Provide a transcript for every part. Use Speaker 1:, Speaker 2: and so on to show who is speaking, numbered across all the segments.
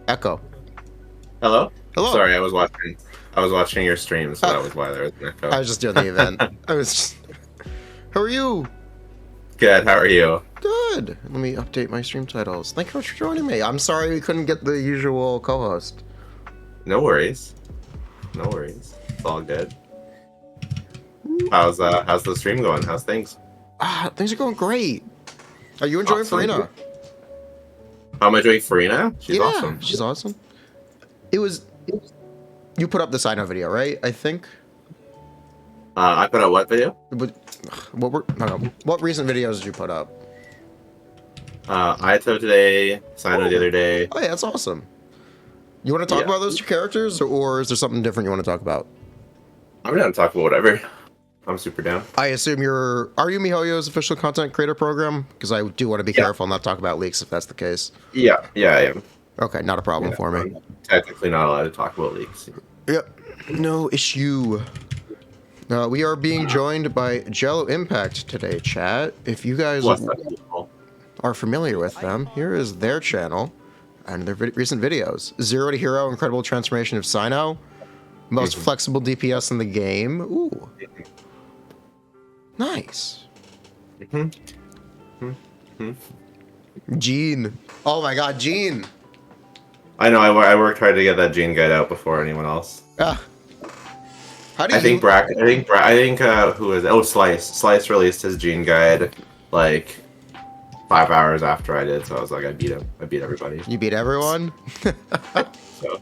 Speaker 1: Echo.
Speaker 2: Hello?
Speaker 1: Hello.
Speaker 2: Sorry, I was watching your stream, so that was why there was an echo.
Speaker 1: I was just doing the event. How are you?
Speaker 2: Good, how are you?
Speaker 1: Good. Let me update my stream titles. Thank you so much for joining me. I'm sorry we couldn't get the usual co-host.
Speaker 2: No worries. No worries. It's all good. How's the stream going? How's things?
Speaker 1: Things are going great. Are you enjoying
Speaker 2: Awesome.
Speaker 1: Farina?
Speaker 2: How am I doing Farina? She's awesome.
Speaker 1: She's awesome. You put up the sign-up video, right? I think.
Speaker 2: I put out what video?
Speaker 1: What recent videos did you put up?
Speaker 2: Aito today, Sino the other day.
Speaker 1: Oh yeah, that's awesome. You want to talk about those two characters, or is there something different you want to talk about?
Speaker 2: I'm down to talk about whatever. I'm super down.
Speaker 1: I assume are you MiHoYo's official content creator program? Because I do want to be careful and not talk about leaks if that's the case.
Speaker 2: Yeah, I am.
Speaker 1: Okay, not a problem for me.
Speaker 2: I'm technically not allowed to talk about leaks.
Speaker 1: Yep, no issue. We are being joined by Jello Impact today, chat. If you guys are familiar with them, here is their channel and their recent videos. Zero to Hero, Incredible Transformation of Sino. Most flexible DPS in the game. Ooh. Nice. Gene. Oh my god, Gene.
Speaker 2: I know, I worked hard to get that Gene guide out before anyone else.
Speaker 1: How do
Speaker 2: I think who is it? Oh, Slice released his Gene guide like 5 hours after I did, so I was like, I beat him. I beat everybody.
Speaker 1: You beat everyone?
Speaker 2: So.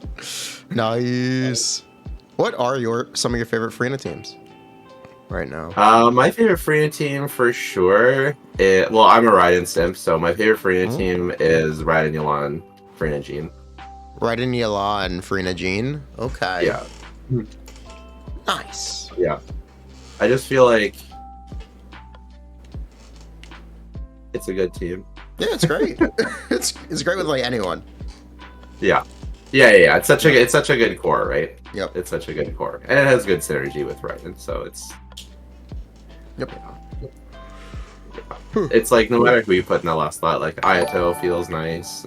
Speaker 1: Nice. What are some of your favorite Farina teams right now?
Speaker 2: My favorite Farina team for sure. Well, I'm a Raiden simp, so my favorite Farina team is Raiden Yelan, Farina Gene.
Speaker 1: Raiden Yelan, Farina Gene. Okay.
Speaker 2: Yeah.
Speaker 1: Nice.
Speaker 2: Yeah. I just feel like it's a good team.
Speaker 1: Yeah, it's great. it's great with like anyone.
Speaker 2: Yeah. It's such a good core, right?
Speaker 1: Yep.
Speaker 2: It's such a good core, and it has good synergy with Raiden, so it's.
Speaker 1: Yep.
Speaker 2: Yeah. It's like no matter who you put in that last slot, like Ayato feels nice,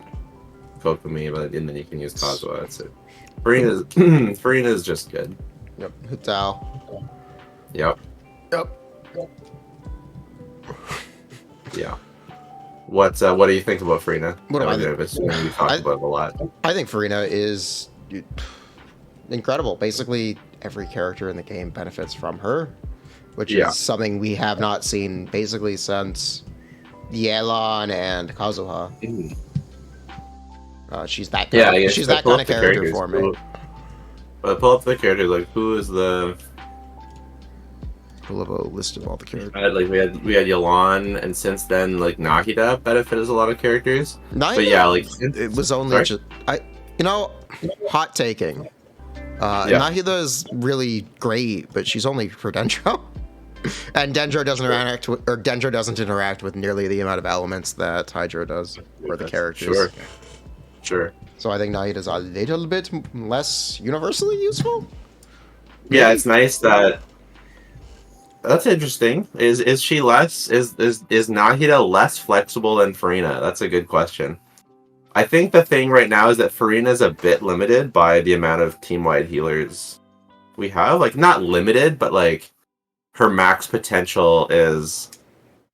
Speaker 2: Kokomi, and then you can use Kazuha. That's it. Farina is just good.
Speaker 1: Yep. Hitao.
Speaker 2: Yep.
Speaker 1: Yep.
Speaker 2: Yeah. What do you think about Farina?
Speaker 1: What do I think?
Speaker 2: We talked about it a lot.
Speaker 1: I think Farina is incredible. Basically, every character in the game benefits from her, which is something we have not seen basically since Yelan and Kazuha. She's that kind she's that kind of character for me.
Speaker 2: But pull up the characters. Like, who is the?
Speaker 1: Pull up a list of all the characters.
Speaker 2: We had Yelan, and since then, like Nahida benefited a lot of characters.
Speaker 1: Nahida,
Speaker 2: but yeah, like
Speaker 1: it was only just hot taking. Nahida is really great, but she's only for Dendro, and Dendro doesn't interact with nearly the amount of elements that Hydro does, or the characters.
Speaker 2: Sure.
Speaker 1: So I think Nahida is a little bit less universally useful.
Speaker 2: Maybe? Yeah, it's nice that. That's interesting. Is she less? Is Nahida less flexible than Farina? That's a good question. I think the thing right now is that Farina is a bit limited by the amount of team-wide healers we have. Like, not limited, but like her max potential is.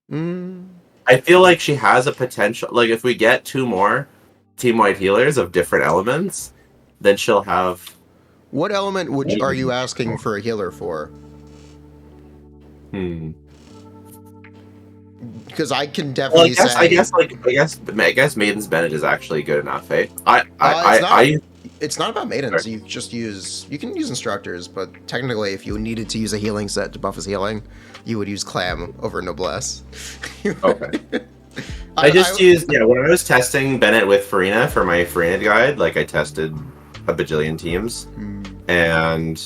Speaker 2: I feel like she has a potential. Like, if we get 2 more team-wide healers of different elements, then she'll have.
Speaker 1: What element are you asking for a healer for? Because I can definitely say. I guess Maiden's Bennett is actually good enough, eh? It's not about Maidens. You can use instructors, but technically, if you needed to use a healing set to buff his healing, you would use Clam over Noblesse.
Speaker 2: Okay. I used when I was testing Bennett with Farina for my Farina guide, like I tested a bajillion teams, and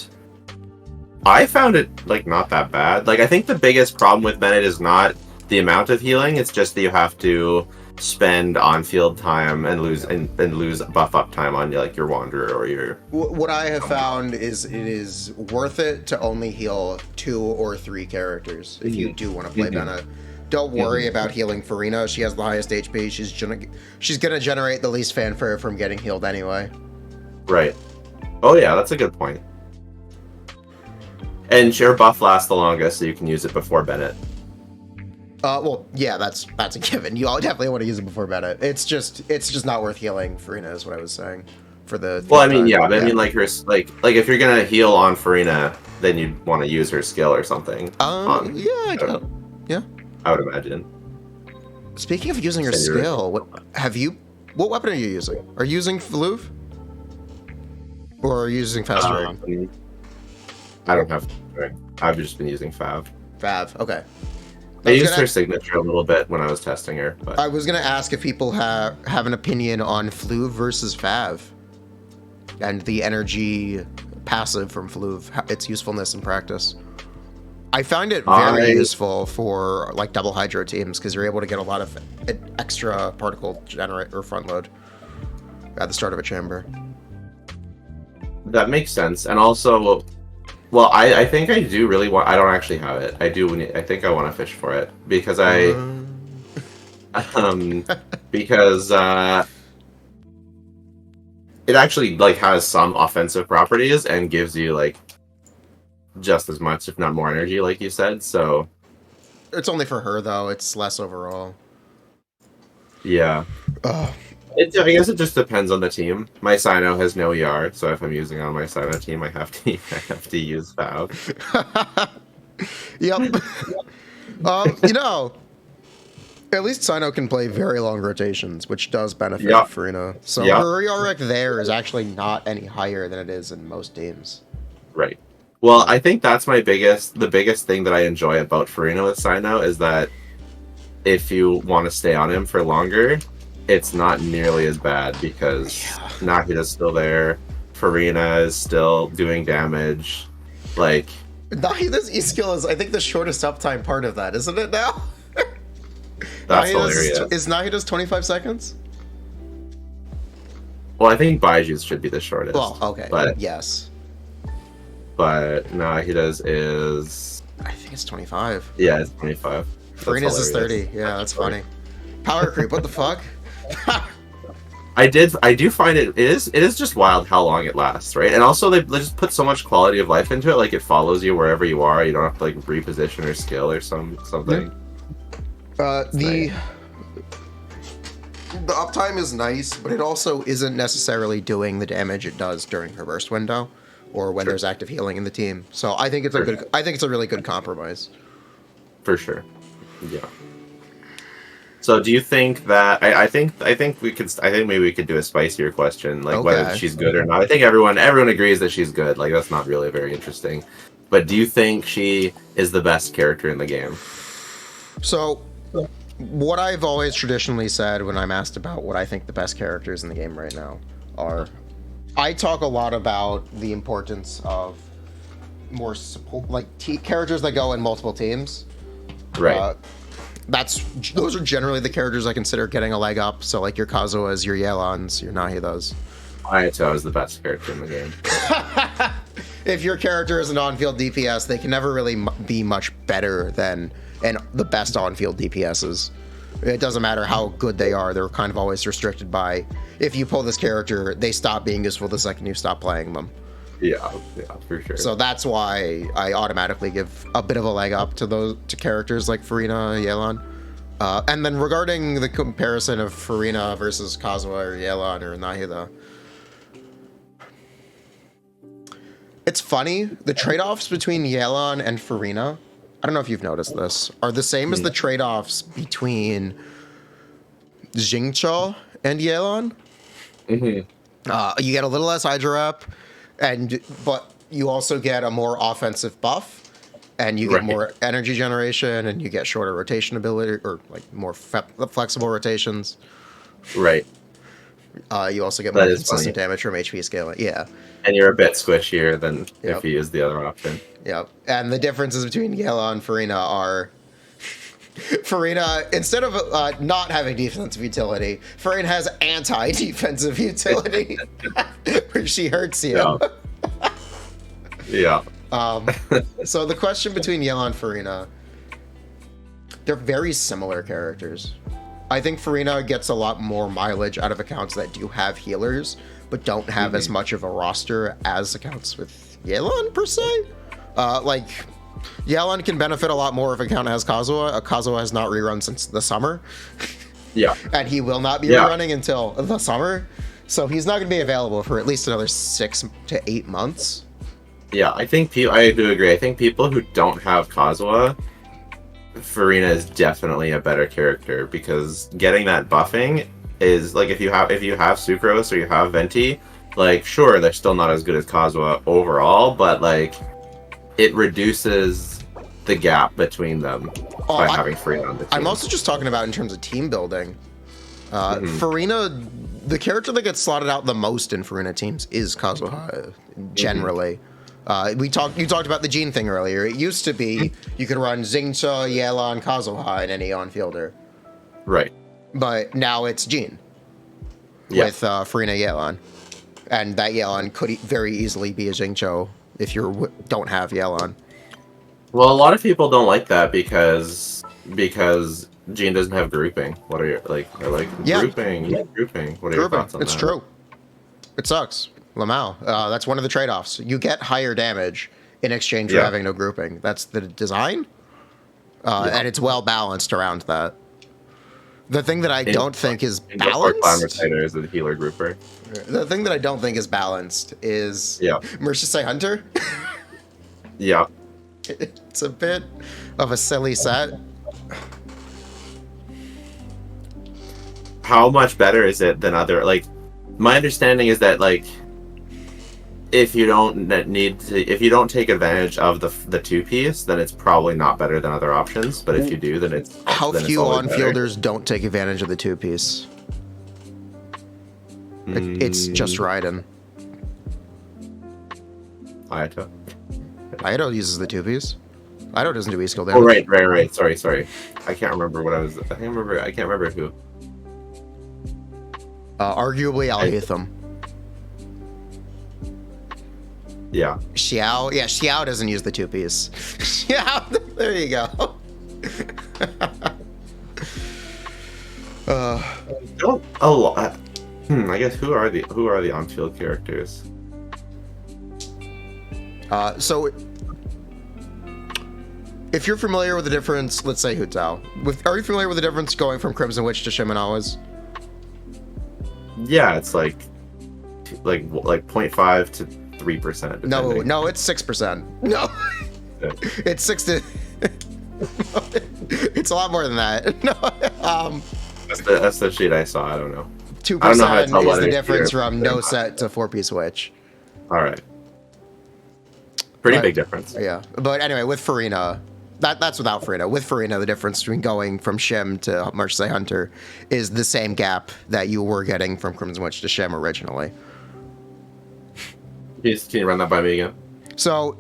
Speaker 2: I found it like not that bad. Like, I think the biggest problem with Bennett is not the amount of healing; it's just that you have to spend on-field time and lose buff up time on like your Wanderer or your.
Speaker 1: What I have found is it is worth it to only heal 2 or 3 characters if you do want to play Bennett. don't worry about healing Farina. She has the highest HP. She's gonna generate the least fanfare from getting healed anyway.
Speaker 2: Right. Oh yeah, that's a good point. And your buff lasts the longest, so you can use it before Bennett.
Speaker 1: Well, yeah, that's a given. You all definitely want to use it before Bennett. It's just not worth healing Farina, is what I was saying. For the
Speaker 2: well, I mean, yeah, but I mean, like her, like if you're gonna heal on Farina, then you'd want to use her skill or something.
Speaker 1: Yeah, yeah.
Speaker 2: I would imagine.
Speaker 1: Speaking of using her skill, what weapon are you using? Are you using Floof? Or are you using Fast Dragon?
Speaker 2: I don't have. I've just been using Fav.
Speaker 1: Fav, okay.
Speaker 2: I used her signature a little bit when I was testing her. But
Speaker 1: I was gonna ask if people have an opinion on Floof versus Fav, and the energy passive from Floof, its usefulness in practice. I find it very useful for like double hydro teams because you're able to get a lot of extra particle generate or front load at the start of a chamber.
Speaker 2: That makes sense, and also, well, I think I do really want. I don't actually have it. I do. I think I want to fish for it because because it actually like has some offensive properties and gives you like just as much, if not more, energy, like you said. So
Speaker 1: it's only for her though. It's less overall.
Speaker 2: Yeah. I guess it just depends on the team. My Sino has no ER, so if I'm using on my Sino team, I have to use Fav.
Speaker 1: Yep. At least Sino can play very long rotations, which does benefit Farina. So her ER there is actually not any higher than it is in most teams.
Speaker 2: Right. Well, I think that's the biggest thing that I enjoy about Farina with Sino is that if you want to stay on him for longer, it's not nearly as bad because Nahida's still there, Farina is still doing damage. Like
Speaker 1: Nahida's E skill is, I think, the shortest uptime part of that, isn't it now?
Speaker 2: That's hilarious.
Speaker 1: Is Nahida's 25 seconds?
Speaker 2: Well, I think Baiju's should be the shortest.
Speaker 1: Well, okay,
Speaker 2: but
Speaker 1: yes.
Speaker 2: But Nahida's is...
Speaker 1: I think it's 25.
Speaker 2: Yeah, it's 25.
Speaker 1: Farina's is 30. Yeah, that's funny. Power creep, what the fuck?
Speaker 2: I do find it is just wild how long it lasts, right? And also they just put so much quality of life into it, like it follows you wherever you are. You don't have to like reposition or skill or something.
Speaker 1: The uptime is nice, but it also isn't necessarily doing the damage it does during her burst window or when there's active healing in the team. So I think it's a really good compromise.
Speaker 2: For sure. Yeah. So do you think that I think maybe we could do a spicier question, like whether she's good or not. I think everyone agrees that she's good. Like that's not really very interesting. But do you think she is the best character in the game?
Speaker 1: So what I've always traditionally said when I'm asked about what I think the best characters in the game right now are, I talk a lot about the importance of more support, like characters that go in multiple teams.
Speaker 2: Right.
Speaker 1: Those are generally the characters I consider getting a leg up. So like your Kazuas, your Yeolans, your Nahidas.
Speaker 2: Ayato is the best character in the game.
Speaker 1: If your character is an on-field DPS, they can never really be much better than the best on-field DPSs. It doesn't matter how good they are. They're kind of always restricted by, if you pull this character, they stop being useful the second you stop playing them.
Speaker 2: Yeah, for sure.
Speaker 1: So that's why I automatically give a bit of a leg up to characters like Farina, Yelan. And then regarding the comparison of Farina versus Kazuha or Yelan or Nahida, it's funny, the trade-offs between Yelan and Farina, I don't know if you've noticed this, are the same as the trade-offs between Xingqiu and Yelan.
Speaker 2: Mm-hmm.
Speaker 1: You get a little less Hydra rep, but you also get a more offensive buff, and you get more energy generation, and you get shorter rotation ability, or like more flexible rotations.
Speaker 2: Right.
Speaker 1: You also get more consistent damage from HP scaling. Yeah.
Speaker 2: And you're a bit squishier than if you use the other option.
Speaker 1: Yep. And the differences between Yelan and Farina are... Farina, instead of not having defensive utility, Farina has anti-defensive utility, where she hurts you.
Speaker 2: Yeah.
Speaker 1: So the question between Yelan and Farina, They're very similar characters. I think Farina gets a lot more mileage out of accounts that do have healers, but don't have as much of a roster as accounts with Yelan, per se. Like, Yelan can benefit a lot more if an account has Kazuha. Kazuha has not rerun since the summer.
Speaker 2: Yeah.
Speaker 1: And he will not be rerunning until the summer. So he's not going to be available for at least another 6 to 8 months.
Speaker 2: Yeah, I do agree. I think people who don't have Kazuha, Farina is definitely a better character, because getting that buffing is like, if you have Sucrose or you have Venti, like, sure, they're still not as good as Kazuha overall, but like, it reduces the gap between them by having Farina on the team.
Speaker 1: I'm also just talking about in terms of team building. Farina, the character that gets slotted out the most in Farina teams is Kazuha, generally. You talked about the Jean thing earlier. It used to be you could run Xingqiu, Yelan, Kazuha in any on-fielder.
Speaker 2: Right.
Speaker 1: But now it's Jean with Farina Yelan. And that Yelan could very easily be a Xingqiu if you don't have Yelan.
Speaker 2: Well, a lot of people don't like that because Jean doesn't have grouping. What are your grouping? Yeah, grouping. What are your thoughts on that?
Speaker 1: It's true. It sucks. Lamau. That's one of the trade-offs. You get higher damage in exchange for having no grouping. That's the design, and it's well balanced around that. The thing that I don't think is balanced
Speaker 2: is the healer grouper.
Speaker 1: The thing that I don't think is balanced is Merchisei Hunter.
Speaker 2: Yeah.
Speaker 1: It's a bit of a silly set.
Speaker 2: How much better is it than other, like, my understanding is that, like, if you don't take advantage of the two-piece, then it's probably not better than other options. But if you do, then it's
Speaker 1: how few on-fielders don't take advantage of the two-piece. It's just Raiden. Ayato uses the two-piece. Ayato doesn't do E-skill damage.
Speaker 2: Oh, right. Sorry. I can't remember what I was. I can't remember who.
Speaker 1: Arguably Alhaitham.
Speaker 2: Yeah.
Speaker 1: Xiao. Yeah, Xiao doesn't use the two-piece. Xiao, there you go.
Speaker 2: A lot. I guess who are the on-field characters?
Speaker 1: So if you're familiar with the difference, let's say Hutao. Are you familiar with the difference going from Crimson Witch to Shimenawa's?
Speaker 2: Yeah, it's like 0.5 to 3%.
Speaker 1: No, it's 6%. No, it's 6 to. It's a lot more than that. No,
Speaker 2: that's the sheet I saw. I don't know.
Speaker 1: 2% is the difference from no set to 4-piece witch.
Speaker 2: All right. Pretty big difference.
Speaker 1: Yeah, but anyway, with Farina, that's without Farina. With Farina, the difference between going from Shim to Merchisei Hunter is the same gap that you were getting from Crimson Witch to Shim originally.
Speaker 2: Can you run that by me again?
Speaker 1: So,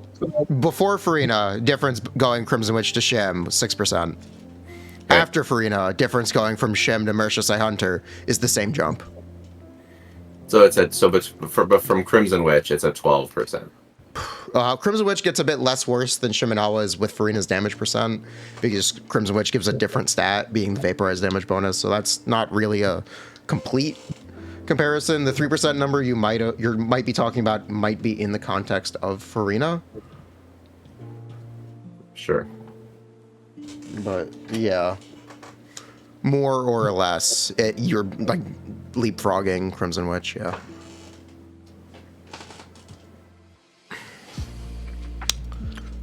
Speaker 1: before Farina, difference going Crimson Witch to Shim, 6%. Okay. After Farina, difference going from Shim to Merchisei Hunter is the same jump.
Speaker 2: So but from Crimson Witch, it's at 12%.
Speaker 1: Crimson Witch gets a bit less worse than Shimenawa's with Farina's damage percent, because Crimson Witch gives a different stat, being the vaporized damage bonus, so that's not really a complete comparison. The 3% number you might be talking about might be in the context of Farina.
Speaker 2: Sure.
Speaker 1: But yeah, more or less, you're like leapfrogging Crimson Witch, yeah.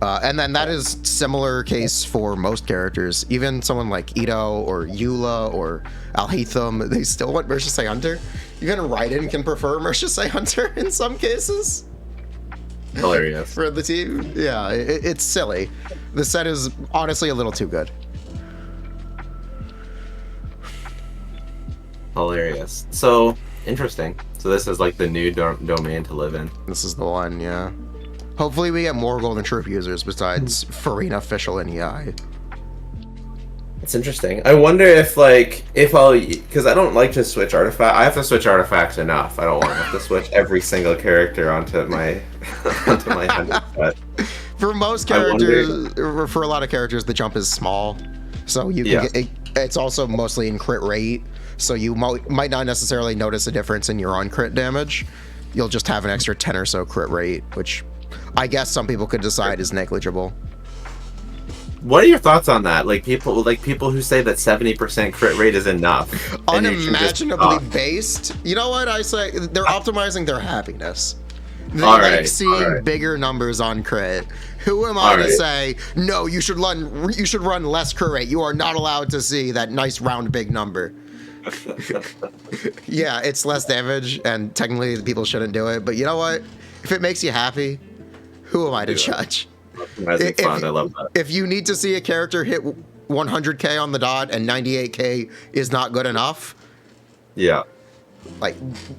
Speaker 1: And then that is similar case for most characters. Even someone like Ito or Eula or Alhaitham, they still want Merchisei Hunter. Even Raiden can prefer Merchisei Hunter in some cases.
Speaker 2: Hilarious.
Speaker 1: For the team. Yeah, it's silly. The set is honestly a little too good.
Speaker 2: Hilarious. So, interesting. So this is like the new domain to live in.
Speaker 1: This is the one, yeah. Hopefully we get more Golden Troop users besides Farina, Fischl, and EI.
Speaker 2: It's interesting. I wonder if because I don't like to switch artifact. I have to switch artifacts enough. I don't want to have to switch every single character onto my hand. But
Speaker 1: for most characters, or for a lot of characters, the jump is small. So you can get, it's also mostly in crit rate, so you might not necessarily notice a difference in your on crit damage. You'll just have an extra 10 or so crit rate, which I guess some people could decide is negligible.
Speaker 2: What are your thoughts on that? Like people who say that 70% crit rate is enough.
Speaker 1: Unimaginably based. You know what I say? They're optimizing their happiness. They
Speaker 2: like
Speaker 1: seeing bigger numbers on crit. Who am I to say no? You should run less crit rate. You are not allowed to see that nice round big number. Yeah, it's less damage, and technically people shouldn't do it. But you know what? If it makes you happy, who am I to judge?
Speaker 2: It's fun. I love that.
Speaker 1: If you need to see a character hit 100k on the dot and 98k is not good enough, like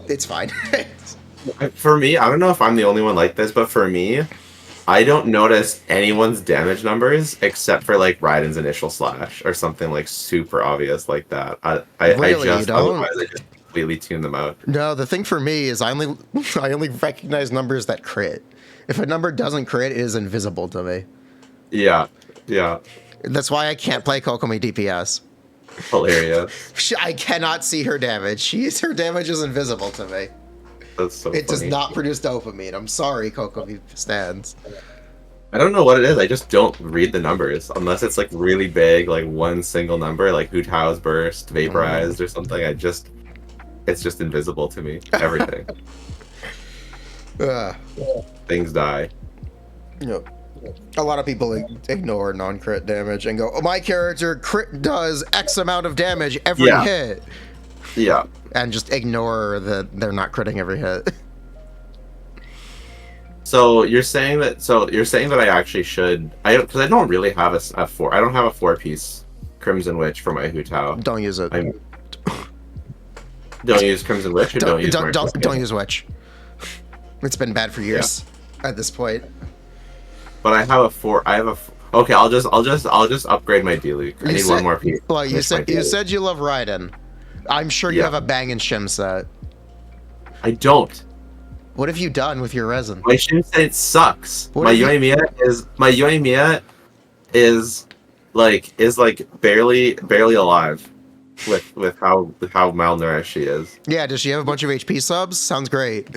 Speaker 1: it's fine.
Speaker 2: For me, I don't know if I'm the only one like this, but for me, I don't notice anyone's damage numbers except for like Raiden's initial slash or something like super obvious like that. I just completely tune them out.
Speaker 1: No, the thing for me is I only recognize numbers that crit. If a number doesn't crit, it is invisible to me.
Speaker 2: Yeah.
Speaker 1: That's why I can't play Kokomi DPS.
Speaker 2: Hilarious.
Speaker 1: I cannot see her damage. Her damage is invisible to me.
Speaker 2: That's so funny.
Speaker 1: It does not produce dopamine. I'm sorry, Kokomi stands.
Speaker 2: I don't know what it is. I just don't read the numbers unless it's like really big, like one single number, like Hu Tao's burst, vaporized or something. It's just invisible to me. Everything. Things die.
Speaker 1: Yep. A lot of people ignore non-crit damage and go, oh, my character crit does X amount of damage every hit.
Speaker 2: Yeah.
Speaker 1: And just ignore that they're not critting every hit.
Speaker 2: So you're saying that I actually should, because I don't really have a 4-piece Crimson Witch for my Hu Tao.
Speaker 1: Don't use it.
Speaker 2: Don't use Crimson Witch, or don't
Speaker 1: use Witch. It's been bad for years at this point.
Speaker 2: But I have a 4. Okay, I'll just upgrade my D-Luke. I need one more piece.
Speaker 1: Well, you said you love Raiden. I'm sure you have a bangin' shim set.
Speaker 2: I don't.
Speaker 1: What have you done with your resin?
Speaker 2: My shim set sucks. My Yoimiya is barely alive with how malnourished she is.
Speaker 1: Yeah, does she have a bunch of HP subs? Sounds great.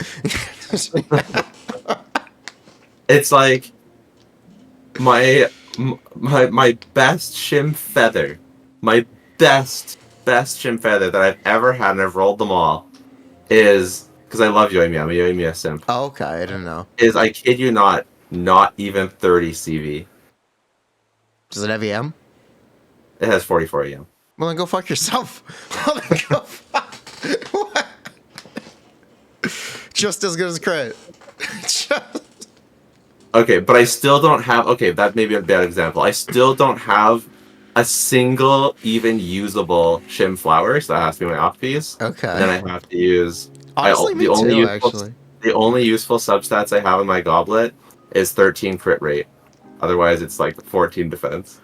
Speaker 2: It's like my best shim feather, my best shim feather that I've ever had, and I've rolled them all, is because I love Yoimiya. I'm a Yoimiya simp.
Speaker 1: Oh, okay, I didn't know.
Speaker 2: Is, I kid you not even 30 CV.
Speaker 1: Does it have EM?
Speaker 2: It has 44 EM.
Speaker 1: Well, then go fuck yourself. Just as good as crit.
Speaker 2: Okay, but I still don't have... Okay, that may be a bad example. I still don't have a single even usable shim flower, so that has to be my off piece.
Speaker 1: Okay.
Speaker 2: And then I have to use...
Speaker 1: Honestly, me too, actually.
Speaker 2: The only useful substats I have in my goblet is 13 crit rate. Otherwise, it's like 14 defense.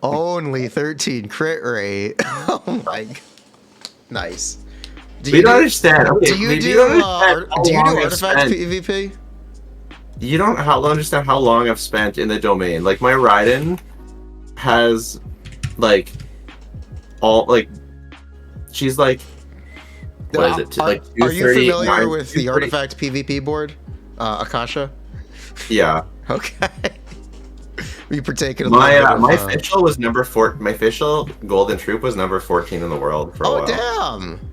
Speaker 1: Only 13 crit rate. Oh my god. Nice.
Speaker 2: You don't understand. Okay,
Speaker 1: do you do artifact PvP?
Speaker 2: You don't understand how long I've spent in the domain. Like, my Raiden has, like, she's like, what is it? Like,
Speaker 1: are you familiar with the artifact PvP board? Akasha?
Speaker 2: Yeah.
Speaker 1: Okay. You partake in
Speaker 2: my official was number 4. My official golden troop was number 14 in the world for a while.
Speaker 1: Oh damn!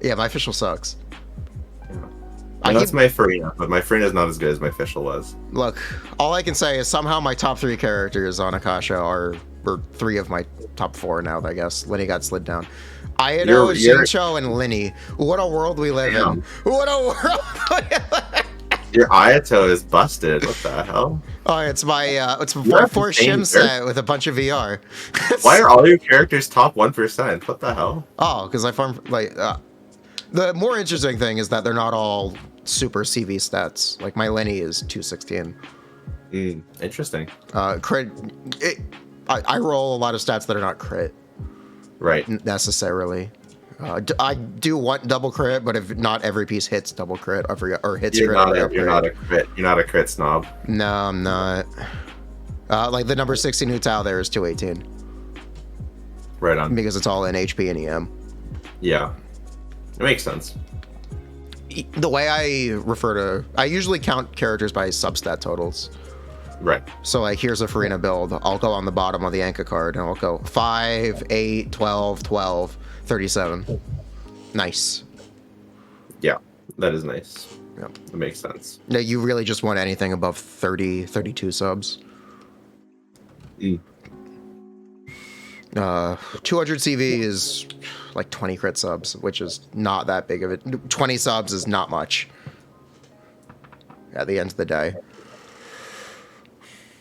Speaker 1: Yeah, my official sucks.
Speaker 2: That's my Farina, but my Farina is not as good as my official was.
Speaker 1: Look, all I can say is somehow my top 3 characters on Akasha are 3 of my top 4 now. I guess Linny got slid down. Ayato, Shincho, and Linny. What a world we live in! What a world!
Speaker 2: Your Ayato is busted. What the hell?
Speaker 1: Oh, it's my it's a 4 shim set with a bunch of VR.
Speaker 2: Why are all your characters top 1%? What the hell?
Speaker 1: Oh, because I farm like. The more interesting thing is that they're not all super CV stats. Like my Lenny is 216.
Speaker 2: Interesting.
Speaker 1: Crit. I roll a lot of stats that are not crit.
Speaker 2: Right.
Speaker 1: Necessarily. I do want double crit, but if not every piece hits double crit or hits crit.
Speaker 2: You're not a crit snob.
Speaker 1: No, I'm not. Like the number 16 Hu Tao there is 218.
Speaker 2: Right on.
Speaker 1: Because it's all in HP and EM.
Speaker 2: Yeah. It makes sense.
Speaker 1: The way I usually count characters by substat totals.
Speaker 2: Right.
Speaker 1: So like, here's a Farina build. I'll go on the bottom of the Anka card and I'll go 5, 8, 12, 12, 37. Nice.
Speaker 2: Yeah, that is nice.
Speaker 1: Yep.
Speaker 2: It makes sense.
Speaker 1: No, you really just want anything above 30, 32 subs. 200 CV is like 20 crit subs, which is not that big of it. 20 subs is not much at the end of the day.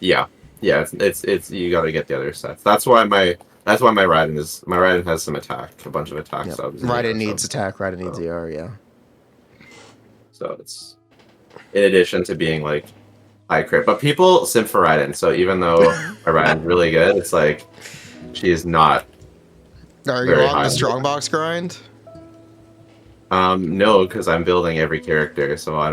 Speaker 2: Yeah, it's you got to get the other sets. That's why my Raiden has some attack, a bunch of attack subs.
Speaker 1: Raiden needs attack. Raiden needs ER. Yeah.
Speaker 2: So it's in addition to being like high crit, but people simp for Raiden. So even though Raiden's really good, it's like she is not.
Speaker 1: Are you on the strongbox grind?
Speaker 2: No, because I'm building every character, so I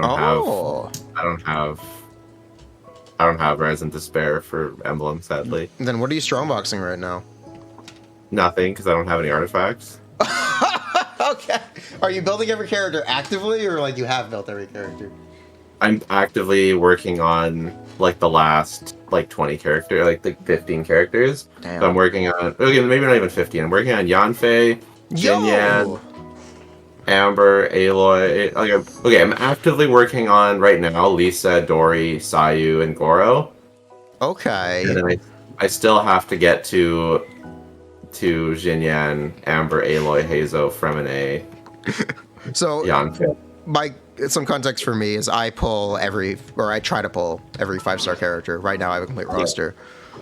Speaker 2: don't have Resin to spare for Emblem, sadly.
Speaker 1: Then what are you strongboxing right now?
Speaker 2: Nothing, because I don't have any artifacts.
Speaker 1: Okay. Are you building every character actively, or like you have built every character?
Speaker 2: I'm actively working on like the last like 20 characters, like the 15 characters.
Speaker 1: Damn.
Speaker 2: So I'm working on, okay, maybe not even 15. I'm working on Yanfei, Jinyan, Amber, Aloy. Okay, I'm actively working on right now Lisa, Dori, Sayu, and Goro.
Speaker 1: Okay.
Speaker 2: And then I still have to get to Jinyan, Amber, Aloy, Hazo, Fremine,
Speaker 1: So
Speaker 2: Yanfei.
Speaker 1: Some context for me is I try to pull every 5-star character. Right now I have a complete roster.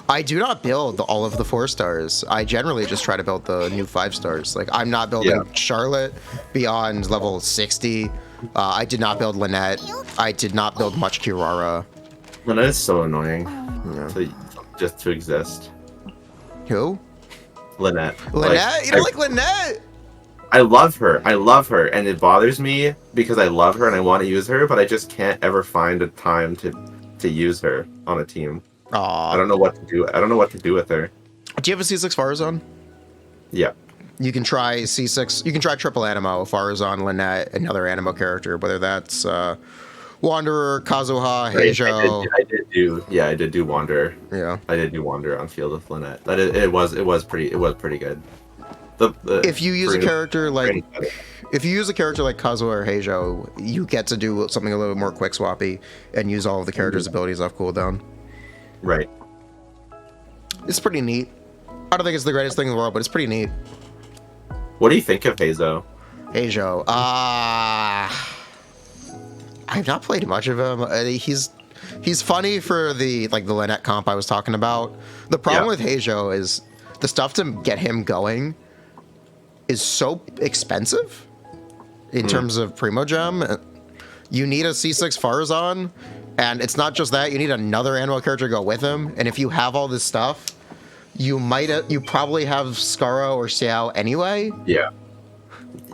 Speaker 1: I do not build all of the 4-stars. I generally just try to build the new 5-stars. Like, I'm not building Charlotte beyond level 60. I did not build Lynette. I did not build much Kirara.
Speaker 2: Lynette is so annoying.
Speaker 1: Yeah.
Speaker 2: Just to exist.
Speaker 1: Who?
Speaker 2: Lynette.
Speaker 1: Lynette? You don't like Lynette?
Speaker 2: I love her, and it bothers me because I love her and I want to use her, but I just can't ever find a time to use her on a team.
Speaker 1: Aww.
Speaker 2: I don't know what to do. I don't know what to do with her.
Speaker 1: Do you have a C6 Farazan?
Speaker 2: Yeah.
Speaker 1: You can try C6. You can try triple Animo, Farazan, Lynette, another Animo character, whether that's Wanderer, Kazuha, Heijo.
Speaker 2: I did do Wanderer.
Speaker 1: Yeah.
Speaker 2: I did do Wanderer on field with Lynette. But it was pretty good.
Speaker 1: If you use a character like Kazuha or Heijo, you get to do something a little bit more quick swappy and use all of the characters' abilities off cooldown.
Speaker 2: Right.
Speaker 1: It's pretty neat. I don't think it's the greatest thing in the world, but it's pretty neat.
Speaker 2: What do you think of Heizo?
Speaker 1: Heijo, I've not played much of him. He's funny for the Lynette comp I was talking about. The problem with Heijo is the stuff to get him going is so expensive in terms of Primogem. You need a C6 Farazan, and it's not just that. You need another Animo character to go with him. And if you have all this stuff, you probably have Skaro or Xiao anyway.
Speaker 2: Yeah.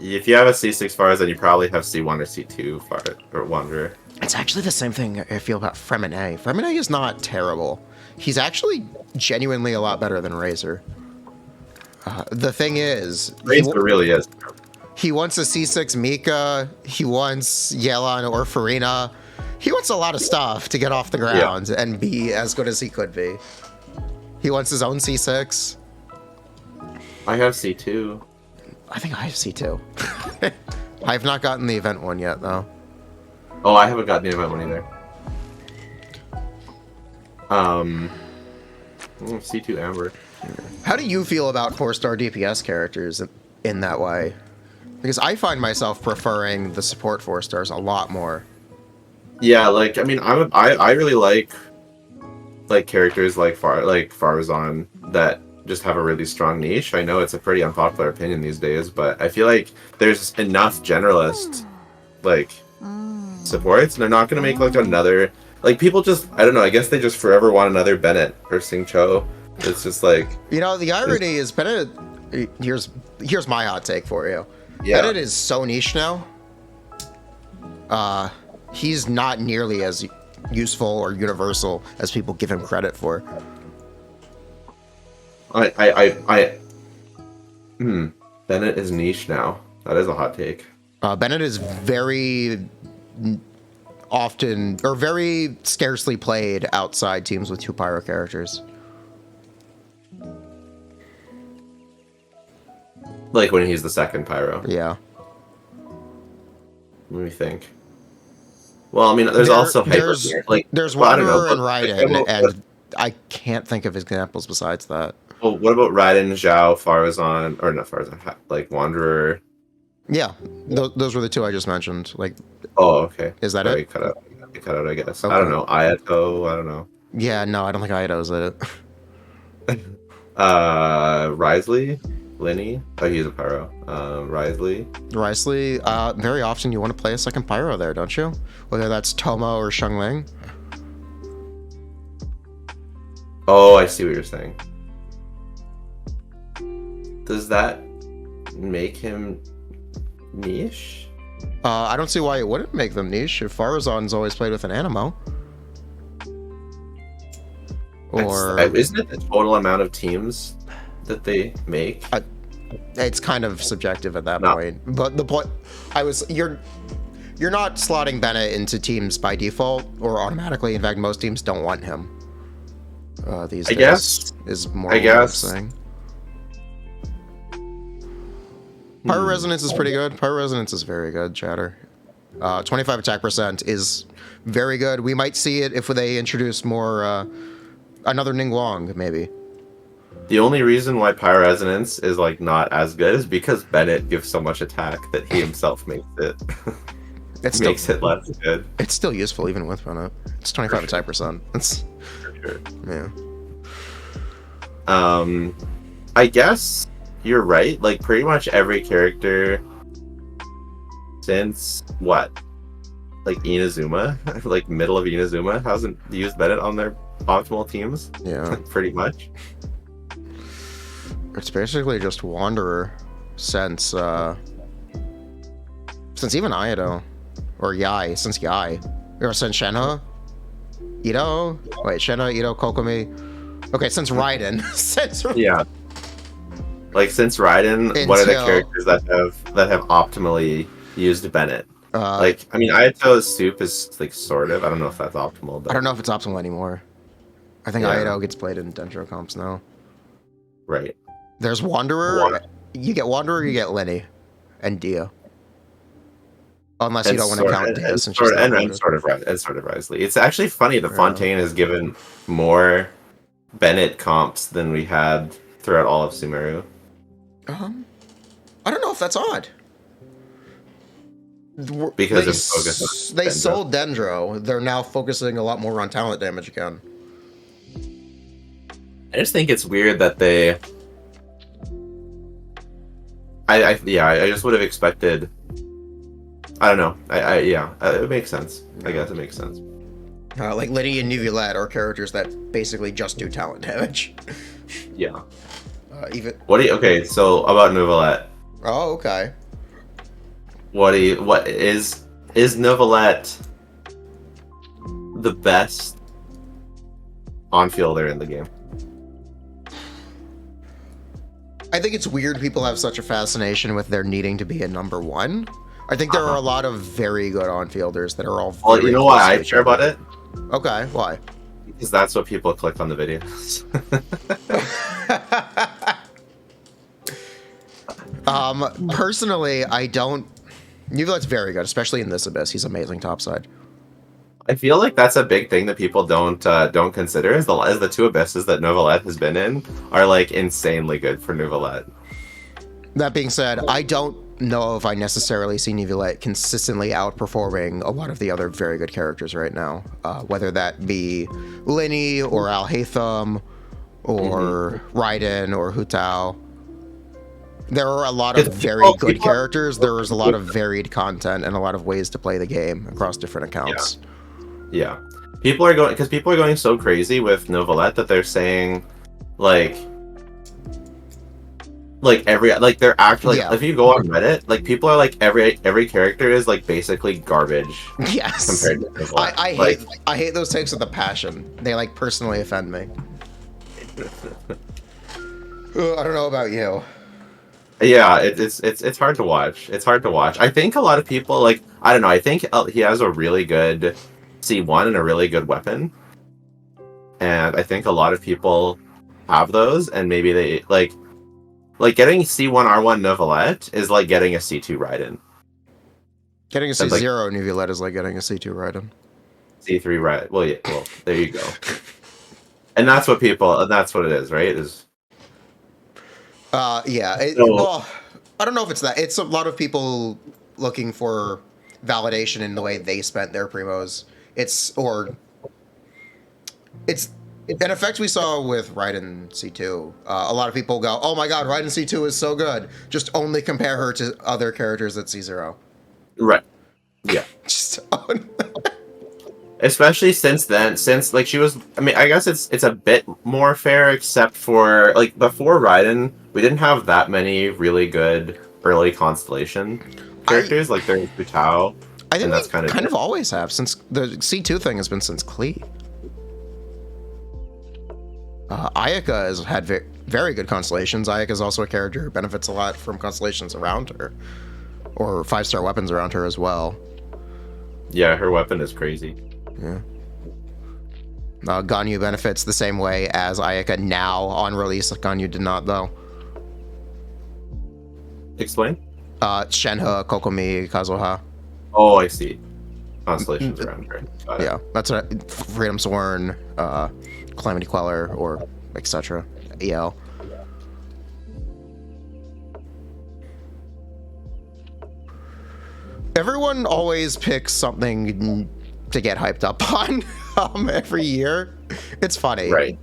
Speaker 2: If you have a C6 Farazan, you probably have C1 or C2 or Wanderer.
Speaker 1: It's actually the same thing I feel about Fremine. Fremine is not terrible. He's actually genuinely a lot better than Razor. The thing is,
Speaker 2: Razor really is.
Speaker 1: He wants a C6 Mika. He wants Yelan or Farina. He wants a lot of stuff to get off the ground and be as good as he could be. He wants his own C6.
Speaker 2: I have C2.
Speaker 1: I think I have C2. I have not gotten the event one yet, though.
Speaker 2: Oh, I haven't gotten the event one either. C2 Amber.
Speaker 1: How do you feel about 4-star DPS characters in that way? Because I find myself preferring the support 4-stars a lot more.
Speaker 2: Yeah, like, I mean, I really like characters like Farazan that just have a really strong niche. I know it's a pretty unpopular opinion these days, but I feel like there's enough generalist supports, and they're not gonna make another people just, I don't know, I guess they just forever want another Bennett or Singcho. It's just
Speaker 1: the irony is Bennett. Here's my hot take for you. Yeah. Bennett is so niche now. He's not nearly as useful or universal as people give him credit for.
Speaker 2: I Bennett is niche now. That is a hot take.
Speaker 1: Bennett is very often, or very scarcely played outside teams with 2 pyro characters.
Speaker 2: Like when he's the second pyro.
Speaker 1: Yeah.
Speaker 2: Let me think. Well, I mean, there's also
Speaker 1: there's
Speaker 2: well,
Speaker 1: Wanderer and Raiden, and I can't think of examples besides that.
Speaker 2: Well, what about Raiden, Zhao, Farazan, or not Farazan, like Wanderer?
Speaker 1: Yeah, those were the 2 I just mentioned. Like,
Speaker 2: oh, okay.
Speaker 1: Is that it?
Speaker 2: Cut out, I guess.
Speaker 1: Okay.
Speaker 2: I don't know. Ayato, I don't know.
Speaker 1: Yeah, no, I don't think Ayato's it.
Speaker 2: Risley, Lenny. Oh, he's a pyro. Risley.
Speaker 1: Very often you want to play a second pyro there, don't you? Whether that's Tomo or Xiangling.
Speaker 2: Oh, I see what you're saying. Does that make him niche?
Speaker 1: I don't see why it wouldn't make them niche if Farazan's always played with an Animo. Or
Speaker 2: isn't it the total amount of teams that they make?
Speaker 1: It's kind of subjective at that point. But the point you're not slotting Bennett into teams by default or automatically. In fact, most teams don't want him. These days
Speaker 2: guess,
Speaker 1: is more
Speaker 2: I
Speaker 1: what
Speaker 2: guess.
Speaker 1: I'm saying. Pyro Resonance is pretty good. Pyro Resonance is very good, chatter. 25 attack % is very good. We might see it if they introduce more, another Ningguang, maybe.
Speaker 2: The only reason why Pyro Resonance is like not as good is because Bennett gives so much attack that he himself makes it makes it less good.
Speaker 1: It's still useful even with Bennett. It's 25 attack %. It's
Speaker 2: sure.
Speaker 1: Yeah.
Speaker 2: I guess you're right. Like pretty much every character since what? Like Inazuma, like middle of Inazuma, hasn't used Bennett on their optimal teams.
Speaker 1: Yeah.
Speaker 2: Pretty much.
Speaker 1: It's basically just Wanderer since even Ayato. Or Yai, since Yai. Or since Shenhe. Ito? Wait, Shenhe, Ito, Kokomi. Okay, since Raiden.
Speaker 2: Yeah. Like since Raiden, what are the characters that have optimally used Bennett? Like, I mean, Ayato's soup is like sort of. I don't know if that's optimal. But
Speaker 1: I don't know if it's optimal anymore. I think Ayato gets played in Dendro comps now.
Speaker 2: Right.
Speaker 1: There's Wanderer. You get Wanderer, you get Lenny, and Dia. Unless you don't want to count Dia,
Speaker 2: and sort of Risley. It's actually funny. The Fontaine has given more Bennett comps than we had throughout all of Sumeru.
Speaker 1: I don't know if that's odd.
Speaker 2: Because
Speaker 1: they sold Dendro. They're now focusing a lot more on talent damage again.
Speaker 2: I just think it's weird that they. I just would have expected. I don't know. It makes sense. I guess it makes sense.
Speaker 1: Like Liddy and Neuvillette are characters that basically just do talent damage.
Speaker 2: Yeah.
Speaker 1: Okay,
Speaker 2: so about Neuvillette.
Speaker 1: Oh, okay.
Speaker 2: What is Neuvillette the best on-fielder in the game?
Speaker 1: I think it's weird people have such a fascination with their needing to be a number 1. I think there are a lot of very good on-fielders that are all very
Speaker 2: Well, you know why I care about it?
Speaker 1: Okay, why?
Speaker 2: Because that's what people click on the videos.
Speaker 1: Personally, I don't. Neuvillette's very good, especially in this Abyss. He's amazing topside.
Speaker 2: I feel like that's a big thing that people don't consider is the 2 Abysses that Neuvillette has been in are like insanely good for Neuvillette.
Speaker 1: That being said, I don't know if I necessarily see Neuvillette consistently outperforming a lot of the other very good characters right now, whether that be Lenny or Al-Haytham or Raiden or Hu Tao. There are a lot of very good characters. There is a lot of varied content and a lot of ways to play the game across different accounts.
Speaker 2: Yeah. People are going so crazy with Neuvillette that they're saying they're actually if you go on Reddit, like people are like every character is like basically garbage.
Speaker 1: Yes.
Speaker 2: Compared to Neuvillette.
Speaker 1: I hate those takes with a passion. They like personally offend me. I don't know about you.
Speaker 2: Yeah, it's hard to watch. It's hard to watch. I think a lot of people like I don't know. I think he has a really good C1 and a really good weapon, and I think a lot of people have those, and maybe they like getting C1 R1 Novelette is like getting a C2 Raiden.
Speaker 1: Getting a C0 Novelette is like getting a C2 Raiden.
Speaker 2: C3 Raiden. Well, yeah. Well, there you go. And that's what it is, right?
Speaker 1: Yeah. Well, I don't know if it's that. It's a lot of people looking for validation in the way they spent their primos. It's an effect we saw with Raiden C2. A lot of people go, "Oh my God, Raiden C2 is so good. Just only compare her to other characters at C0."
Speaker 2: Right. Yeah.
Speaker 1: Just
Speaker 2: especially since like she was. I mean, I guess it's a bit more fair, except for like before Raiden, we didn't have that many really good early Constellation characters. Like there's Butao.
Speaker 1: I think that's kind of always have since the C2 thing has been since Klee. Ayaka has had very good constellations. Ayaka is also a character who benefits a lot from constellations around her, or 5-star weapons around her as well.
Speaker 2: Yeah, her weapon is crazy.
Speaker 1: Yeah. Ganyu benefits the same way as Ayaka now on release. Ganyu did not, though.
Speaker 2: Explain?
Speaker 1: Shenhe, Kokomi, Kazuha.
Speaker 2: Oh, I see. Constellations around her.
Speaker 1: Yeah, that's what Freedom Sworn, Calamity Queller, or etc. EL. Everyone always picks something to get hyped up on every year. It's funny.
Speaker 2: Right.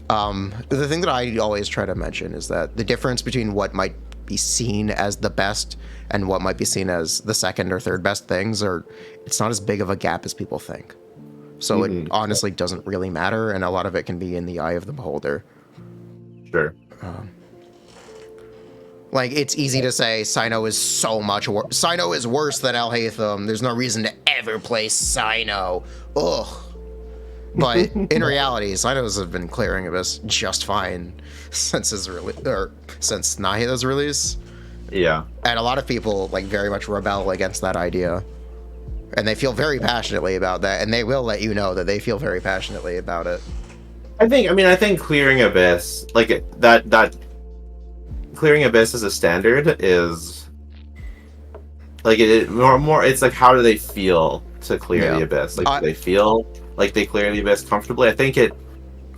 Speaker 1: The thing that I always try to mention is that the difference between what might be seen as the best and what might be seen as the second or third best things it's not as big of a gap as people think. So it honestly doesn't really matter, and a lot of it can be in the eye of the beholder.
Speaker 2: Sure.
Speaker 1: Like, it's easy to say Sino is so much worse. Sino is worse than Al-Haytham. There's no reason to ever play Sino. Ugh. But in reality, Sinos have been clearing Abyss just fine since since Nahida's release.
Speaker 2: Yeah.
Speaker 1: And a lot of people like very much rebel against that idea. And they feel very passionately about that, and they will let you know that they feel very passionately about it.
Speaker 2: I think clearing Abyss, like that clearing Abyss as a standard is like it more. It's like, how do they feel to clear the Abyss? Like, do they feel like they clear the Abyss comfortably? I think it,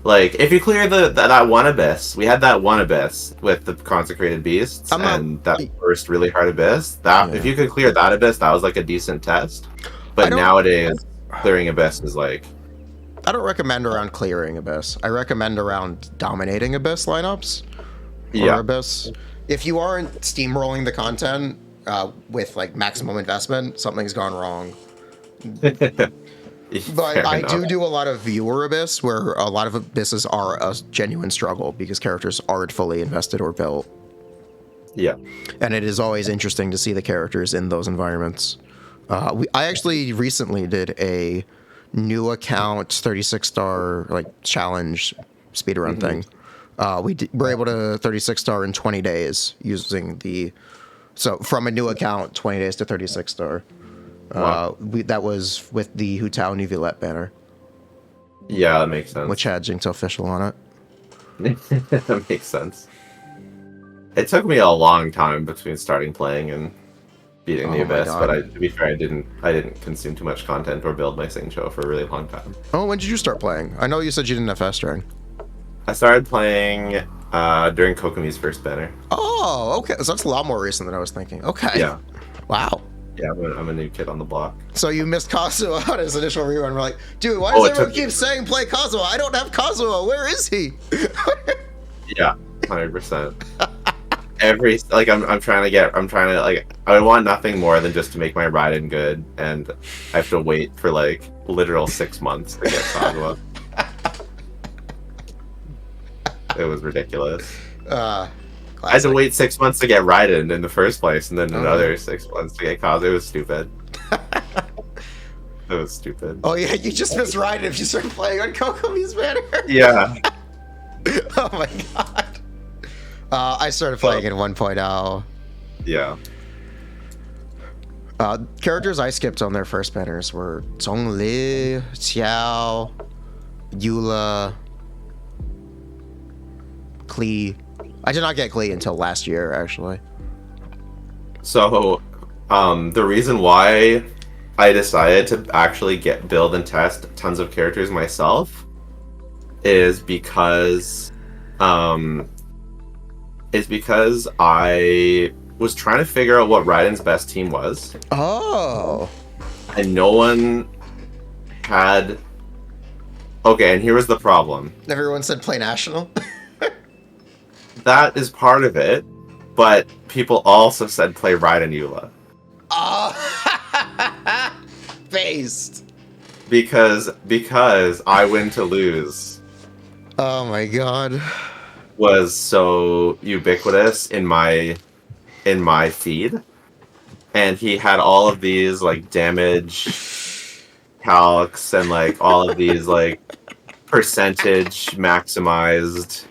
Speaker 2: like, if you clear that one Abyss, we had that one Abyss with the Consecrated Beasts, and that first really hard Abyss. If you could clear that Abyss, that was like a decent test. But nowadays, clearing Abyss is like,
Speaker 1: I don't recommend around clearing Abyss. I recommend around dominating Abyss lineups. Or Abyss. If you aren't steamrolling the content with like maximum investment, something's gone wrong. But I do a lot of viewer Abyss, where a lot of Abysses are a genuine struggle because characters aren't fully invested or built.
Speaker 2: Yeah.
Speaker 1: And it is always interesting to see the characters in those environments. I actually recently did a new account 36-star like challenge speedrun thing. We were able to 36-star in 20 days using so from a new account, 20 days to 36-star. Wow. That was with the Hu Tao Novelette banner.
Speaker 2: Yeah, that makes sense.
Speaker 1: Which had Jinx Official on
Speaker 2: it. That makes sense. It took me a long time between starting playing and beating the Abyss, but to be fair, I didn't consume too much content or build my Sing Show for a really long time.
Speaker 1: Oh, when did you start playing? I know you said you didn't have fast ring.
Speaker 2: I started playing during Kokomi's first banner.
Speaker 1: Oh, okay. So that's a lot more recent than I was thinking. Okay.
Speaker 2: Yeah.
Speaker 1: Wow.
Speaker 2: Yeah, I'm a new kid on the block.
Speaker 1: So you missed Kazuha on his initial rerun. We're like, dude, why does everyone keep saying play Kazuha? I don't have Kazuha. Where is he?
Speaker 2: Yeah, 100%. I want nothing more than just to make my Raiden good, and I have to wait for like literal 6 months to get Kazuha. It was ridiculous. I had to wait 6 months to get Raiden in the first place, and then another 6 months to get Kazuha. It was stupid. It was stupid.
Speaker 1: Oh yeah, you just missed Raiden if you start playing on Kokomi's banner.
Speaker 2: Yeah.
Speaker 1: Oh my god. I started playing in 1.0.
Speaker 2: Yeah.
Speaker 1: Characters I skipped on their first banners were Zhongli, Xiao, Eula, Klee. I did not get Klee until last year, actually.
Speaker 2: So, the reason why I decided to actually build and test tons of characters myself is because I was trying to figure out what Raiden's best team was.
Speaker 1: Oh.
Speaker 2: And no one had... Okay, and here was the problem.
Speaker 1: Everyone said play National?
Speaker 2: That is part of it, but people also said play Raiden Eula.
Speaker 1: Oh. Based.
Speaker 2: Because I win to lose.
Speaker 1: Oh my god.
Speaker 2: Was so ubiquitous in my feed, and he had all of these like damage calcs and like all of these like percentage maximized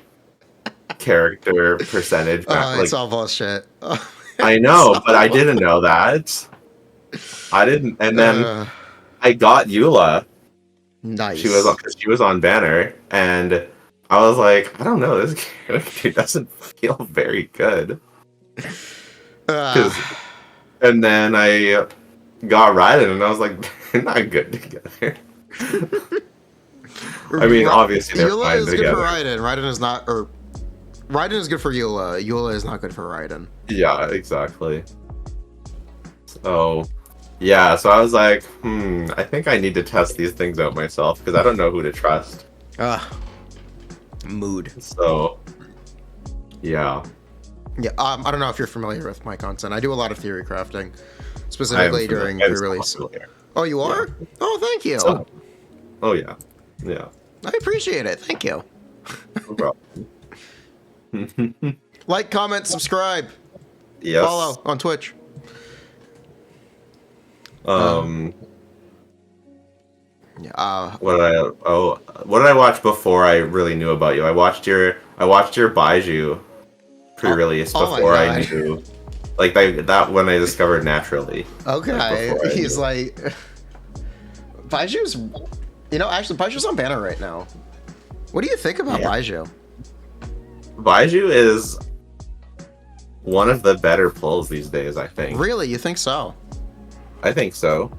Speaker 2: character percentage.
Speaker 1: It's all bullshit.
Speaker 2: I know, but I didn't know that. I didn't, and then I got Eula.
Speaker 1: Nice.
Speaker 2: She was on banner, and I was like, I don't know, this character doesn't feel very good. And then I got Raiden, and I was like, they're not good together. I mean, obviously they're
Speaker 1: Eula
Speaker 2: fine
Speaker 1: is
Speaker 2: together.
Speaker 1: good for Raiden. Raiden is not, or Raiden is good for Eula. Eula is not good for Raiden.
Speaker 2: Yeah, exactly. So, yeah, so I was like, I think I need to test these things out myself, because I don't know who to trust.
Speaker 1: Mood.
Speaker 2: So, yeah.
Speaker 1: Yeah, I don't know if you're familiar with my content. I do a lot of theory crafting, specifically during pre-release. Oh, you are? Yeah. Oh, thank you.
Speaker 2: Oh, yeah. Yeah.
Speaker 1: I appreciate it. Thank you.
Speaker 2: No problem.
Speaker 1: Like, comment, subscribe.
Speaker 2: Yes.
Speaker 1: Follow on Twitch.
Speaker 2: What did I watch before I really knew about you? I watched your Baiju pre-release before I knew, like that when I discovered naturally.
Speaker 1: Okay, he's like, Baiju's, actually Baiju's on banner right now. What do you think about Baiju?
Speaker 2: Baiju is one of the better pulls these days, I think.
Speaker 1: Really, you think so?
Speaker 2: I think so.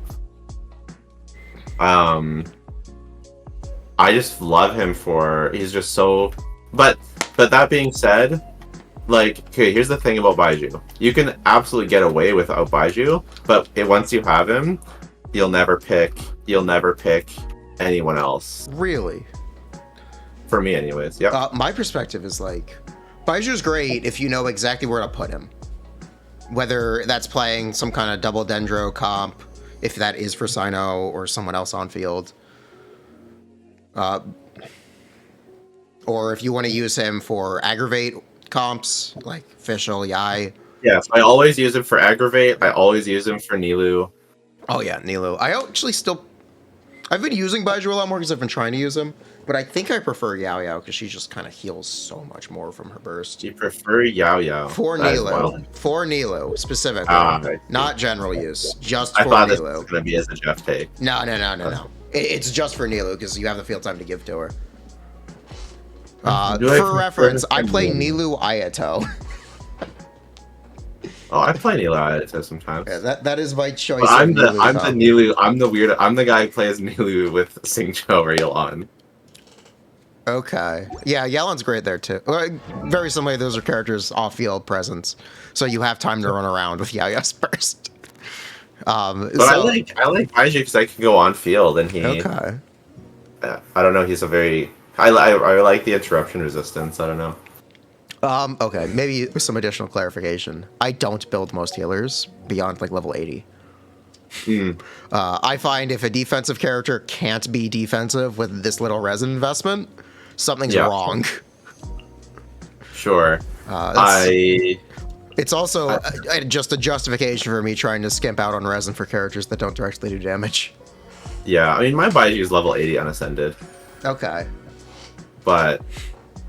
Speaker 2: I just love him he's just so, but that being said, like, okay, here's the thing about Baiju. You can absolutely get away without Baiju, but once you have him, you'll never pick anyone else.
Speaker 1: Really?
Speaker 2: For me anyways, yeah.
Speaker 1: My perspective is like, Baiju's great if you know exactly where to put him. Whether that's playing some kind of double Dendro comp, if that is for Sino or someone else on field. Or if you want to use him for aggravate comps, like Fischl, Yai.
Speaker 2: Yes, I always use him for aggravate. I always use him for Nilou.
Speaker 1: Oh yeah, Nilou. I've been using Baiju a lot more because I've been trying to use him, but I think I prefer Yao Yao because she just kind of heals so much more from her burst.
Speaker 2: You prefer Yao Yao?
Speaker 1: For Nilou, specifically. Not general use, just for Nilou.
Speaker 2: I thought this was going to be as a Jeff take.
Speaker 1: No. It's just for Nilou because you have the field time to give to her. For reference, I play Nilou Ayato.
Speaker 2: Oh, I play Nilou Ayato sometimes.
Speaker 1: Yeah, that is my choice.
Speaker 2: But I'm the Nilou. I'm the weird. I'm the guy who plays Nilou with Xingqiu or Yelan.
Speaker 1: Okay. Yeah, Yelan's great there too. Very similar. Those are characters off-field presence, so you have time to run around with Yaoya's burst.
Speaker 2: I like Baiju because I can go on field and he.
Speaker 1: Okay.
Speaker 2: I don't know. He's a very. I like the interruption resistance. I don't know.
Speaker 1: Okay, maybe with some additional clarification. I don't build most healers beyond like level 80. I find if a defensive character can't be defensive with this little resin investment, something's wrong.
Speaker 2: Sure.
Speaker 1: It's also just a justification for me trying to skimp out on resin for characters that don't directly do damage.
Speaker 2: Yeah, I mean, my Baiju is level 80 unascended.
Speaker 1: Okay.
Speaker 2: But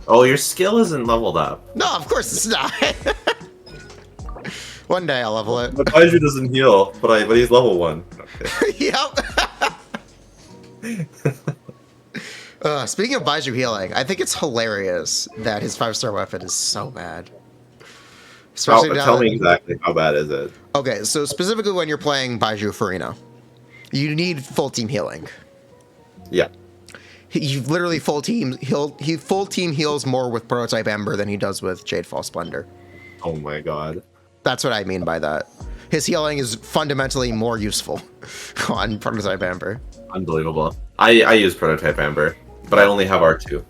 Speaker 2: Oh, your skill isn't leveled up.
Speaker 1: No, of course it's not. One day I'll level it.
Speaker 2: But Baiju doesn't heal, but he's level 1. Okay.
Speaker 1: Yep. Speaking of Baiju healing, I think it's hilarious that his 5-star weapon is so bad.
Speaker 2: Tell me exactly how bad is it?
Speaker 1: Okay, so specifically when you're playing Baiju Farina, you need full team healing.
Speaker 2: Yeah.
Speaker 1: He literally full team heals more with Prototype Ember than he does with Jadefall Splendor.
Speaker 2: Oh my god.
Speaker 1: That's what I mean by that. His healing is fundamentally more useful on Prototype Ember.
Speaker 2: Unbelievable. I use Prototype Ember, but I only have R2.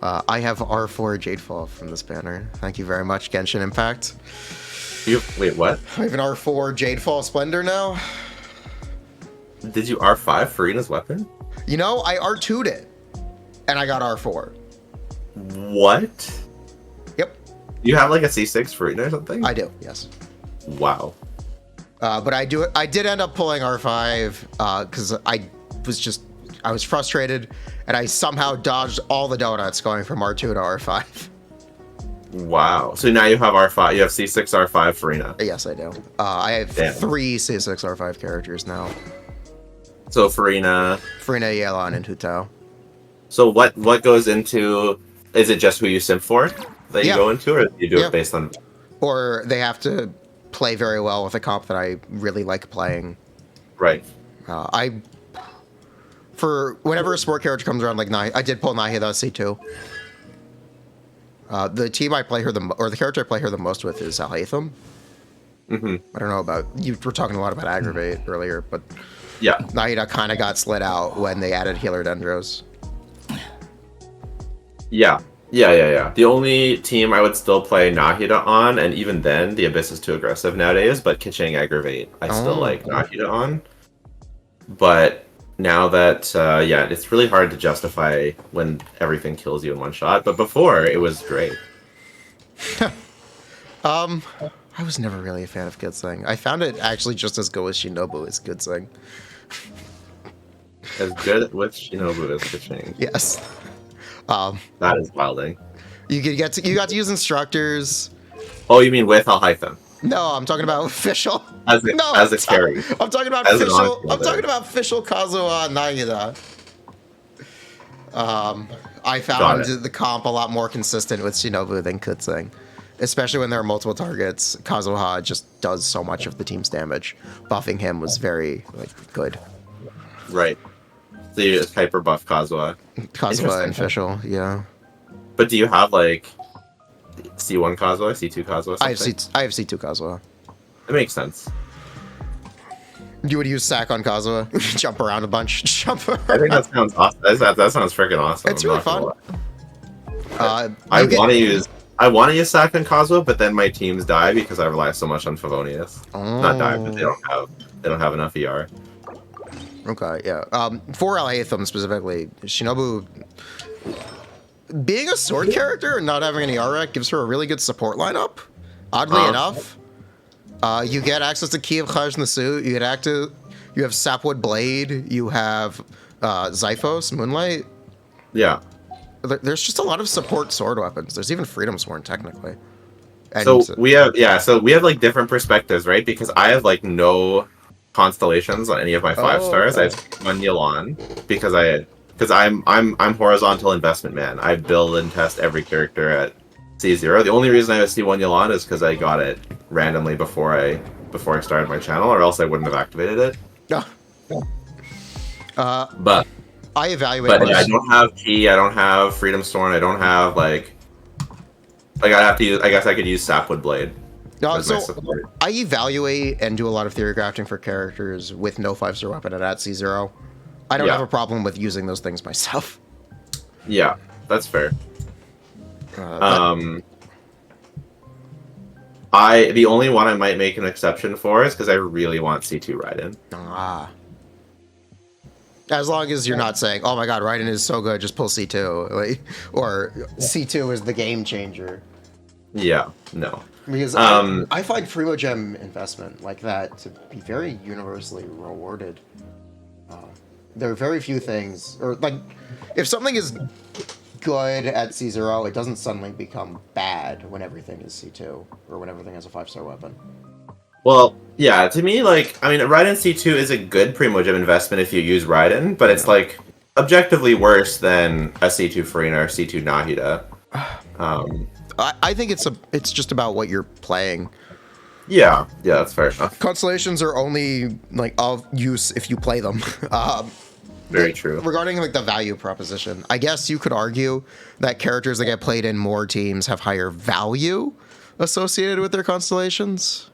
Speaker 1: I have R4 Jadefall from this banner. Thank you very much, Genshin Impact.
Speaker 2: Wait, what?
Speaker 1: I have an R4 Jadefall Splendor now.
Speaker 2: Did you R5 Farina's weapon?
Speaker 1: You know, I R2'd it, and I got R4.
Speaker 2: What?
Speaker 1: Yep.
Speaker 2: You have like a C6 Farina or something?
Speaker 1: I do, yes.
Speaker 2: Wow.
Speaker 1: But I did end up pulling R5 because I was frustrated, and I somehow dodged all the donuts going from R2 to R5.
Speaker 2: Wow. So now you have R5. You have C6 R5 Farina.
Speaker 1: Yes, I do. I have 3 C6 R5 characters now.
Speaker 2: So Farina,
Speaker 1: Yelan, and Hutao.
Speaker 2: So what goes into? Is it just who you simp for that you go into, or do you do it based on?
Speaker 1: Or they have to play very well with a comp that I really like playing.
Speaker 2: Right.
Speaker 1: For whenever a sport character comes around, like I did pull Nahida C2. The team I play her the character I play her the most with is Alhaitham.
Speaker 2: Mm-hmm.
Speaker 1: I don't know about you. Were talking a lot about Aggravate earlier, but
Speaker 2: yeah,
Speaker 1: Nahida kind of got slid out when they added Healer Dendros.
Speaker 2: Yeah. The only team I would still play Nahida on, and even then, the Abyss is too aggressive nowadays, but Kiching Aggravate, I still like Nahida on. But now that, it's really hard to justify when everything kills you in one shot, but before, it was great.
Speaker 1: I was never really a fan of Kitsing. I found it actually just as good as Shinobu is Kitsing.
Speaker 2: As good with Shinobu as Kiching.
Speaker 1: Yes.
Speaker 2: That is wilding.
Speaker 1: You got to use instructors.
Speaker 2: Oh, you mean with Alhaitham?
Speaker 1: No, I'm talking about official.
Speaker 2: As a carry.
Speaker 1: I'm talking about official. I'm talking about official Kazuha and Nagida. I found the comp a lot more consistent with Shinobu than Kitsing, especially when there are multiple targets. Kazuha just does so much of the team's damage. Buffing him was very good.
Speaker 2: Right. So you just hyper buff Kazuha.
Speaker 1: Kazuha and official, yeah.
Speaker 2: But do you have like C1 Kazuha, C2 Kazuha?
Speaker 1: I have C2 Kazuha.
Speaker 2: It makes sense.
Speaker 1: You would use sack on Kazuha, jump around a bunch, jump around.
Speaker 2: I think that sounds awesome. That sounds freaking awesome.
Speaker 1: It's really fun.
Speaker 2: I want to use sack on Kazuha, but then my teams die because I rely so much on Favonius. Not die, but they don't have enough ER.
Speaker 1: Okay, yeah. For Alhaitham specifically, Shinobu being a sword character and not having any REC gives her a really good support lineup. Oddly enough, you get access to Key of Khaj Nasu. You have Sapwood Blade. You have Zyphos Moonlight.
Speaker 2: Yeah.
Speaker 1: There's just a lot of support sword weapons. There's even Freedom Sworn technically. And
Speaker 2: so we have like different perspectives, right? Because I have like no constellations on any of my 5 stars. Okay. I have one Yelan because I'm horizontal investment man. I build and test every character at C0. The only reason I have C1 Yelan is because I got it randomly before I started my channel, or else I wouldn't have activated it. But
Speaker 1: I evaluate.
Speaker 2: But I don't have Key. I don't have Freedom Storm. I don't have like I have to use. I guess I could use Sapwood Blade.
Speaker 1: No, so I evaluate and do a lot of theory crafting for characters with no 5-star weapon and at C0. I don't have a problem with using those things myself.
Speaker 2: Yeah, that's fair. The only one I might make an exception for is because I really want C2 Raiden.
Speaker 1: As long as you're not saying, "Oh my God, Raiden is so good, just pull C2," or C2 is the game changer.
Speaker 2: Yeah, no.
Speaker 1: Because I find Primogem investment like that to be very universally rewarded. There are very few things, or like, if something is good at C0, it doesn't suddenly become bad when everything is C2 or when everything has a 5-star weapon.
Speaker 2: Well, yeah, to me, like, I mean, Raiden C2 is a good Primogem investment if you use Raiden, but it's, like, objectively worse than a C2 Farina or C2 Nahida.
Speaker 1: I think it's just about what you're playing.
Speaker 2: Yeah, that's fair enough.
Speaker 1: Constellations are only, like, of use if you play them.
Speaker 2: Very true.
Speaker 1: Regarding, like, the value proposition, I guess you could argue that characters that get played in more teams have higher value associated with their constellations.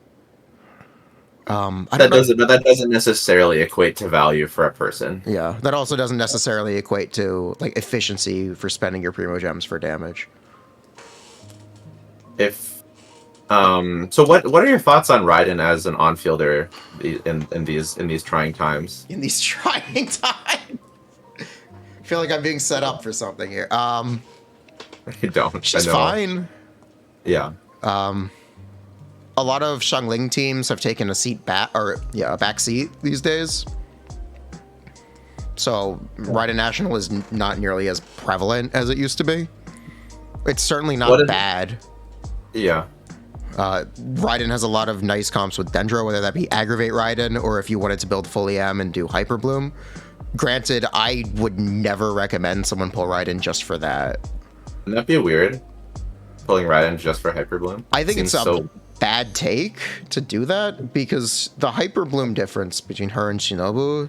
Speaker 2: But that doesn't necessarily equate to value for a person.
Speaker 1: Yeah, that also doesn't necessarily equate to, like, efficiency for spending your Primogems for damage.
Speaker 2: So what are your thoughts on Raiden as an on-fielder in these trying times?
Speaker 1: In these trying times, I feel like I'm being set up for something here.
Speaker 2: You don't.
Speaker 1: She's fine.
Speaker 2: Yeah.
Speaker 1: A lot of Xiangling teams have taken a back seat these days. So Raiden National is not nearly as prevalent as it used to be. It's certainly not bad.
Speaker 2: Yeah.
Speaker 1: Raiden has a lot of nice comps with Dendro, whether that be Aggravate Raiden or if you wanted to build full EM and do Hyper Bloom. Granted, I would never recommend someone pull Raiden just for that.
Speaker 2: Wouldn't that be weird? Pulling Raiden just for Hyper Bloom?
Speaker 1: I think it's a bad take to do that because the Hyper Bloom difference between her and Shinobu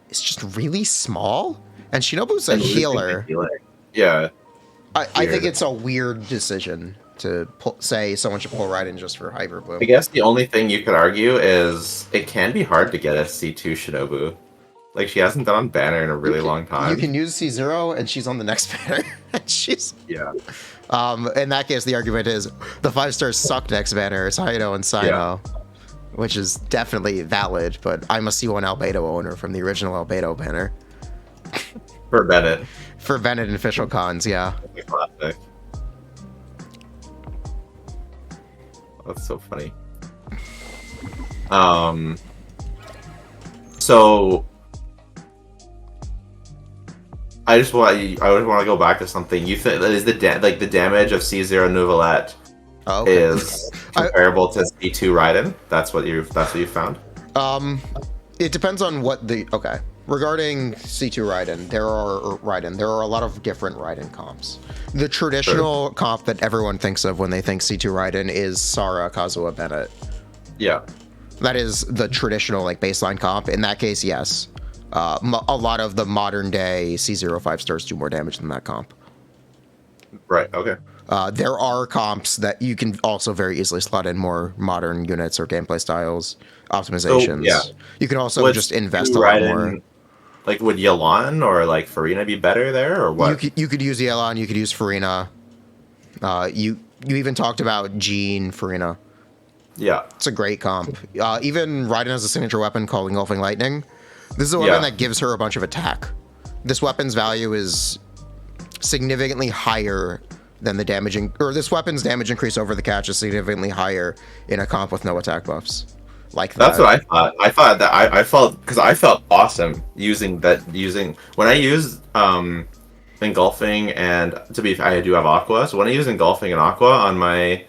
Speaker 1: is just really small. And Shinobu's a healer.
Speaker 2: Yeah.
Speaker 1: I think it's a weird decision to say someone should pull Raiden just for Hyper Bloom.
Speaker 2: I guess the only thing you could argue is it can be hard to get a C2 Shinobu. Like, she hasn't done banner in a really long time.
Speaker 1: You can use C0 and she's on the next banner.
Speaker 2: Yeah.
Speaker 1: In that case, the argument is the 5-stars suck next banner. It's Haido and Sino, which is definitely valid, but I'm a C1 Albedo owner from the original Albedo banner.
Speaker 2: For Bennett.
Speaker 1: For Bennett and official cons, yeah.
Speaker 2: Classic. That's so funny. So I would want to go back to something. You think that is the damage of C0 Nouvellette is comparable to C2 Raiden? That's what you found?
Speaker 1: It depends on what regarding C2 Raiden, there are a lot of different Raiden comps. The traditional comp that everyone thinks of when they think C2 Raiden is Sara, Kazuha, Bennett.
Speaker 2: Yeah.
Speaker 1: That is the traditional, like, baseline comp. In that case, yes. A lot of the modern day C0 5-stars do more damage than that comp.
Speaker 2: Right, okay.
Speaker 1: There are comps that you can also very easily slot in more modern units or gameplay styles, optimizations.
Speaker 2: So,
Speaker 1: you can also just invest a lot more.
Speaker 2: Like, would Yelan or, like, Farina be better there, or what?
Speaker 1: You could use Yelan, you could use Farina. You even talked about Jean Farina.
Speaker 2: Yeah.
Speaker 1: It's a great comp. Even Raiden has a signature weapon called Engulfing Lightning. This is a weapon that gives her a bunch of attack. This weapon's value is significantly higher than the damaging, or this weapon's damage increase over the catch is significantly higher in a comp with no attack buffs. Like that.
Speaker 2: That's what I thought. I thought that I felt, because I felt awesome using when I used Engulfing, and to be fair, I do have Aqua, so when I use Engulfing and Aqua on my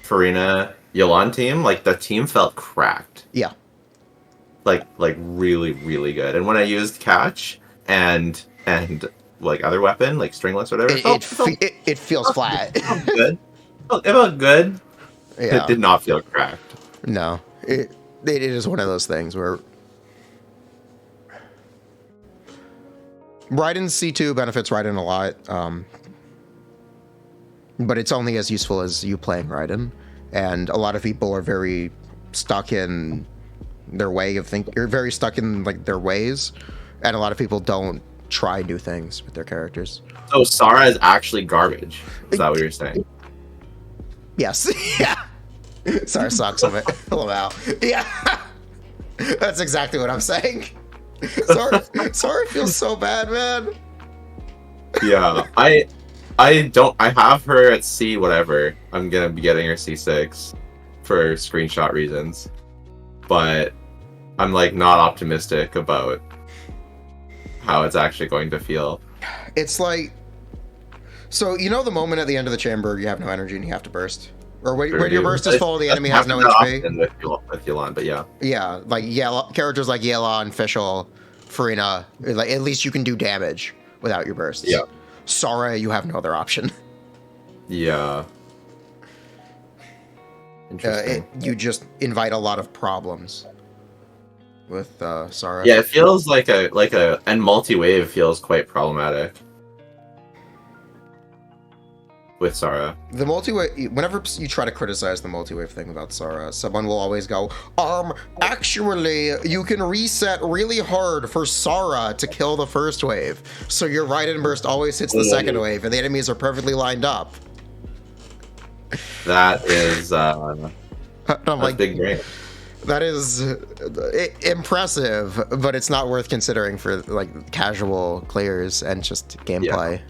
Speaker 2: Farina Yelan team, like, the team felt cracked.
Speaker 1: Yeah.
Speaker 2: Like really, really good. And when I used Catch and like other weapon, like Stringless or whatever,
Speaker 1: it feels flat.
Speaker 2: It felt good. It felt good.
Speaker 1: Yeah.
Speaker 2: It did not feel cracked.
Speaker 1: No. It is one of those things where Raiden C2 benefits Raiden a lot, but it's only as useful as you playing Raiden, and a lot of people are very stuck in their way of thinking. You're very stuck in, like, their ways, and a lot of people don't try new things with their characters.
Speaker 2: So Sara is actually garbage. Is that what you're saying?
Speaker 1: Yes. Yeah. Sara sucks of it. Hello, Al. Yeah. That's exactly what I'm saying. Sara feels so bad, man.
Speaker 2: Yeah. I have her at C whatever. I'm gonna be getting her C6 for screenshot reasons. But I'm, like, not optimistic about how it's actually going to feel.
Speaker 1: It's like So, you know the moment at the end of the chamber you have no energy and you have to burst? Or when
Speaker 2: Sure
Speaker 1: your
Speaker 2: do.
Speaker 1: burst is full, the enemy has no
Speaker 2: Not
Speaker 1: HP?
Speaker 2: often with Yu'lon, but yeah.
Speaker 1: Yeah, like characters like Yelan, Fischl, Farina, like at least you can do damage without your bursts.
Speaker 2: Yeah.
Speaker 1: Sara, you have no other option.
Speaker 2: Yeah. Interesting.
Speaker 1: You just invite a lot of problems with Sara.
Speaker 2: Yeah, it feels and multi-wave feels quite problematic with Sara.
Speaker 1: The multi-wave, whenever you try to criticize the multi-wave thing about Sara, someone will always go, actually, you can reset really hard for Sara to kill the first wave. So your Raiden burst always hits the second wave, and the enemies are perfectly lined up.
Speaker 2: That is
Speaker 1: I'm like,
Speaker 2: big brain.
Speaker 1: that is impressive, but it's not worth considering for like casual players and just gameplay.
Speaker 2: Yeah.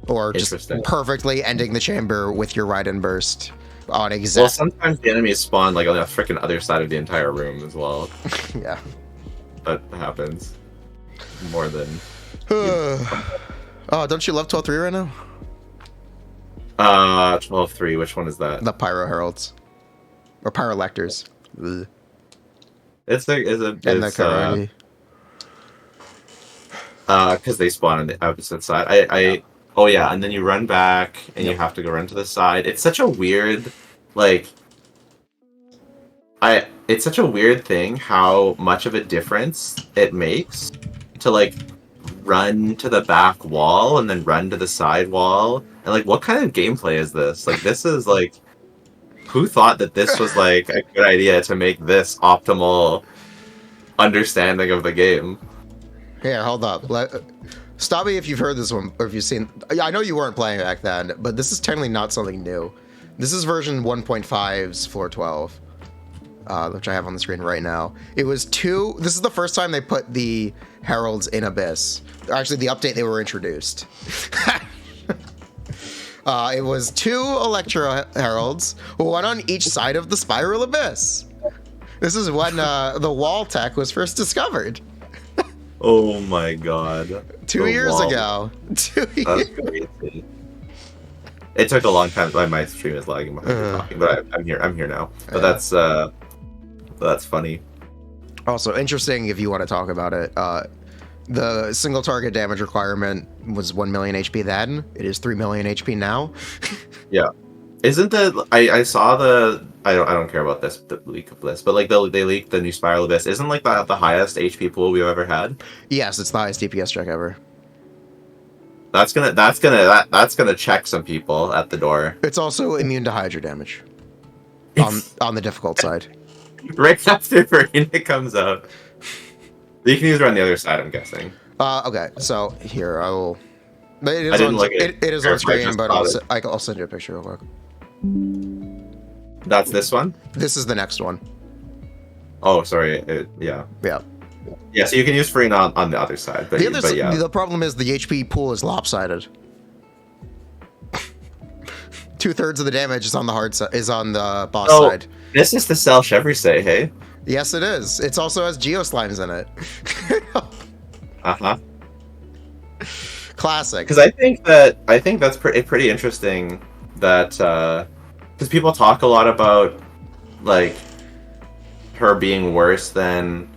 Speaker 1: Or just perfectly ending the chamber with your Raiden burst on exact.
Speaker 2: Well, sometimes the enemies spawn like on the freaking other side of the entire room as well.
Speaker 1: Yeah.
Speaker 2: That happens more than.
Speaker 1: Oh, don't you love 12-3 right now?
Speaker 2: 12-3. Which one is that?
Speaker 1: The Pyro Heralds. Or Pyro Lectors. Ugh.
Speaker 2: It's the
Speaker 1: karate.
Speaker 2: Because they spawn on the opposite side. Oh yeah, and then you run back, and you have to go run to the side. It's such a weird, it's such a weird thing how much of a difference it makes to run to the back wall and then run to the side wall. And what kind of gameplay is this? This is who thought that this was a good idea to make this optimal understanding of the game?
Speaker 1: Here, hold up. Stop me if you've heard this one, or if you've seen. I know you weren't playing back then, but this is technically not something new. This is version 1.5's floor 12, which I have on the screen right now. It was two. This is the first time they put the heralds in Abyss. Actually, the update they were introduced. It was two Electro heralds, one on each side of the Spiral Abyss. This is when the wall tech was first discovered.
Speaker 2: Oh my god.
Speaker 1: 2 years ago. 2 years.
Speaker 2: That's crazy. It took a long time. My stream is lagging behind me talking, but I'm here now. But that's funny.
Speaker 1: Also interesting if you want to talk about it. The single target damage requirement was 1 million HP then. It is 3 million HP now.
Speaker 2: Yeah. Isn't the I saw the I don't care about the leak of this, but they leaked the new Spiral Abyss. Isn't that the highest HP pool we've ever had?
Speaker 1: Yes, it's the highest DPS check ever.
Speaker 2: That's gonna check some people at the door.
Speaker 1: It's also immune to Hydra damage. On the difficult side.
Speaker 2: Right after Verena comes out. You can use her on the other side, I'm guessing.
Speaker 1: Okay, so here I will. It is on screen, but I'll send you a picture real quick.
Speaker 2: That's this one?
Speaker 1: This is the next one.
Speaker 2: Oh, sorry. Yeah.
Speaker 1: Yeah.
Speaker 2: Yeah, so you can use Farina on the other side. But
Speaker 1: the problem is the HP pool is lopsided. 2/3 of the damage is on the hard side, is on the boss side.
Speaker 2: This is the Cell Chevrolet, hey?
Speaker 1: Yes, it is. It also has Geoslimes in it.
Speaker 2: Uh-huh.
Speaker 1: Classic.
Speaker 2: Because I think that's pretty interesting that because people talk a lot about her being worse than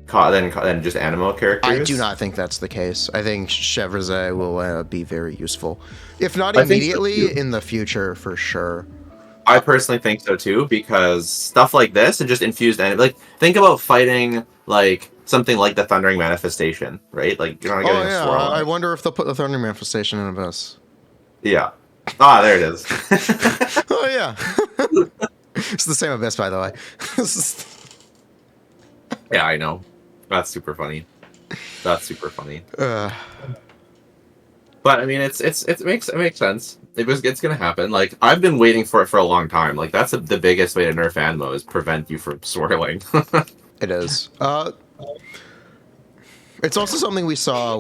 Speaker 2: just animal characters.
Speaker 1: I do not think that's the case. I think Chevrolet will be very useful, if not immediately, in the future for sure.
Speaker 2: I personally think so too, because stuff like this and just infused think about fighting something like the Thundering Manifestation, right? You're not getting a swirl.
Speaker 1: I wonder if they'll put the Thundering Manifestation in Abyss.
Speaker 2: Yeah. Ah, there it is.
Speaker 1: Oh yeah. It's the same Abyss, by the way.
Speaker 2: Yeah, I know. That's super funny. But I mean, it makes sense. It's gonna happen. I've been waiting for it for a long time. That's the biggest way to nerf Anmo is prevent you from swirling.
Speaker 1: It is. It's also something we saw.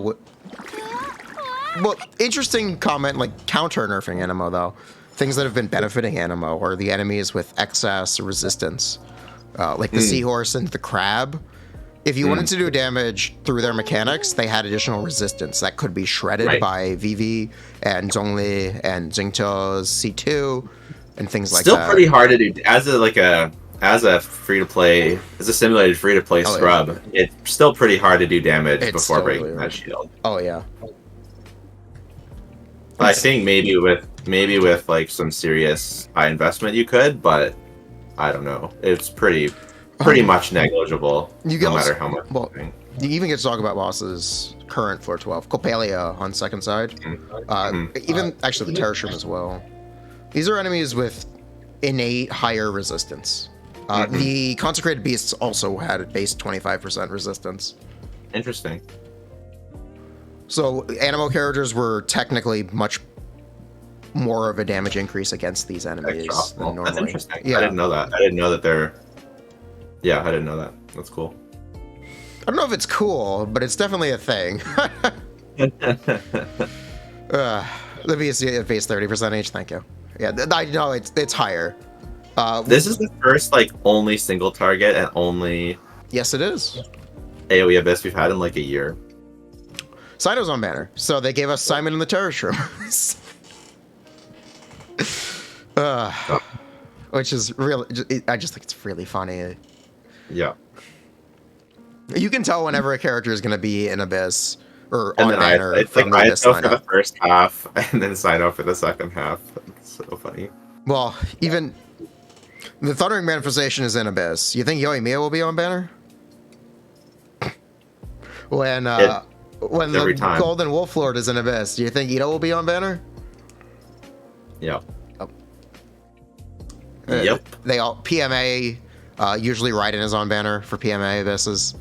Speaker 1: Well, interesting comment, counter nerfing Animo though. Things that have been benefiting Animo are the enemies with excess resistance, the seahorse and the crab. If you wanted to do damage through their mechanics, they had additional resistance that could be shredded by Vivi and Zhongli and Xingqiu's C2 and things like that.
Speaker 2: Still pretty hard to do as a free-to-play, as a simulated free-to-play scrub. Yeah. It's still pretty hard to do damage before breaking that shield.
Speaker 1: Oh yeah.
Speaker 2: I think maybe with like some serious high investment you could, but I don't know. It's pretty much negligible, no matter how much.
Speaker 1: Well, you even get to talk about bosses current floor 12. Coppelia on second side. Even actually the Terrashroom as well. These are enemies with innate higher resistance. The Consecrated Beasts also had a base 25% resistance.
Speaker 2: Interesting.
Speaker 1: So animal characters were technically much more of a damage increase against these enemies than normally.
Speaker 2: That's interesting.
Speaker 1: Yeah.
Speaker 2: I didn't know that. I didn't know that. That's cool.
Speaker 1: I don't know if it's cool, but it's definitely a thing. The base 30% H, thank you. Yeah, I know it's higher.
Speaker 2: This is the first only single target and only
Speaker 1: yes, it is
Speaker 2: AoE Abyss we've had in like a year.
Speaker 1: Sino's on banner, so they gave us Simon in the Terrashroom. Which is really, I just think it's really funny.
Speaker 2: Yeah.
Speaker 1: You can tell whenever a character is going to be in Abyss or
Speaker 2: and
Speaker 1: on banner.
Speaker 2: It's like ISO for the first half and then Sino for the second half. It's so funny.
Speaker 1: Well, even the Thundering Manifestation is in Abyss. You think Yoimiya will be on banner? When the
Speaker 2: time.
Speaker 1: Golden Wolf Lord is in Abyss, do you think Ito will be on banner?
Speaker 2: Yeah.
Speaker 1: Oh.
Speaker 2: Yep.
Speaker 1: They all PMA. Usually Raiden is on banner for PMA Abysses.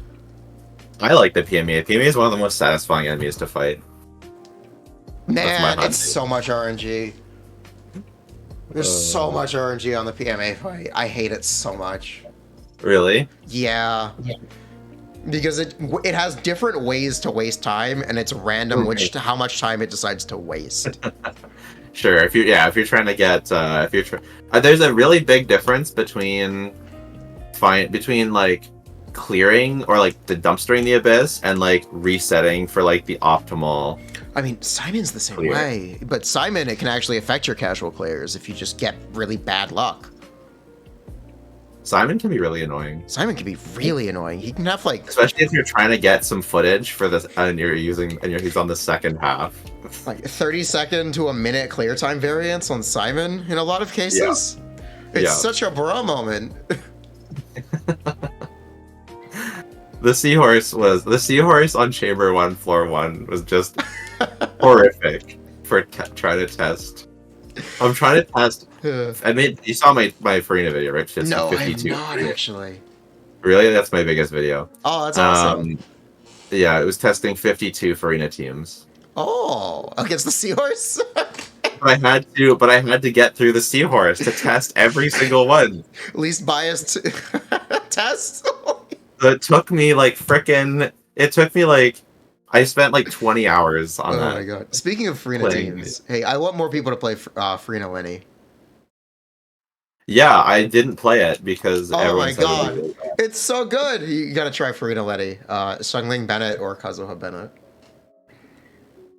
Speaker 2: I like the PMA. PMA is one of the most satisfying enemies to fight.
Speaker 1: Man, it's so much RNG. There's so much RNG on the PMA fight. I hate it so much.
Speaker 2: Really?
Speaker 1: Yeah. Because it has different ways to waste time, and it's random how much time it decides to waste.
Speaker 2: Sure. If you're trying to get there's a really big difference between clearing or the dumpstering the abyss and resetting for the optimal.
Speaker 1: I mean, Simon's the same way, but Simon, it can actually affect your casual clears if you just get really bad luck.
Speaker 2: Simon can be really annoying.
Speaker 1: He can have
Speaker 2: especially if you're trying to get some footage for this and he's on the second half.
Speaker 1: 30-second to a minute clear time variance on Simon in a lot of cases. Yeah. It's such a bra moment.
Speaker 2: The seahorse on Chamber 1, Floor 1 was just horrific for trying to test. I'm trying to test. I mean, you saw my Farina video, right?
Speaker 1: No, 52. I have not actually.
Speaker 2: Really? That's my biggest video.
Speaker 1: Oh, that's awesome.
Speaker 2: Yeah, it was testing 52 Farina teams.
Speaker 1: Oh, against the seahorse?
Speaker 2: But I had to get through the seahorse to test every single one.
Speaker 1: Least biased test.
Speaker 2: It took me I spent 20 hours on that.
Speaker 1: Oh my god. Speaking of Farina teams, hey, I want more people to play Farina Lenny.
Speaker 2: Yeah, I didn't play it because
Speaker 1: my god. It's so good. You gotta try Farina Lenny. Sungling Bennett or Kazuha Bennett.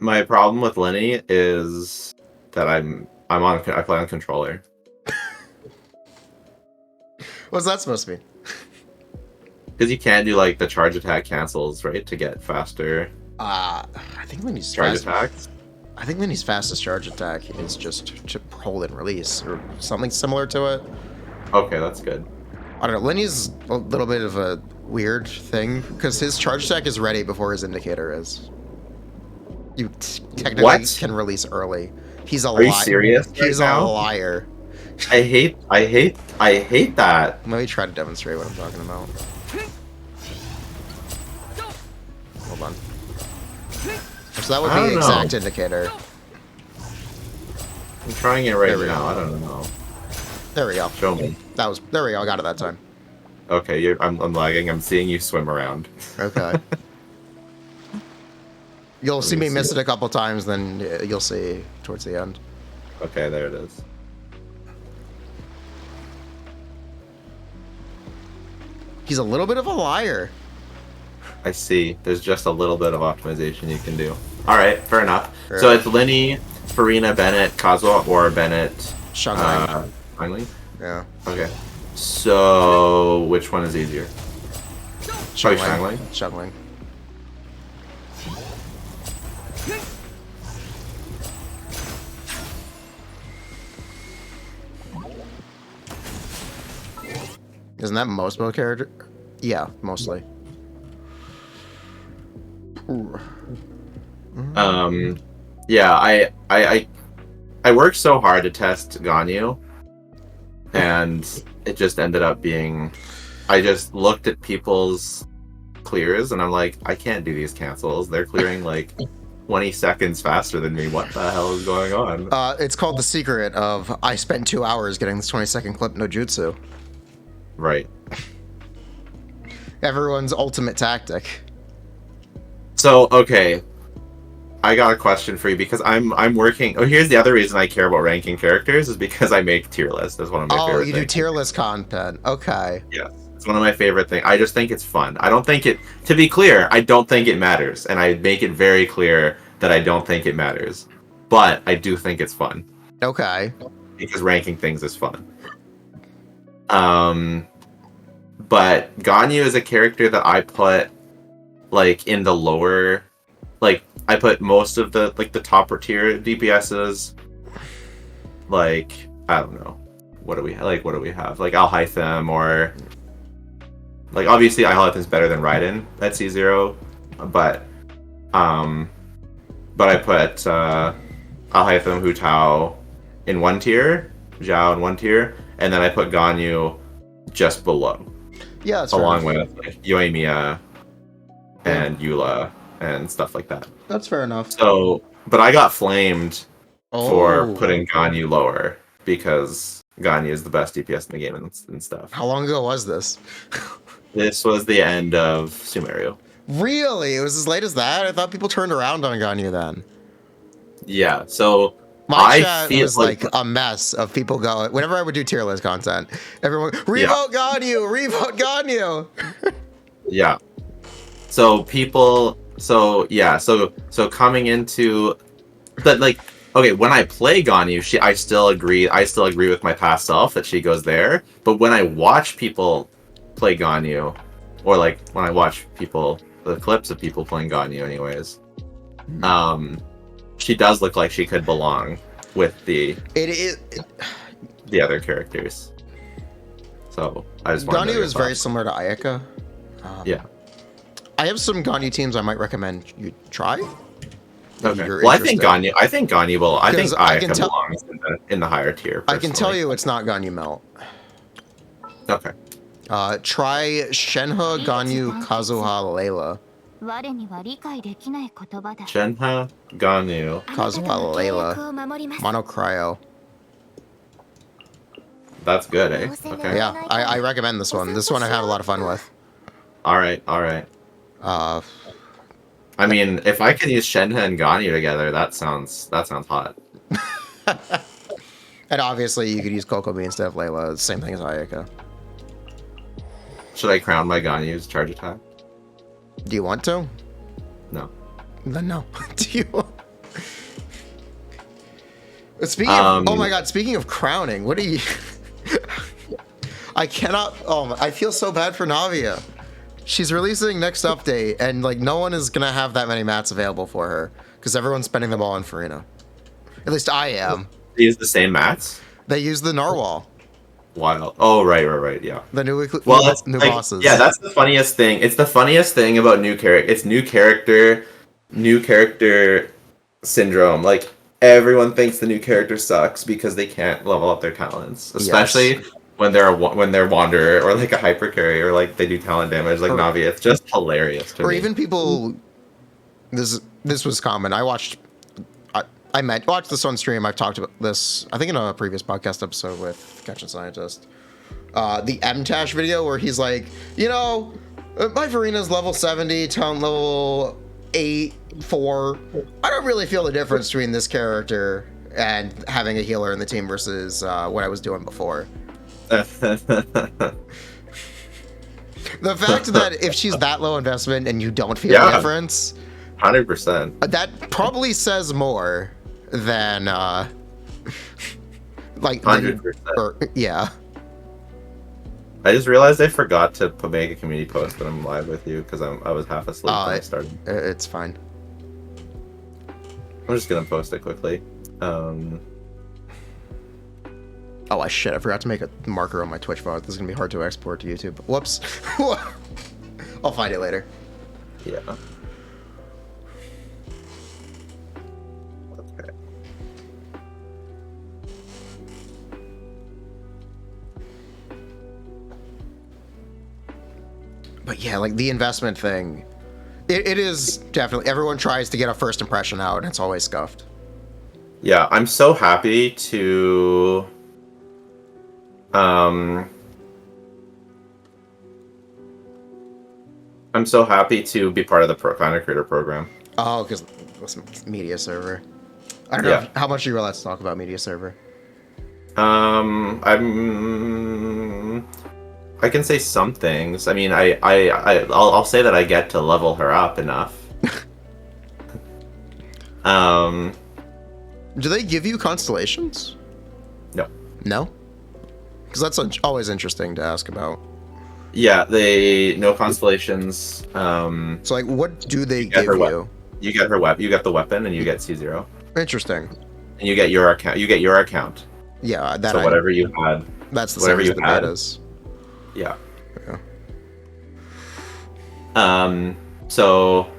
Speaker 2: My problem with Lenny is that I play on controller.
Speaker 1: What's that supposed to be?
Speaker 2: Because you can't do the charge attack cancels, right? To get faster.
Speaker 1: I think Lenny's
Speaker 2: charge attacks.
Speaker 1: I think Lenny's fastest charge attack is just to hold and release or something similar to it.
Speaker 2: Okay, that's good.
Speaker 1: I don't know. Lenny's a little bit of a weird thing because his charge attack is ready before his indicator is. You technically can release early. He's a liar.
Speaker 2: Are you serious?
Speaker 1: He's a liar.
Speaker 2: I hate that.
Speaker 1: Let me try to demonstrate what I'm talking about. Hold on. So that would be the exact indicator.
Speaker 2: I'm trying it right now. I don't know.
Speaker 1: There we go.
Speaker 2: Show me.
Speaker 1: There we go. I got it that time.
Speaker 2: Okay, I'm lagging. I'm seeing you swim around.
Speaker 1: Okay. You'll see me miss it a couple times, then you'll see towards the end.
Speaker 2: Okay, there it is.
Speaker 1: He's a little bit of a liar.
Speaker 2: I see. There's just a little bit of optimization you can do. All right, fair enough.
Speaker 1: Fair
Speaker 2: So
Speaker 1: enough.
Speaker 2: it's Linny, Farina, Bennett, Kazuha, or Bennett.
Speaker 1: Shangling.
Speaker 2: Finally.
Speaker 1: Yeah.
Speaker 2: Okay. So which one is easier? Probably Shangling.
Speaker 1: Shangling. Isn't that most mode character? Yeah, mostly. Ooh.
Speaker 2: Yeah, I worked so hard to test Ganyu, and it just ended up being, I just looked at people's clears and I'm like, I can't do these cancels. They're clearing like 20 seconds faster than me. What the hell is going on?
Speaker 1: It's called the secret of I spent 2 hours getting this 20-second clip no jutsu.
Speaker 2: Right.
Speaker 1: Everyone's ultimate tactic.
Speaker 2: So, okay. I got a question for you because I'm working. Oh, here's the other reason I care about ranking characters is because I make tier lists. That's one of my favorite things.
Speaker 1: Oh, you do tier list content. Okay.
Speaker 2: Yes. It's one of my favorite things. I just think it's fun. I don't think it, to be clear, I don't think it matters. And I make it very clear that I don't think it matters. But I do think it's fun.
Speaker 1: Okay.
Speaker 2: Because ranking things is fun. But Ganyu is a character that I put like in the lower, like I put most of the like the top tier DPSs. Like I don't know, what do we have? Like Alhaitham or like obviously Alhaitham's better than Raiden at C0, but I put Alhaitham, Hu Tao in one tier, Zhao in one tier, and then I put Ganyu just below.
Speaker 1: Yeah, that's
Speaker 2: along
Speaker 1: fair
Speaker 2: with like, Yoimiya and Eula and stuff like that.
Speaker 1: That's fair enough.
Speaker 2: So, but I got flamed for putting Ganyu lower because Ganyu is the best DPS in the game and stuff.
Speaker 1: How long ago was this?
Speaker 2: This was the end of Sumeru.
Speaker 1: Really? It was as late as that? I thought people turned around on Ganyu then.
Speaker 2: Yeah, so
Speaker 1: my chat was like a mess of people going. Whenever I would do tier list content, everyone revote Ganyu, revote Ganyu.
Speaker 2: Yeah. So people, so coming into, but like, okay, when I play Ganyu, I still agree with my past self that she goes there. But when I watch people play Ganyu, or like when I watch the clips of people playing Ganyu, anyways, she does look like she could belong with the other characters. So I just
Speaker 1: Ganyu is very similar to Ayaka.
Speaker 2: Yeah.
Speaker 1: I have some Ganyu teams I might recommend you try.
Speaker 2: Okay. Well, I think Ganyu will. I think Ayaka belongs in the higher tier. Personally.
Speaker 1: I can tell you it's not Ganyu Melt.
Speaker 2: Okay.
Speaker 1: Try Shenhe, Ganyu, Kazuha, Layla.
Speaker 2: Shenhe, Ganyu,
Speaker 1: Kazuha, Layla, Monocryo.
Speaker 2: That's good, eh? Okay.
Speaker 1: Yeah, I recommend this one. This one I have a lot of fun with.
Speaker 2: All right. I mean, if I can use Shenhe and Ganyu together, that sounds hot.
Speaker 1: And obviously, you could use Kokomi instead of Layla. Same thing as Ayaka.
Speaker 2: Should I crown my Ganyu's charge attack?
Speaker 1: Do you want to?
Speaker 2: No.
Speaker 1: Then no. Do you want... Speaking of, oh my god, speaking of crowning, what do you... I cannot... Oh, I feel so bad for Navia. She's releasing next update, and like no one is going to have that many mats available for her, because everyone's spending them all on Farina. At least I am.
Speaker 2: They use the same mats?
Speaker 1: They use the Narwhal.
Speaker 2: Wild. Oh, right, yeah.
Speaker 1: The new
Speaker 2: new
Speaker 1: bosses.
Speaker 2: Yeah, that's the funniest thing. It's the funniest thing about new character. It's new character syndrome. Like, everyone thinks the new character sucks because they can't level up their talents. Especially when they're Wanderer or like a Hyper Carry or like they do talent damage like Navi. It's just hilarious to me.
Speaker 1: Or even people... This was common. I watched this on stream. I've talked about this, I think, in a previous podcast episode with Genshin Scientist. The M-Tash video where he's like, you know, my Farina's level 70, talent level 8, 4. I don't really feel the difference between this character and having a healer in the team versus what I was doing before. The fact that if she's that low investment and you don't feel the difference,
Speaker 2: 100%.
Speaker 1: That probably says more than like
Speaker 2: 100%.
Speaker 1: Yeah.
Speaker 2: I just realized I forgot to make a community post when I'm live with you because I was half asleep when I started.
Speaker 1: It's fine.
Speaker 2: I'm just gonna post it quickly.
Speaker 1: Oh shit! I forgot to make a marker on my Twitch phone. This is gonna be hard to export to YouTube. Whoops. I'll find it later.
Speaker 2: Yeah. Okay.
Speaker 1: But yeah, like the investment thing, it is definitely, everyone tries to get a first impression out and it's always scuffed.
Speaker 2: Yeah, I'm so happy to I'm so happy to be part of the content creator program.
Speaker 1: Oh, because media server. I don't know how much you allowed to talk about media server.
Speaker 2: I can say some things. I mean, I'll say that I get to level her up enough.
Speaker 1: Do they give you constellations?
Speaker 2: No.
Speaker 1: No? Because that's always interesting to ask about.
Speaker 2: Yeah, no constellations. So
Speaker 1: like, what do they give you?
Speaker 2: You get her weapon. You get the weapon, and you get C0.
Speaker 1: Interesting.
Speaker 2: And you get your account. You get your account.
Speaker 1: Yeah, that.
Speaker 2: So whatever you had.
Speaker 1: That's the same as the betas.
Speaker 2: Yeah.
Speaker 1: Yeah.
Speaker 2: So.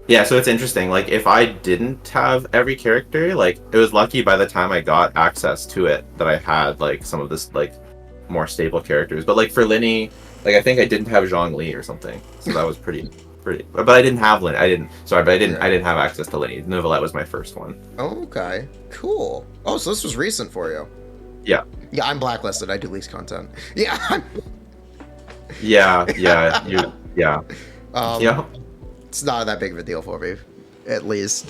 Speaker 2: Yeah, so it's interesting. Like, if I didn't have every character, like, it was lucky by the time I got access to it that I had, like, some of this, like, more stable characters. But, like, for Linny, like, I think I didn't have Zhongli or something. So that was pretty. But I didn't have Linny. I didn't have access to Linny. Neuvillette was my first one.
Speaker 1: Okay. Cool. Oh, so this was recent for you.
Speaker 2: Yeah.
Speaker 1: Yeah, I'm blacklisted. I do leaks content. Yeah.
Speaker 2: Yeah.
Speaker 1: It's not that big of a deal for me, at least.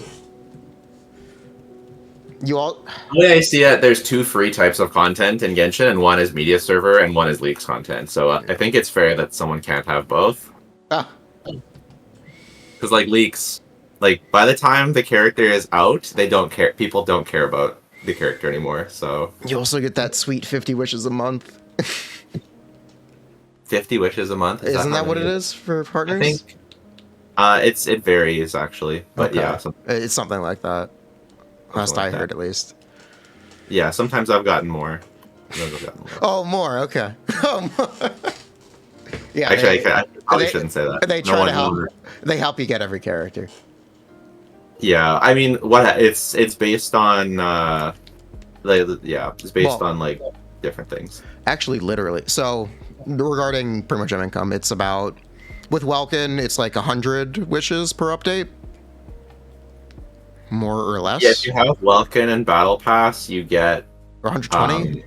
Speaker 1: The
Speaker 2: way I see it, there's two free types of content in Genshin, and one is media server, and one is leaks content. So I think it's fair that someone can't have both. Because like leaks, like by the time the character is out, they don't care. People don't care about the character anymore. So
Speaker 1: you also get that sweet 50 wishes a month.
Speaker 2: 50 wishes a month?
Speaker 1: Isn't that what it is for partners?
Speaker 2: I think. It varies actually, but
Speaker 1: okay.
Speaker 2: Yeah,
Speaker 1: it's something like that. Last I heard, at least.
Speaker 2: Yeah, sometimes I've gotten more.
Speaker 1: Oh, more. Okay. Yeah.
Speaker 2: Actually, I probably shouldn't say that.
Speaker 1: They try to help. They help you get every character.
Speaker 2: Yeah, I mean, it's based on it's based on like different things.
Speaker 1: Actually, literally. So regarding Primogem income, it's about. With Welkin, it's like 100 wishes per update. More or less.
Speaker 2: Yeah, if you have Welkin and Battle Pass, you get
Speaker 1: 120.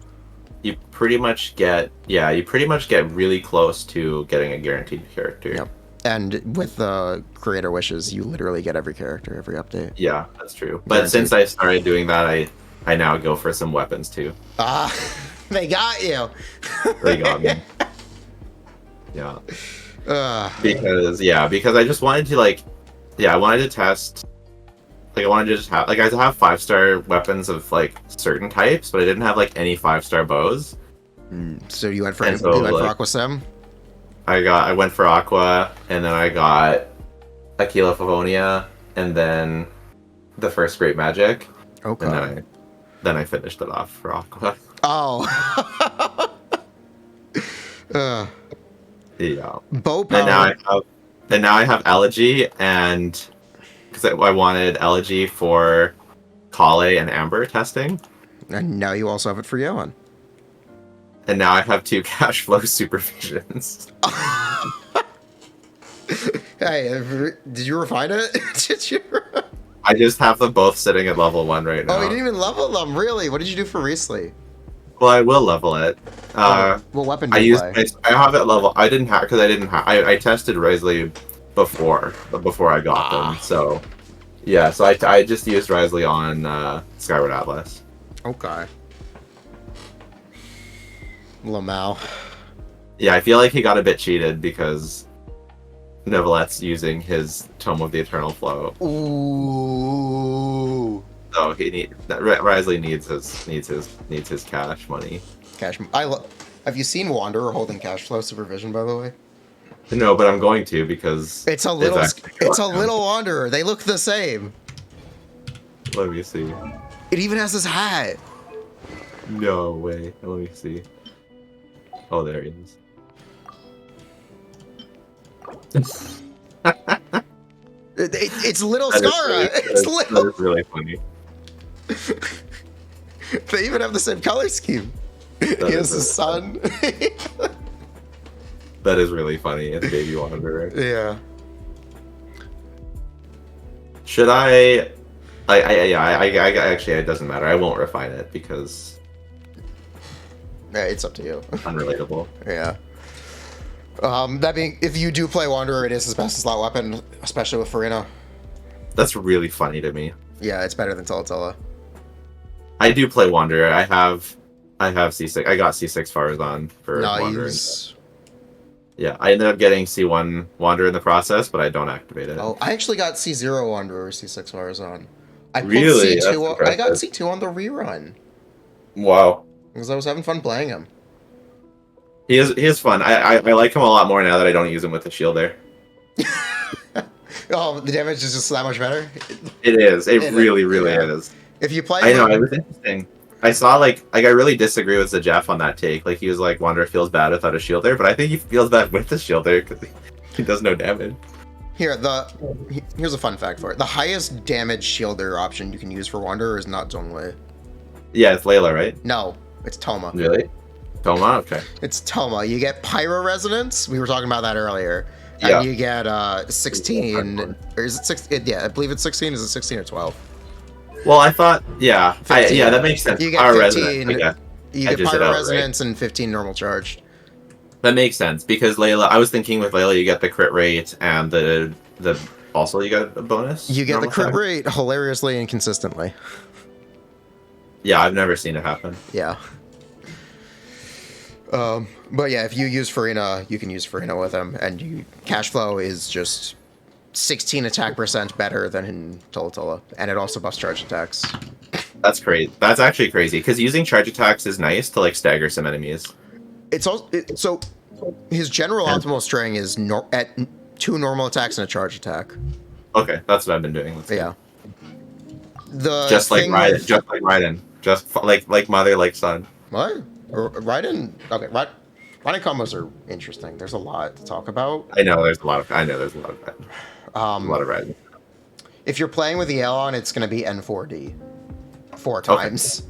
Speaker 2: You pretty much get really close to getting a guaranteed character.
Speaker 1: Yep. And with the creator wishes, you literally get every character every update.
Speaker 2: Yeah, that's true. But since I started doing that, I now go for some weapons too.
Speaker 1: They got you.
Speaker 2: They got me. Yeah. Because I just wanted to I wanted to test. Like I wanted to just have I have 5-star weapons of like certain types, but I didn't have like any 5-star bows.
Speaker 1: So you went for Aqua Sim?
Speaker 2: I went for Aqua, and then I got Aquila Favonia, and then the first Great Magic.
Speaker 1: Okay.
Speaker 2: And then I finished it off for Aqua.
Speaker 1: Oh.
Speaker 2: Yeah.
Speaker 1: Bow power.
Speaker 2: And now I have Elegy, and because I wanted Elegy for Kale and Amber testing.
Speaker 1: And now you also have it for Yohan.
Speaker 2: And now I have 2 cash flow supervisions.
Speaker 1: Hey, did you refine it? Did you?
Speaker 2: I just have them both sitting at level 1 right now.
Speaker 1: Oh, you didn't even level them, really? What did you do for Riesli?
Speaker 2: Well, I will level it.
Speaker 1: What weapon did you play?
Speaker 2: I have it level. I didn't have because I didn't have. I tested Riesli before I got them. So yeah, so I just used Riesli on Skyward Atlas.
Speaker 1: Okay. Lamau.
Speaker 2: Yeah, I feel like he got a bit cheated because Nevelette's using his Tome of the Eternal Flow.
Speaker 1: Ooh.
Speaker 2: So Risley needs his cash money.
Speaker 1: Have you seen Wanderer holding cash flow supervision, by the way?
Speaker 2: No, but I'm going to because
Speaker 1: it's a little Wanderer. They look the same.
Speaker 2: Let me see.
Speaker 1: It even has this hat.
Speaker 2: No way. Let me see. Oh, there he is.
Speaker 1: It's little Skara. It's little.
Speaker 2: That is really funny.
Speaker 1: They even have the same color scheme. He has a son.
Speaker 2: That is really funny. It's Baby Wanderer.
Speaker 1: Yeah.
Speaker 2: Should I actually, it doesn't matter. I won't refine it because
Speaker 1: Yeah, it's up to you.
Speaker 2: Unrelatable.
Speaker 1: Yeah. That being, if you do play Wanderer, it is his best slot weapon, especially with Farina.
Speaker 2: That's really funny to me.
Speaker 1: Yeah, it's better than Tulatula.
Speaker 2: I do play Wanderer. I have C6. I got C6 Farazan for Wanderer. Yeah, I ended up getting C1 Wanderer in the process, but I don't activate it.
Speaker 1: Oh, I actually got C0 Wanderer, C6 Farazan. I pulled
Speaker 2: Really?
Speaker 1: C2. I got C2 on the rerun.
Speaker 2: Wow.
Speaker 1: Because I was having fun playing him.
Speaker 2: He is fun. I like him a lot more now that I don't use him with the shield there.
Speaker 1: Oh, the damage is just that much better?
Speaker 2: It is. It really is.
Speaker 1: If you play...
Speaker 2: I know, it was interesting. I saw, like I really disagree with the Jeff on that take. Like, he was like, Wanderer feels bad without a shield there, but I think he feels bad with the shield there because he does no damage.
Speaker 1: Here's a fun fact for it. The highest damage shielder option you can use for Wanderer is not Zhongwei.
Speaker 2: Yeah, it's Layla, right?
Speaker 1: No, it's Toma.
Speaker 2: Really? Toma? Okay.
Speaker 1: It's Toma. You get Pyro Resonance. We were talking about that earlier.
Speaker 2: Yeah.
Speaker 1: And you get 16... Or is it 16? Yeah, I believe it's 16. Is it 16 or 12?
Speaker 2: Well, I thought... Yeah. Yeah, that makes sense.
Speaker 1: You get 15. You get Pyro Resonance and 15 normal charged.
Speaker 2: That makes sense, because Layla... I was thinking with Layla, you get the crit rate and the also you get a bonus?
Speaker 1: You get the crit rate hilariously and consistently.
Speaker 2: Yeah, I've never seen it happen.
Speaker 1: Yeah. But yeah, if you use Farina, you can use Farina with him, and cash flow is just 16 attack % better than in Tulatula, and it also buffs charge attacks.
Speaker 2: That's crazy. That's actually crazy, because using charge attacks is nice to like stagger some enemies.
Speaker 1: It's also so his general optimal string is at 2 normal attacks and a charge attack.
Speaker 2: Okay, that's what I've been doing.
Speaker 1: Yeah.
Speaker 2: Just like Raiden, just like mother, like son.
Speaker 1: What? Raiden? Okay, Raiden combos are interesting. There's a lot to talk about.
Speaker 2: I know there's a lot of Raiden. A lot of Raiden.
Speaker 1: If you're playing with the Elon, it's going to be N4D 4 times,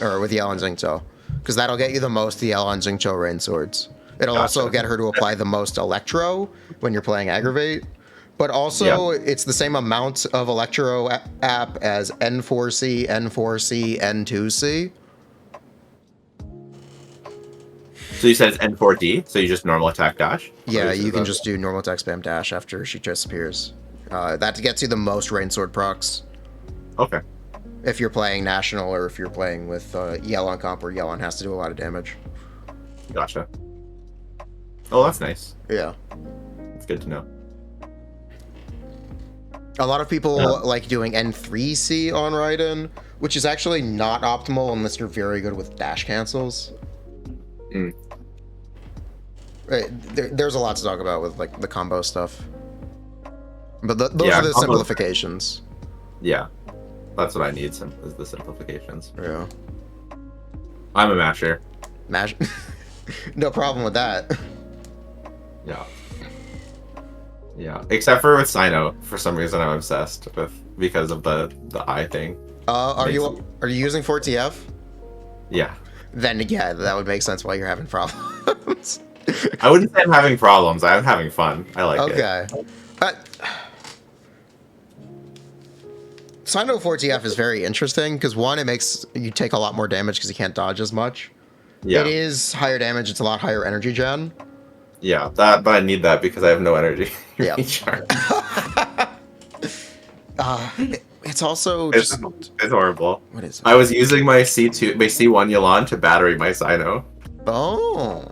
Speaker 1: or with Yellow and Xingqiu, because that'll get you the most the Yellow and Xingqiu rain swords. It'll also get her to apply the most Electro when you're playing Aggravate, but also it's the same amount of Electro app as N4C, N4C, N2C.
Speaker 2: So you said it's N4D, so you just normal attack dash?
Speaker 1: Yeah, you can just do normal attack spam dash after she disappears. That gets you the most rain sword procs.
Speaker 2: Okay.
Speaker 1: If you're playing National or if you're playing with Yellon comp where Yellon has to do a lot of damage.
Speaker 2: Gotcha. Oh, that's nice.
Speaker 1: Yeah.
Speaker 2: It's good to know.
Speaker 1: A lot of people like doing N3C on Raiden, which is actually not optimal unless you're very good with dash cancels.
Speaker 2: Mm.
Speaker 1: There's a lot to talk about with like the combo stuff. But those are the simplifications.
Speaker 2: Yeah. That's what I need, is the simplifications.
Speaker 1: Yeah.
Speaker 2: I'm a masher.
Speaker 1: No problem with that.
Speaker 2: Yeah. Yeah. Except for with Sino, for some reason I'm obsessed with because of the eye thing.
Speaker 1: Are you using 4TF?
Speaker 2: Yeah.
Speaker 1: Then yeah, that would make sense why you're having problems.
Speaker 2: I wouldn't say I'm having problems. I'm having fun. I like it.
Speaker 1: Okay. Sino 4TF is very interesting because one, it makes you take a lot more damage because you can't dodge as much. Yeah. It is higher damage. It's a lot higher energy gen.
Speaker 2: Yeah, but I need that because I have no energy.
Speaker 1: Yeah. It's also
Speaker 2: it's horrible.
Speaker 1: What is it?
Speaker 2: I was using my C1 Yelan to battery my Sino.
Speaker 1: Oh.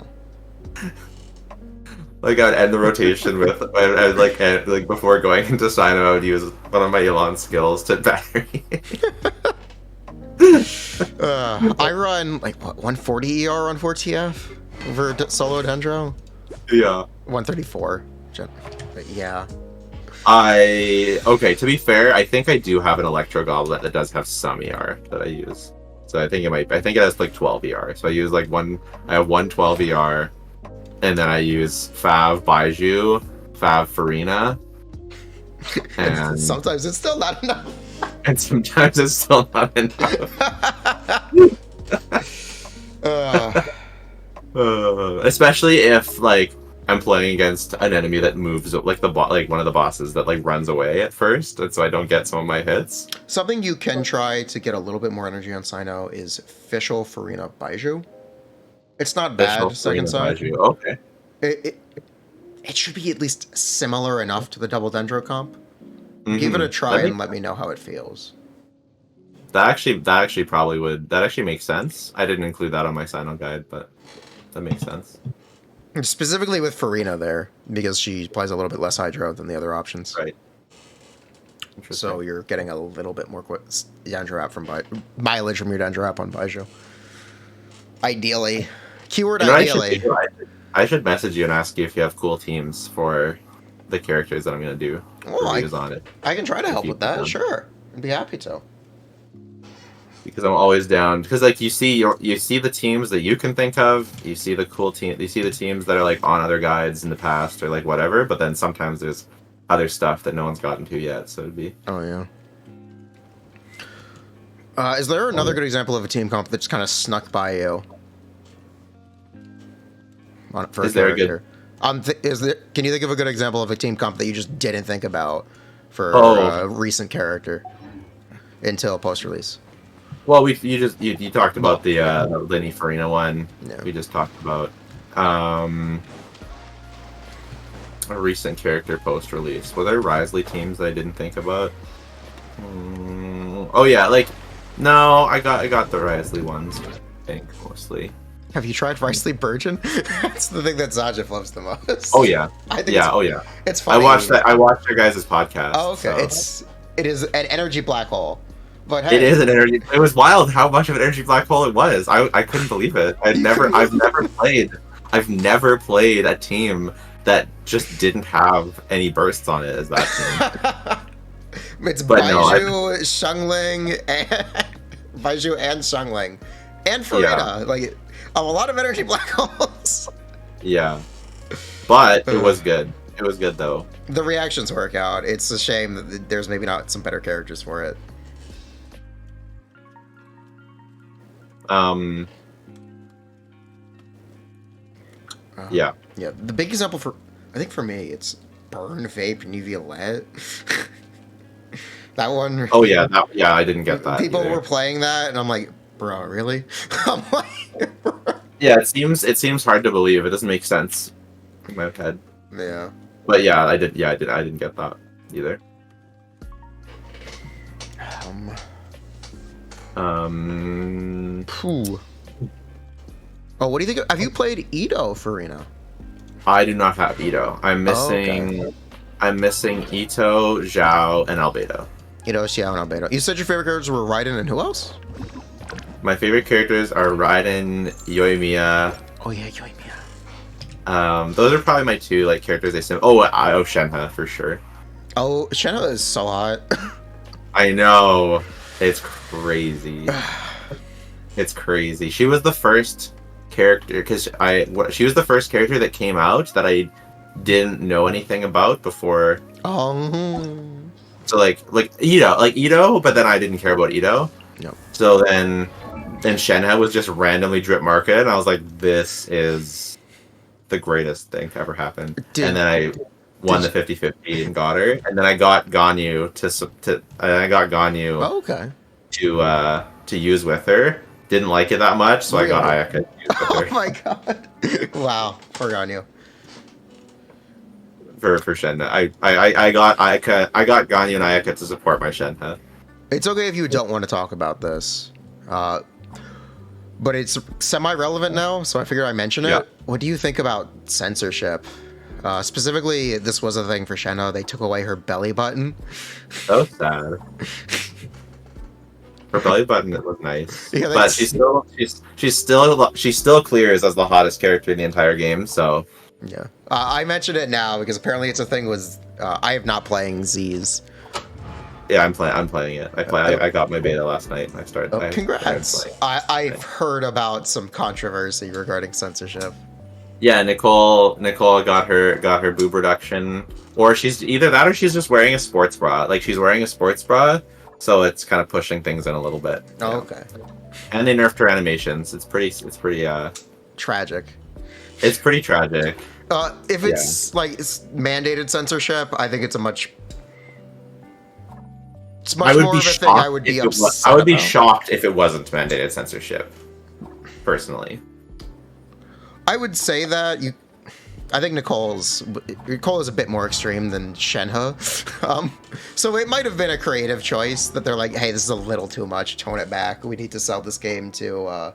Speaker 2: Like I'd end the rotation with like before going into Sino, I would use one of my Elon skills to battery.
Speaker 1: I run like what 140 ER on 4TF over solo Dendro.
Speaker 2: Yeah.
Speaker 1: 134. But yeah.
Speaker 2: Okay, to be fair, I think I do have an Electro Goblet that does have some ER that I use. So I think it has like 12 ER. So I use I have 112 ER, and then I use Fav Baiju, Fav Farina. And
Speaker 1: sometimes it's still not enough.
Speaker 2: And sometimes it's still not enough. Especially if like I'm playing against an enemy that moves like one of the bosses that like runs away at first, and so I don't get some of my hits.
Speaker 1: Something you can try to get a little bit more energy on Sino is Fischl Farina Baiju. It's not bad, second side.
Speaker 2: Baiju. Okay.
Speaker 1: It should be at least similar enough to the double Dendro comp.
Speaker 2: Mm-hmm.
Speaker 1: Give it a try and let me know how it feels.
Speaker 2: That actually probably would. That actually makes sense. I didn't include that on my Sino guide, but that makes sense.
Speaker 1: Specifically with Farina there, because she applies a little bit less hydro than the other options.
Speaker 2: Right.
Speaker 1: So you're getting a little bit more Dendro app from mileage from your Dendro app on Baiju. Ideally. Keyword ideally.
Speaker 2: I should message you and ask you if you have cool teams for the characters that I'm going to do reviews on it.
Speaker 1: I can try to help with that, sure. I'd be happy to.
Speaker 2: Because I'm always down. Because like you see the teams that you can think of, you see the cool team, you see the teams that are like on other guides in the past or like whatever. But then sometimes there's other stuff that no one's gotten to yet. So it'd be.
Speaker 1: Oh yeah. Is there another good example of a team comp that's kind of snuck by you?
Speaker 2: Is there a good?
Speaker 1: Can you think of a good example of a team comp that you just didn't think about for a recent character until post release?
Speaker 2: Well, you talked about the Lenny Farina one. Yeah. We just talked about a recent character post release. Were there Risley teams that I didn't think about? Oh yeah, like no, I got the Risley ones. I think mostly.
Speaker 1: Have you tried Risley Burgeon? That's the thing that Zajif loves the most.
Speaker 2: Oh yeah, It's funny. I watched your guys' podcast.
Speaker 1: Oh okay, so. It is an energy black hole. But hey.
Speaker 2: It is an energy. It was wild how much of an energy black hole it was. I couldn't believe it. I've never played a team that just didn't have any bursts on it as that team.
Speaker 1: It's Baiju, Xiangling, and Xiangling, and Farina. Yeah. A lot of energy black holes.
Speaker 2: Yeah, but it was good. It was good though.
Speaker 1: The reactions work out. It's a shame that there's maybe not some better characters for it.
Speaker 2: Yeah.
Speaker 1: The big example I think for me, it's Burn, Vape, Nuviolette. That one.
Speaker 2: Oh yeah, I didn't get that.
Speaker 1: People were playing that, and I'm like, bro, really? I'm like, bro.
Speaker 2: Yeah, it seems hard to believe. It doesn't make sense in my head.
Speaker 1: Yeah.
Speaker 2: But yeah, I did. Yeah, I didn't get that either.
Speaker 1: Oh, what do you think? Have you played Ito Farina?
Speaker 2: I do not have Ito. I'm missing Ito, Zhao, and Albedo.
Speaker 1: Ito, Xiao, and Albedo. You said your favorite characters were Raiden and who else?
Speaker 2: My favorite characters are Raiden, Yoimiya.
Speaker 1: Oh yeah, Yoimiya.
Speaker 2: Those are probably my two characters I sim. Oh, Shenhe for sure.
Speaker 1: Oh, Shenhe is so hot.
Speaker 2: I know. It's crazy. It's crazy. She was the first character she was the first character that came out that I didn't know anything about before. So like Ito, but then I didn't care about Ito.
Speaker 1: No.
Speaker 2: So then Shenhe was just randomly drip market, and I was like, this is the greatest thing to ever happen. And then I won the 50-50 and got her, and then I got Ganyu to use with her. Didn't like it that much, so really? I got Ayaka to use with her.
Speaker 1: Oh my god! Wow, poor Ganyu.
Speaker 2: For Shenhe, I got Ganyu and Ayaka to support my Shenhe.
Speaker 1: It's okay if you don't want to talk about this, but it's semi-relevant now, so I figured I mention it. Yeah. What do you think about censorship Specifically, this was a thing for Shenna. They took away her belly button.
Speaker 2: So sad. Her belly button, it was nice,
Speaker 1: Yeah,
Speaker 2: but she's still clears as the hottest character in the entire game. So
Speaker 1: yeah, I mentioned it now because apparently it's a thing. I have not playing Z's.
Speaker 2: yeah, I'm playing it. I got my beta last night. And I started.
Speaker 1: Oh, congrats! I've heard about some controversy regarding censorship.
Speaker 2: Yeah, Nicole got her boob reduction, or she's either that or she's just wearing a sports bra. Like she's wearing a sports bra, so it's kind of pushing things in a little bit.
Speaker 1: Oh, okay.
Speaker 2: And they nerfed her animations. It's pretty
Speaker 1: Tragic.
Speaker 2: It's pretty tragic.
Speaker 1: If it's like it's mandated censorship, I think it's much more of a thing I would be upset
Speaker 2: I would be
Speaker 1: about.
Speaker 2: shocked if it wasn't mandated censorship. Personally.
Speaker 1: I would say that I think Nicole is a bit more extreme than Shenhe. So it might have been a creative choice that they're like, hey, this is a little too much, tone it back. We need to sell this game to,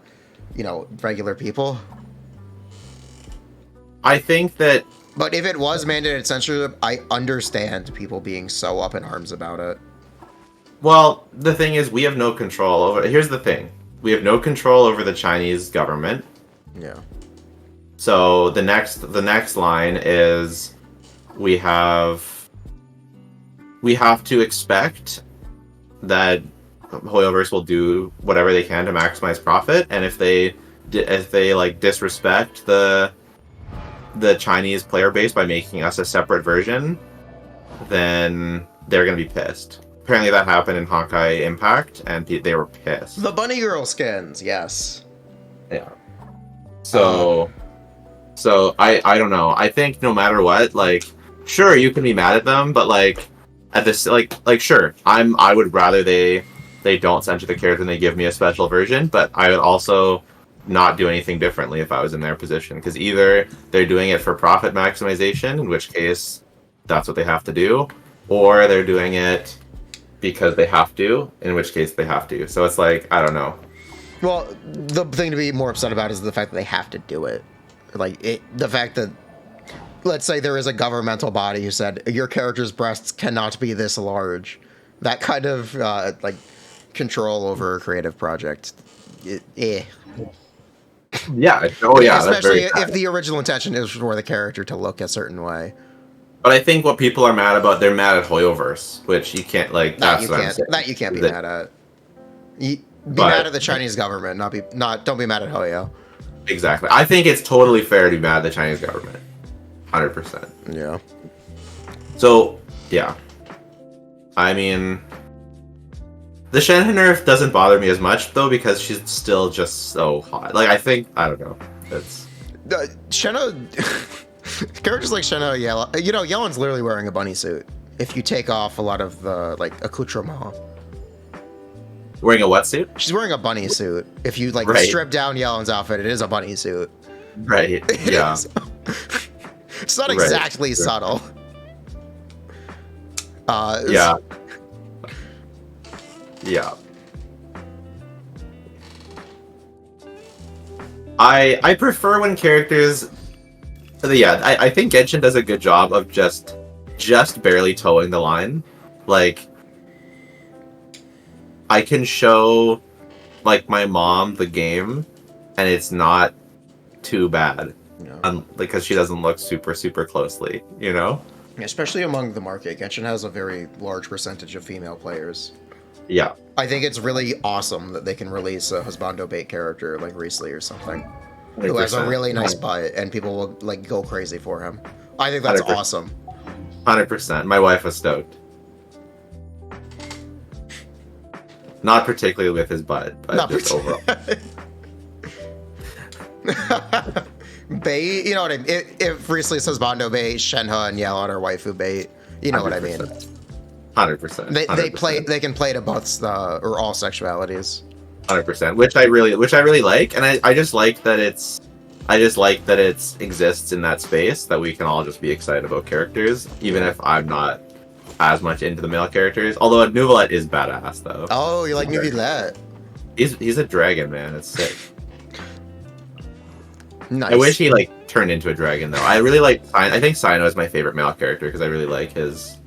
Speaker 1: regular people.
Speaker 2: I think that...
Speaker 1: But if it was mandated censorship, I understand people being so up in arms about it.
Speaker 2: Well, the thing is, we have no control over... Here's the thing. We have no control over the Chinese government.
Speaker 1: Yeah.
Speaker 2: So the next line is we have to expect that Hoyoverse will do whatever they can to maximize profit, and if they like disrespect the Chinese player base by making us a separate version, then they're gonna be pissed. Apparently that happened in Honkai Impact, and they were pissed.
Speaker 1: The Bunny Girl skins, yes.
Speaker 2: Yeah. So I don't know. I think no matter what, like, sure you can be mad at them, but like at this like sure, I would rather they don't censor the character than they give me a special version, but I would also not do anything differently if I was in their position, because either they're doing it for profit maximization, in which case that's what they have to do, or they're doing it because they have to, in which case they have to. So it's like, I don't know.
Speaker 1: Well, the thing to be more upset about is the fact that they have to do it. The fact that, let's say there is a governmental body who said your character's breasts cannot be this large. That kind of control over a creative project.
Speaker 2: Yeah. Oh yeah.
Speaker 1: Especially if the original intention is for the character to look a certain way.
Speaker 2: But I think what people are mad about, they're mad at Hoyoverse, which you can't like. That's what I'm saying.
Speaker 1: That you can't be mad at. Be mad at the Chinese government. Don't be mad at Hoyo.
Speaker 2: Exactly. I think it's totally fair to be mad at the Chinese government. 100%.
Speaker 1: Yeah.
Speaker 2: So, yeah. I mean, the Shenhe nerf doesn't bother me as much, though, because she's still just so hot. Like, I don't know. It's...
Speaker 1: Shenhe... characters like Shenhe, Yelan's literally wearing a bunny suit. If you take off a lot of the, accoutrement.
Speaker 2: Wearing a what suit?
Speaker 1: She's wearing a bunny suit. If you strip down Yelan's outfit, it is a bunny suit.
Speaker 2: Right. Yeah.
Speaker 1: It's not exactly subtle.
Speaker 2: Yeah. Yeah. I prefer when characters. Yeah, I think Genshin does a good job of just barely towing the line. Like, I can show, my mom the game, and it's not too bad. Yeah. Because she doesn't look super, super closely,
Speaker 1: Especially among the market. Genshin has a very large percentage of female players.
Speaker 2: Yeah.
Speaker 1: I think it's really awesome that they can release a husbando bait character like Riesli or something. 100%. Who has a really nice butt, and people will, go crazy for him. I think that's 100%. Awesome.
Speaker 2: 100%. My wife was stoked. Not particularly with his butt, but just overall.
Speaker 1: Bait, you know what I mean? If Riesli says Bondo bait, Shenhe and Yelan are waifu bait, you know 100%. What I mean?
Speaker 2: 100%.
Speaker 1: They can play to both or all sexualities.
Speaker 2: 100%, which I really like, and I just like that it exists in that space, that we can all just be excited about characters, even if I'm not as much into the male characters. Although Nuvolette is badass, though.
Speaker 1: Oh, you like Nuvolette?
Speaker 2: He's a dragon, man. It's sick.
Speaker 1: Nice.
Speaker 2: I wish he like turned into a dragon though. I really like. I think Sino is my favorite male character because I really like his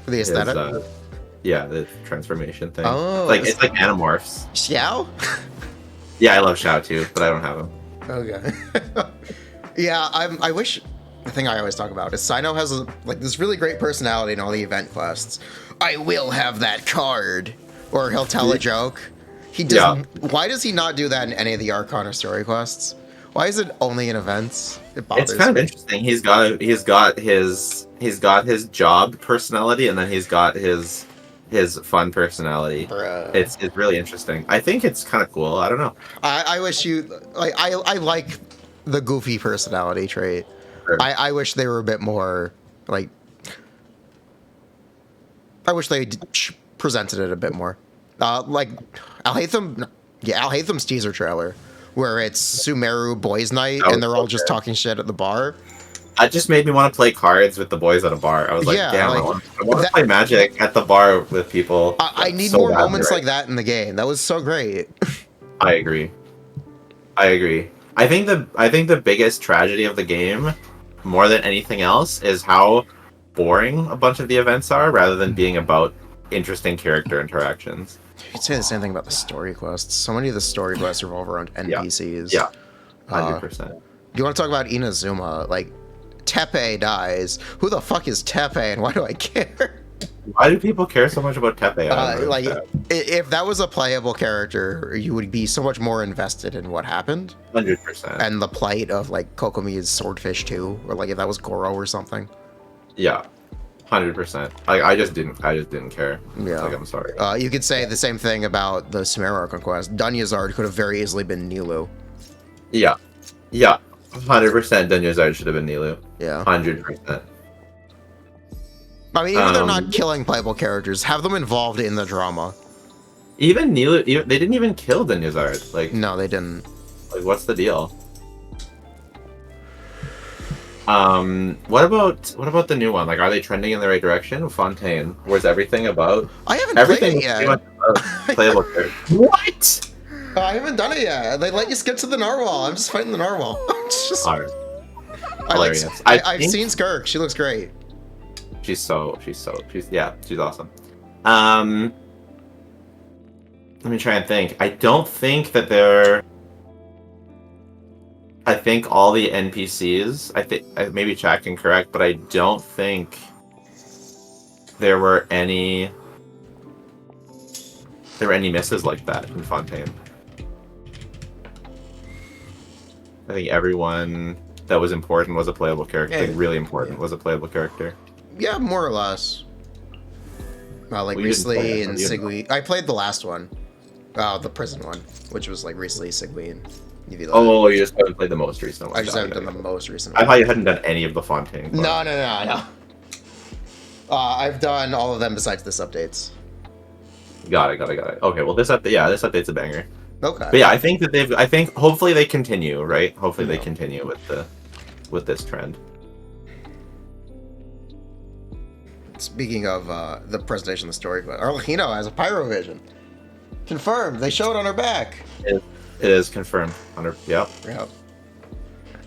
Speaker 1: The aesthetic.
Speaker 2: The transformation thing.
Speaker 1: Oh,
Speaker 2: it's like Animorphs.
Speaker 1: Xiao.
Speaker 2: Yeah, I love Xiao too, but I don't have him.
Speaker 1: Okay. Yeah, I wish. The thing I always talk about is Sino has this really great personality in all the event quests. I will have that card, or he'll tell a joke. He does. Yeah. Why does he not do that in any of the Archon or story quests? Why is it only in events? It bothers me.
Speaker 2: It's kind of interesting. He's got his job personality, and then he's got his fun personality.
Speaker 1: Bruh.
Speaker 2: It's really interesting. I think it's kind of cool. I don't know.
Speaker 1: I wish you like. I like the goofy personality trait.
Speaker 2: Sure.
Speaker 1: I wish they were a bit more like. I wish they presented it a bit more. Like Alhatham's teaser trailer, where it's Sumeru Boys Night and they're all just talking shit at the bar.
Speaker 2: That just made me want to play cards with the boys at a bar. I was like, damn, I want to play Magic at the bar with people.
Speaker 1: I need more moments like that in the game. That was so great.
Speaker 2: I agree. I think the biggest tragedy of the game, more than anything else, is how boring a bunch of the events are, rather than being about interesting character interactions.
Speaker 1: You could say the same thing about the story quests. So many of the story quests revolve around NPCs.
Speaker 2: Yeah, 100%.
Speaker 1: Do you want to talk about Inazuma? Like, Tepe dies. Who the fuck is Tepe, and why do I care?
Speaker 2: Why do people care so much about Tepe?
Speaker 1: If that was a playable character, you would be so much more invested in what happened.
Speaker 2: 100%.
Speaker 1: And the plight of like Kokomi's swordfish too, or like if that was Goro or something.
Speaker 2: Yeah, 100%. I just didn't care.
Speaker 1: Yeah,
Speaker 2: like, I'm sorry.
Speaker 1: You could say the same thing about the Sumeru conquest. Dunyazard could have very easily been Nilou.
Speaker 2: Yeah, 100%. Dunyazard should have been Nilou.
Speaker 1: Yeah,
Speaker 2: 100%.
Speaker 1: I mean, even if they're not killing playable characters, have them involved in the drama.
Speaker 2: Even Nilou, they didn't even kill Dunyazard. Like,
Speaker 1: no, they didn't.
Speaker 2: Like, what's the deal? What about the new one? Like, are they trending in the right direction? Fontaine, where's everything about?
Speaker 1: I haven't played it yet.
Speaker 2: Playable character. What?
Speaker 1: I haven't done it yet. They let you skip to the narwhal. I'm just fighting the narwhal. I've seen Skirk. She looks great.
Speaker 2: She's awesome. Let me try and think. I don't think that they're. I think all the NPCs. I think maybe chat can correct, but I don't think there were any misses like that in Fontaine. I think everyone that was important was a playable character. Like, really important was a playable character.
Speaker 1: Yeah, more or less. Like Risley and Sigui. I played the last one. The prison one, which was like Risley, Sigui, and Yvie.
Speaker 2: Oh, you just haven't played the most recent one.
Speaker 1: I just haven't done the most recent one.
Speaker 2: I thought you hadn't done any of the Fontaine.
Speaker 1: No. I've done all of them besides this updates.
Speaker 2: Got it. Okay, well this update's a banger.
Speaker 1: Okay.
Speaker 2: But yeah, I think hopefully they continue, right? Hopefully they continue with this trend.
Speaker 1: Speaking of the presentation of the story, Arlecchino has a pyrovision. Confirmed. They show it on her back.
Speaker 2: It is confirmed. Yep.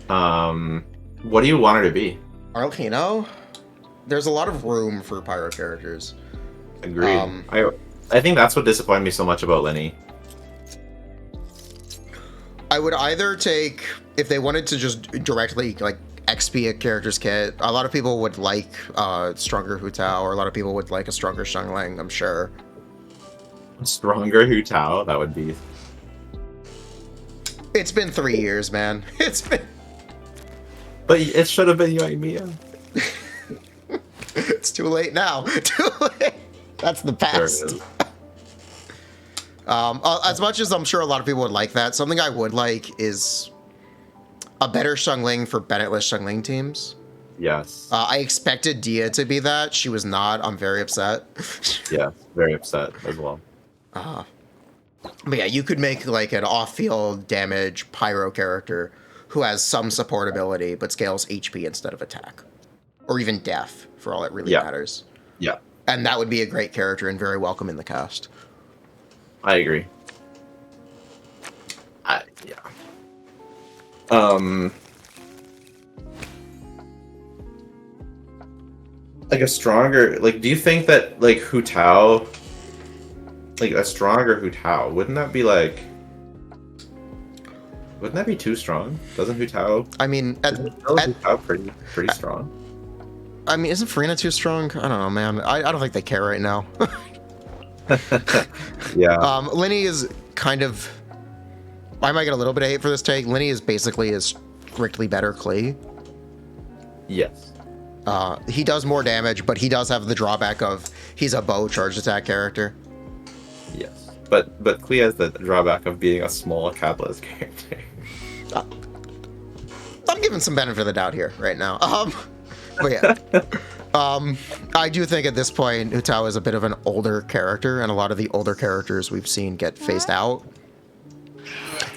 Speaker 2: What do you want her to be?
Speaker 1: Arlecchino? There's a lot of room for pyro characters.
Speaker 2: Agreed. I think that's what disappointed me so much about Lenny.
Speaker 1: I would either take, if they wanted to just directly like XP a character's kit, a lot of people would like stronger Hu Tao, or a lot of people would like a stronger Xiangling, I'm sure.
Speaker 2: Stronger Hu Tao? That would be...
Speaker 1: It's been 3 years, man. It's been...
Speaker 2: But it should have been Yoimiya.
Speaker 1: It's too late now. Too late. That's the past. As much as I'm sure a lot of people would like that, something I would like is a better Xiangling for Bennetless Xiangling teams.
Speaker 2: Yes.
Speaker 1: I expected Dia to be that. She was not. I'm very upset.
Speaker 2: Yeah, very upset as well.
Speaker 1: But yeah, you could make like an off-field damage pyro character who has some support ability but scales HP instead of attack. Or even def, for all it really matters.
Speaker 2: Yeah.
Speaker 1: And that would be a great character and very welcome in the cast.
Speaker 2: I agree. like a stronger, like, do you think that like Hu Tao, like a stronger Hu Tao, wouldn't that be too strong? Doesn't Hu Tao?
Speaker 1: I mean,
Speaker 2: Hu Tao pretty strong.
Speaker 1: I mean, isn't Farina too strong? I don't know, man. I don't think they care right now.
Speaker 2: Yeah.
Speaker 1: Linny is kind of. I might get a little bit of hate for this take. Linny is basically a strictly better Klee.
Speaker 2: Yes.
Speaker 1: He does more damage, but he does have the drawback of he's a bow charged attack character.
Speaker 2: Yes. But Klee has the drawback of being a small Catalyst character.
Speaker 1: I'm giving some benefit of the doubt here right now. But yeah. I do think at this point, Hu Tao is a bit of an older character, and a lot of the older characters we've seen get phased out.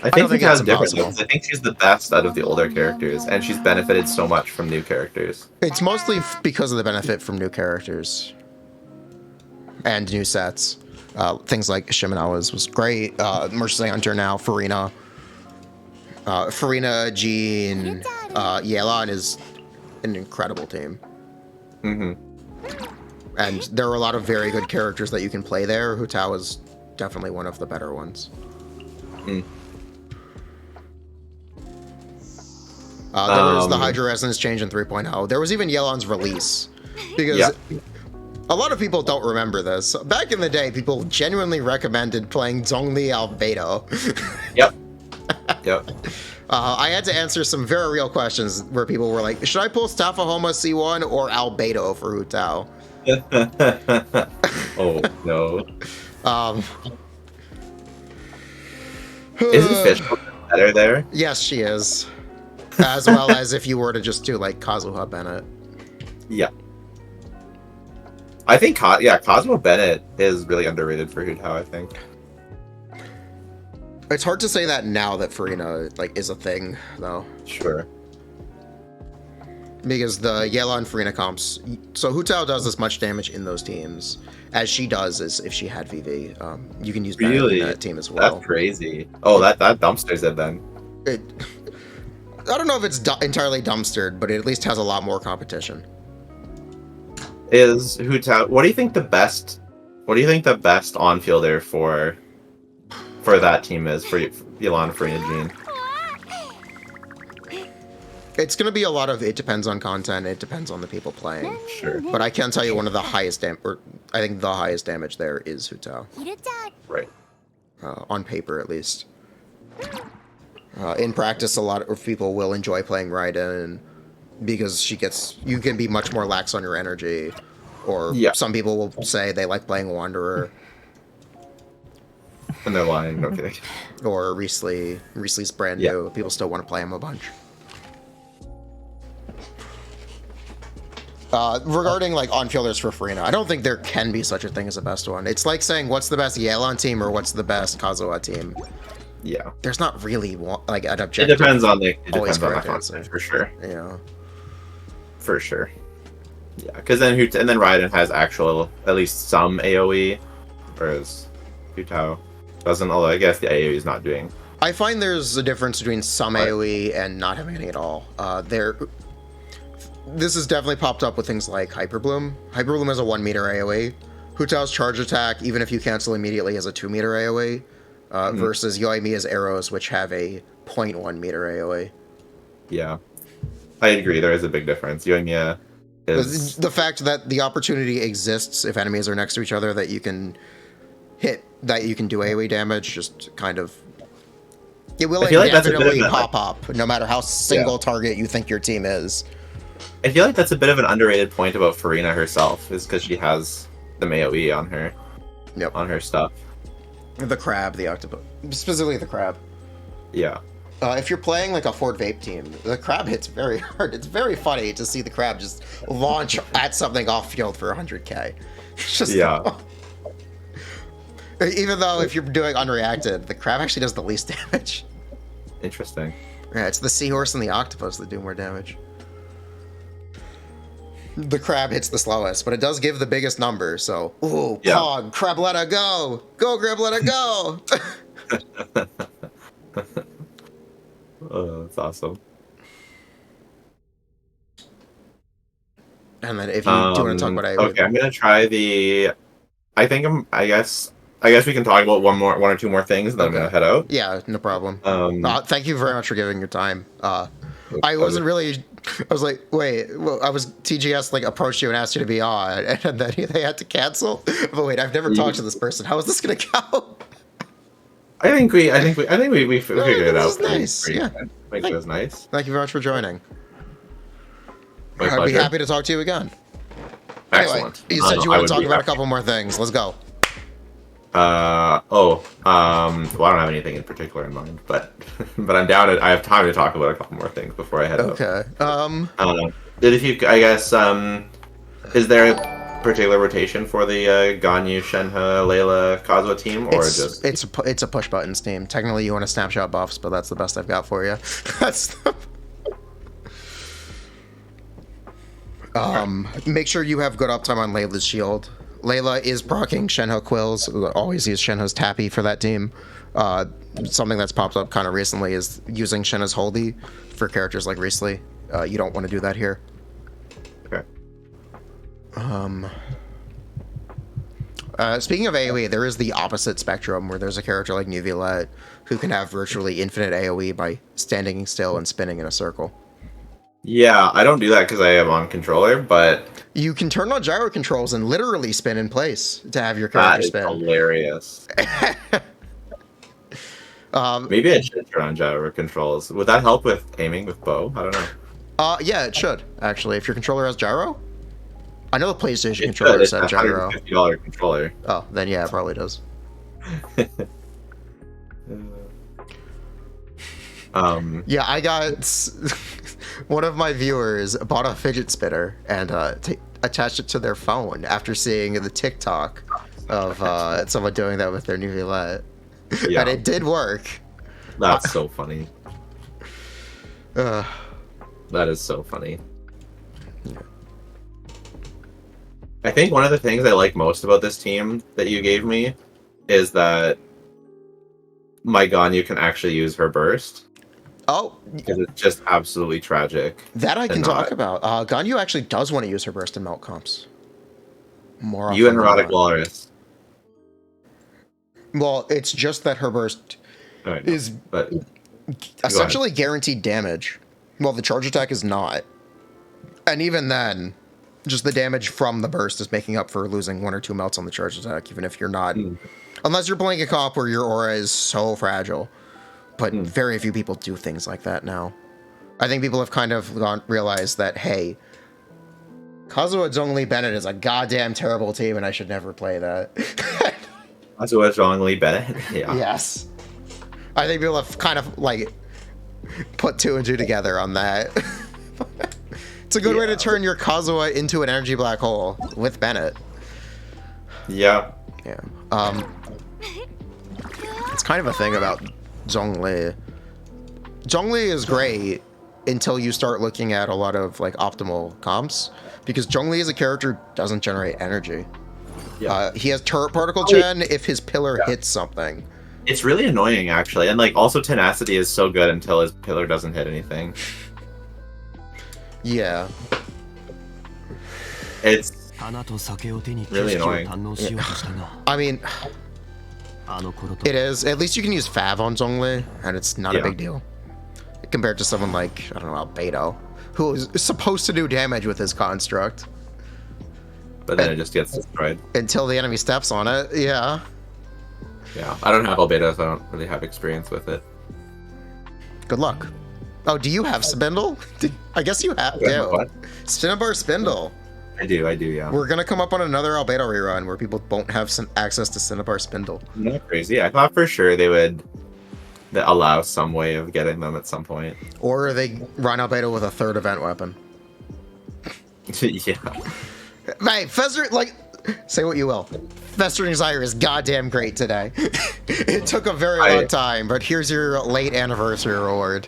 Speaker 2: I think Hu Tao's different. I think she's the best out of the older characters, and she's benefited so much from new characters.
Speaker 1: It's mostly because of the benefit from new characters and new sets. Things like Shimenawa's was great. Mercenary Hunter now, Farina. Farina, Jean, Yelan is an incredible team.
Speaker 2: Mm-hmm.
Speaker 1: And there are a lot of very good characters that you can play there. Hu Tao is definitely one of the better ones.
Speaker 2: Mm.
Speaker 1: There was the Hydra Resonance change in 3.0. There was even Yelan's release. Because a lot of people don't remember this. Back in the day, people genuinely recommended playing Zhongli Albedo.
Speaker 2: Yep. Yep.
Speaker 1: I had to answer some very real questions where people were like, should I pull Stafahoma C1 or Albedo for Hu Tao?
Speaker 2: Oh, no. Isn't Fish better there?
Speaker 1: Yes, she is. As well as if you were to just do like Kazuha Bennett.
Speaker 2: Yeah. I think Cosmo Bennett is really underrated for Hu Tao, I think.
Speaker 1: It's hard to say that now that Farina like is a thing, though.
Speaker 2: Sure.
Speaker 1: Because the Yelan Farina comps, so Hu Tao does as much damage in those teams as she does as if she had VV. You can use Bennett in that team as well.
Speaker 2: That's crazy. Oh, that dumpsters it then.
Speaker 1: I don't know if it's entirely dumpstered, but it at least has a lot more competition.
Speaker 2: Is Hu Tao? What do you think the best on-fielder for that team is for Yelan, Farina, Jean?
Speaker 1: It's going to be a lot of it depends on content. It depends on the people playing.
Speaker 2: Sure.
Speaker 1: But I can tell you one of the highest I think the highest damage there is Hu Tao.
Speaker 2: Right.
Speaker 1: On paper, at least. In practice, a lot of people will enjoy playing Raiden because you can be much more lax on your energy. Or some people will say they like playing Wanderer.
Speaker 2: And they're lying, no kidding.
Speaker 1: Or Riesle's brand new. People still want to play him a bunch. Regarding like on-fielders for Farina, I don't think there can be such a thing as a best one. It's like saying what's the best Yelan team or what's the best Kazuha team.
Speaker 2: Yeah.
Speaker 1: There's not really like an objective.
Speaker 2: It depends on the content, for sure.
Speaker 1: Yeah.
Speaker 2: For sure. Yeah, because then Raiden has at least some AoE, whereas Hu Tao doesn't. Although I guess the AoE is not doing.
Speaker 1: I find there's a difference between some AoE and not having any at all. This has definitely popped up with things like Hyperbloom. Hyperbloom has a 1 meter AoE. Hu Tao's charge attack, even if you cancel immediately, has a 2 meter AoE. Versus Yoimiya's arrows, which have a 0.1 meter AoE.
Speaker 2: Yeah. I agree, there is a big difference. Yoimiya is...
Speaker 1: The fact that the opportunity exists if enemies are next to each other that you can do AoE damage, just kind of... It will inevitably pop up, no matter how single target you think your team is.
Speaker 2: I feel like that's a bit of an underrated point about Farina herself, is because she has the AoE on her.
Speaker 1: Yep.
Speaker 2: On her stuff.
Speaker 1: The crab, the octopus. Specifically the crab.
Speaker 2: Yeah.
Speaker 1: If you're playing like a Ford Vape team, the crab hits very hard. It's very funny to see the crab just launch at something off field for 100k. It's just, even though if you're doing unreacted, the crab actually does the least damage.
Speaker 2: Interesting.
Speaker 1: Yeah, it's the seahorse and the octopus that do more damage. The crab hits the slowest, but it does give the biggest number, so... Ooh, Pog, Crabletta, go! Go, Crabletta, go!
Speaker 2: Oh, that's awesome.
Speaker 1: And then if you do want to talk about AoE,
Speaker 2: okay, I'm gonna try the. I think I guess we can talk about one or two more things, and then I'm gonna head out.
Speaker 1: Yeah, no problem. Thank you very much for giving your time. I wasn't really. I was like, wait. Well, I was TGS like approached you and asked you to be on, and then they had to cancel. But wait, I've never talked to this person. How is this gonna go?
Speaker 2: I think we figured it out.
Speaker 1: Nice. Yeah.
Speaker 2: I think it was nice.
Speaker 1: Thank you very much for joining.
Speaker 2: My
Speaker 1: I'd be
Speaker 2: pleasure.
Speaker 1: happy to talk to you again.
Speaker 2: Excellent.
Speaker 1: Anyway, you said you want to talk about a couple more things. Let's go.
Speaker 2: Well, I don't have anything in particular in mind, but I'm down. I have time to talk about a couple more things before I head out.
Speaker 1: Okay.
Speaker 2: I don't know. I guess, is there a particular rotation for the Ganyu, Shenhe, Layla, Kazuha team, or
Speaker 1: it's a push buttons team. Technically, you want to snapshot buffs, but that's the best I've got for you. That's. Make sure you have good uptime on Layla's shield. Layla is proccing Shenhe Quills. Always use Shenhe's Tappy for that team. Something that's popped up kind of recently is using Shenhe's Holdy for characters like Riesli. You don't want to do that here.
Speaker 2: Okay.
Speaker 1: Speaking of AoE, there is the opposite spectrum where there's a character like Nuviolette who can have virtually infinite AoE by standing still and spinning in a circle.
Speaker 2: Yeah, I don't do that because I am on controller, but
Speaker 1: you can turn on gyro controls and literally spin in place to have your character spin.
Speaker 2: That is hilarious. Maybe I should turn on gyro controls. Would that help with aiming with bow? I don't know.
Speaker 1: Yeah, it should actually. If your controller has gyro, I know the PlayStation controller has gyro.
Speaker 2: $150 controller.
Speaker 1: Oh, then yeah, it probably does. Yeah, I got one of my viewers bought a fidget spinner and attached it to their phone after seeing the TikTok of someone doing that with their new Nuviolette. Yeah. And it did work.
Speaker 2: That's so funny. That is so funny.
Speaker 1: Yeah.
Speaker 2: I think one of the things I like most about this team that you gave me is that my Ganyu can actually use her burst.
Speaker 1: Oh,
Speaker 2: because it's just absolutely tragic.
Speaker 1: That I can talk about. Ganyu actually does want to use her burst in melt comps. More
Speaker 2: you and Neurotic Walrus.
Speaker 1: Well, it's just that her burst is essentially guaranteed damage. Well, the charge attack is not. And even then, just the damage from the burst is making up for losing 1 or 2 melts on the charge attack, even if you're not... Unless you're playing a comp where your aura is so fragile. But very few people do things like that now. I think people have kind of realized that, hey, Kazuha Zhongli Bennett is a goddamn terrible team and I should never play that.
Speaker 2: Kazuha Zhongli Bennett? Yeah.
Speaker 1: Yes. I think people have kind of, like, put 2 and 2 together on that. It's a good way to turn your Kazuha into an energy black hole with Bennett.
Speaker 2: Yeah.
Speaker 1: Yeah. It's kind of a thing about Zhongli. Zhongli is great until you start looking at a lot of like optimal comps, because Zhongli as a character doesn't generate energy. Yeah. He has turret particle gen if his pillar hits something.
Speaker 2: It's really annoying actually, and like also tenacity is so good until his pillar doesn't hit anything.
Speaker 1: Yeah.
Speaker 2: It's really annoying.
Speaker 1: Yeah. I mean, it is. At least you can use Fav on Zhongli, and it's not a big deal. Compared to someone like, I don't know, Albedo, who is supposed to do damage with his construct.
Speaker 2: But then it just gets destroyed.
Speaker 1: Until the enemy steps on it, yeah.
Speaker 2: Yeah, I don't have Albedo, so I don't really have experience with it.
Speaker 1: Good luck. Oh, do you have Spindle? I guess you have, too.
Speaker 2: What?
Speaker 1: Cinnabar Spindle.
Speaker 2: I do, yeah.
Speaker 1: We're going to come up on another Albedo rerun where people won't have some access to Cinnabar Spindle.
Speaker 2: Not crazy. I thought for sure they would allow some way of getting them at some point.
Speaker 1: Or they run Albedo with a 3rd event weapon.
Speaker 2: Yeah.
Speaker 1: Mate, Fester, like, say what you will. Festering Desire is goddamn great today. It took a very long time, but here's your late anniversary reward.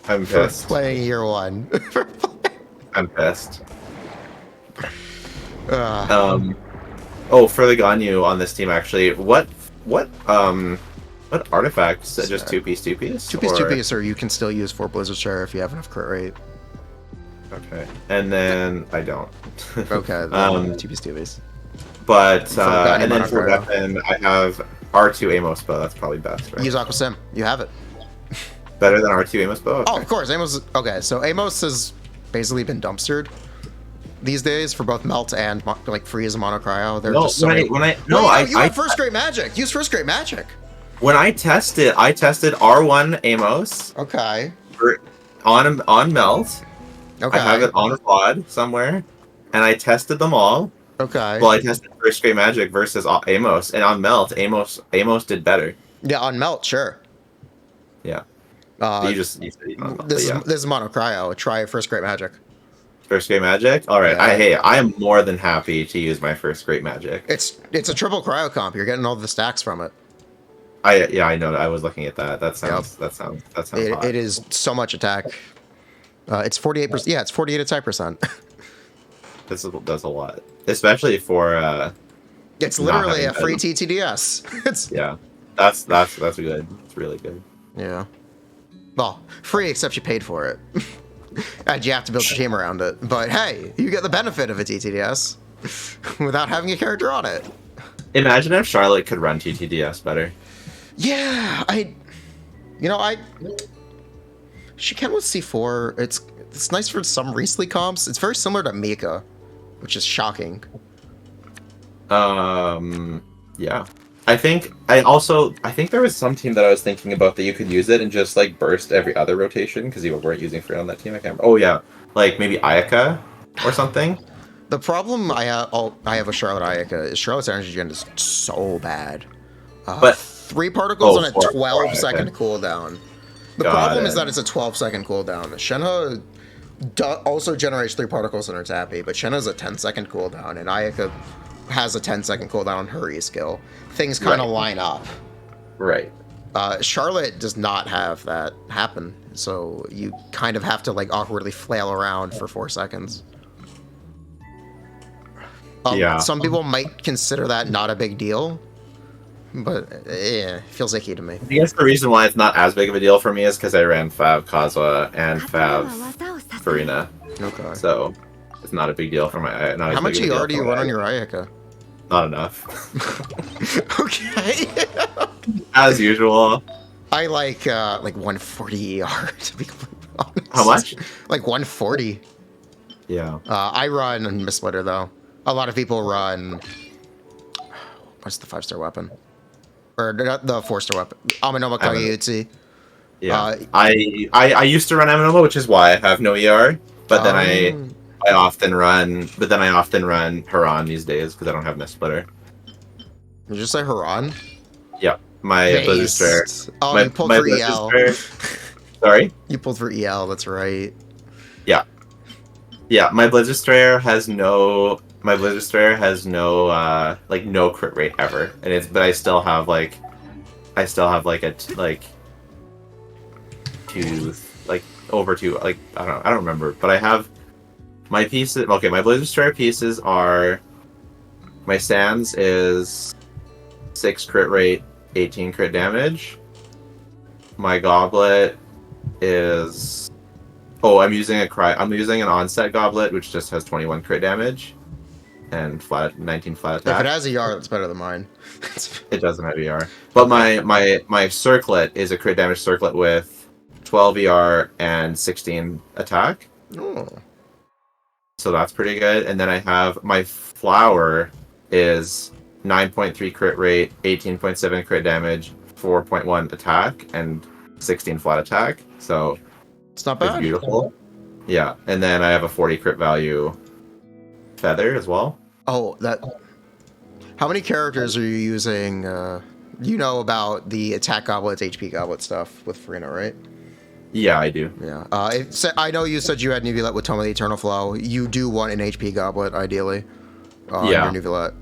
Speaker 2: I'm pissed.
Speaker 1: For playing year 1.
Speaker 2: I'm pissed. For the Ganyu on this team, actually, what What artifacts? Just two-piece?
Speaker 1: Two-piece, or you can still use 4 Blizzard Share if you have enough crit rate.
Speaker 2: Okay. And then I don't.
Speaker 1: Okay, two-piece.
Speaker 2: But, and then for weapon, I have R2 Amos bow. That's probably best, right?
Speaker 1: Use Aqua Sim. You have it.
Speaker 2: Better than R2 Amos bow? Okay.
Speaker 1: Oh, of course. Amos. Okay, so Amos has basically been dumpstered these days for both melt and like freeze and monocryo. They're just so
Speaker 2: you
Speaker 1: have first grade magic. Use first grade magic.
Speaker 2: When I tested R1 Amos.
Speaker 1: Okay.
Speaker 2: On melt.
Speaker 1: Okay.
Speaker 2: I have it on VOD somewhere, and I tested them all.
Speaker 1: Okay.
Speaker 2: Well, I tested first grade magic versus Amos, and on melt, Amos did better.
Speaker 1: Yeah, on melt, sure.
Speaker 2: Yeah.
Speaker 1: This is monocryo. Try first grade magic.
Speaker 2: First grade magic. All right.
Speaker 1: Yeah.
Speaker 2: I am more than happy to use my first grade magic.
Speaker 1: It's a triple cryo comp. You're getting all the stacks from it.
Speaker 2: I know that. I was looking at that. That sounds hot.
Speaker 1: It is so much attack. It's 48%. Yeah, it's 48 attack percent.
Speaker 2: This does a lot, especially for.
Speaker 1: It's literally a free TTDS.
Speaker 2: Yeah, that's good. It's really good.
Speaker 1: Yeah. Well, free except you paid for it, and you have to build your team around it. But hey, you get the benefit of a TTDS without having a character on it.
Speaker 2: Imagine if Charlotte could run TTDS better.
Speaker 1: Yeah, she can with C4. It's nice for some Riesli comps. It's very similar to Mika, which is shocking.
Speaker 2: Yeah. I think there was some team that I was thinking about that you could use it and just like burst every other rotation because you weren't using Free on that team. I can't remember. Oh yeah, like maybe Ayaka or something.
Speaker 1: The problem I have with Charlotte Ayaka is Charlotte's energy gen is so bad.
Speaker 2: But
Speaker 1: 3 particles on a 12-second cooldown. The problem is that it's a 12-second cooldown. Shenhe also generates 3 particles in her tappy, but Shenhe's a 10-second cooldown, and Ayaka has a 10-second cooldown on her E-skill. Things kind of line up.
Speaker 2: Right.
Speaker 1: Charlotte does not have that happen, so you kind of have to like awkwardly flail around for 4 seconds. Some people might consider that not a big deal, but it feels icky to me.
Speaker 2: I guess the reason why it's not as big of a deal for me is because I ran Fav Kazuha and Fav Farina.
Speaker 1: Okay.
Speaker 2: So it's not a big deal for my.
Speaker 1: How much ER do you run on your Ayaka?
Speaker 2: Not enough.
Speaker 1: Okay.
Speaker 2: As usual.
Speaker 1: I like 140 ER to be completely honest.
Speaker 2: How much?
Speaker 1: Like 140.
Speaker 2: Yeah.
Speaker 1: I run Missplitter though. A lot of people run. What's the 5-star weapon? Or not the 4-star weapon? Amanoma Kageyuchi.
Speaker 2: Yeah. I used to run Amanoma, which is why I have no ER. But then I often run Haran these days because I don't have Missplitter.
Speaker 1: Did you say Haran?
Speaker 2: Yeah. My Blizzard Strayer.
Speaker 1: Oh, you pulled for EL.
Speaker 2: Sorry?
Speaker 1: You pulled for EL, that's right.
Speaker 2: Yeah. Yeah, my Blizzard Strayer has no no crit rate ever. But I still have like over 2, like I don't remember, but I have my pieces. Okay, my Blizzard Strayer pieces are my Sands is 6 crit rate, 18 crit damage. My Goblet is I'm using an onset Goblet which just has 21 crit damage and 19 flat attack.
Speaker 1: If it has ER, that's better than mine.
Speaker 2: It doesn't have ER. But my Circlet is a crit damage Circlet with 12 ER and 16 attack.
Speaker 1: Oh.
Speaker 2: So that's pretty good. And then I have my Flower is 9.3 crit rate, 18.7 crit damage, 4.1 attack, and 16 flat attack. So
Speaker 1: it's not bad.
Speaker 2: It's beautiful. Yeah. And then I have a 40 crit value Feather as well.
Speaker 1: Oh, that. How many characters are you using? You know about the attack goblets, HP goblet stuff with Farina, right?
Speaker 2: Yeah, I do.
Speaker 1: Yeah. I know you said you had Nuvulette with Tome of the Eternal Flow. You do want an HP goblet, ideally.
Speaker 2: Yeah.
Speaker 1: Your Nuvulette.